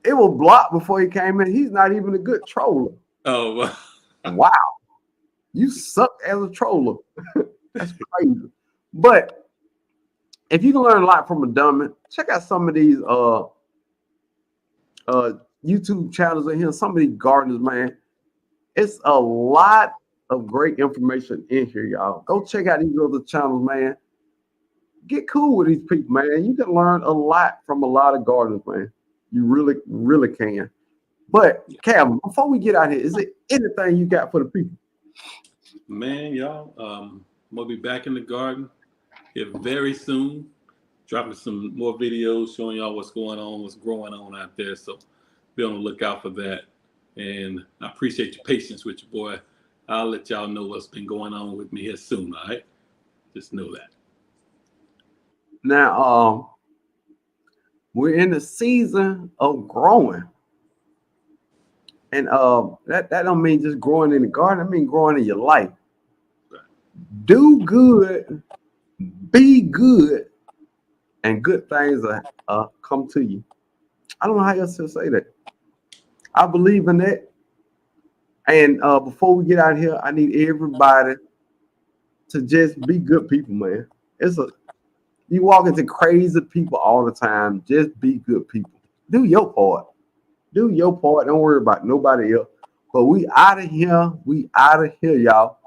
Speaker 1: It was blocked before he came in. He's not even a good troller.
Speaker 2: Oh,
Speaker 1: Wow. You suck as a troller. That's crazy. But if you can learn a lot from a dummy, check out some of these YouTube channels in here, some of these gardeners, man. It's a lot of great information in here, y'all. Go check out these other channels, man. Get cool with these people, man. You can learn a lot from a lot of gardeners, man. You really, really can. But Cam, before we get out here, is there anything you got for the people?
Speaker 2: man, y'all. I'm gonna be back in the garden here very soon, dropping some more videos showing y'all what's going on, what's growing on out there. So be on the lookout for that. And I appreciate your patience with your boy. I'll let y'all know what's been going on with me here soon. All right, just know that.
Speaker 1: Now, we're in the season of growing. And that don't mean just growing in the garden. I mean growing in your life. Do good, be good, and good things come to you. I don't know how else to say that. I believe in that. And before we get out here, I need everybody to just be good people, man. You walk into crazy people all the time. Just be good people. Do your part. Do your part. Don't worry about nobody else. But we out of here. We out of here, y'all.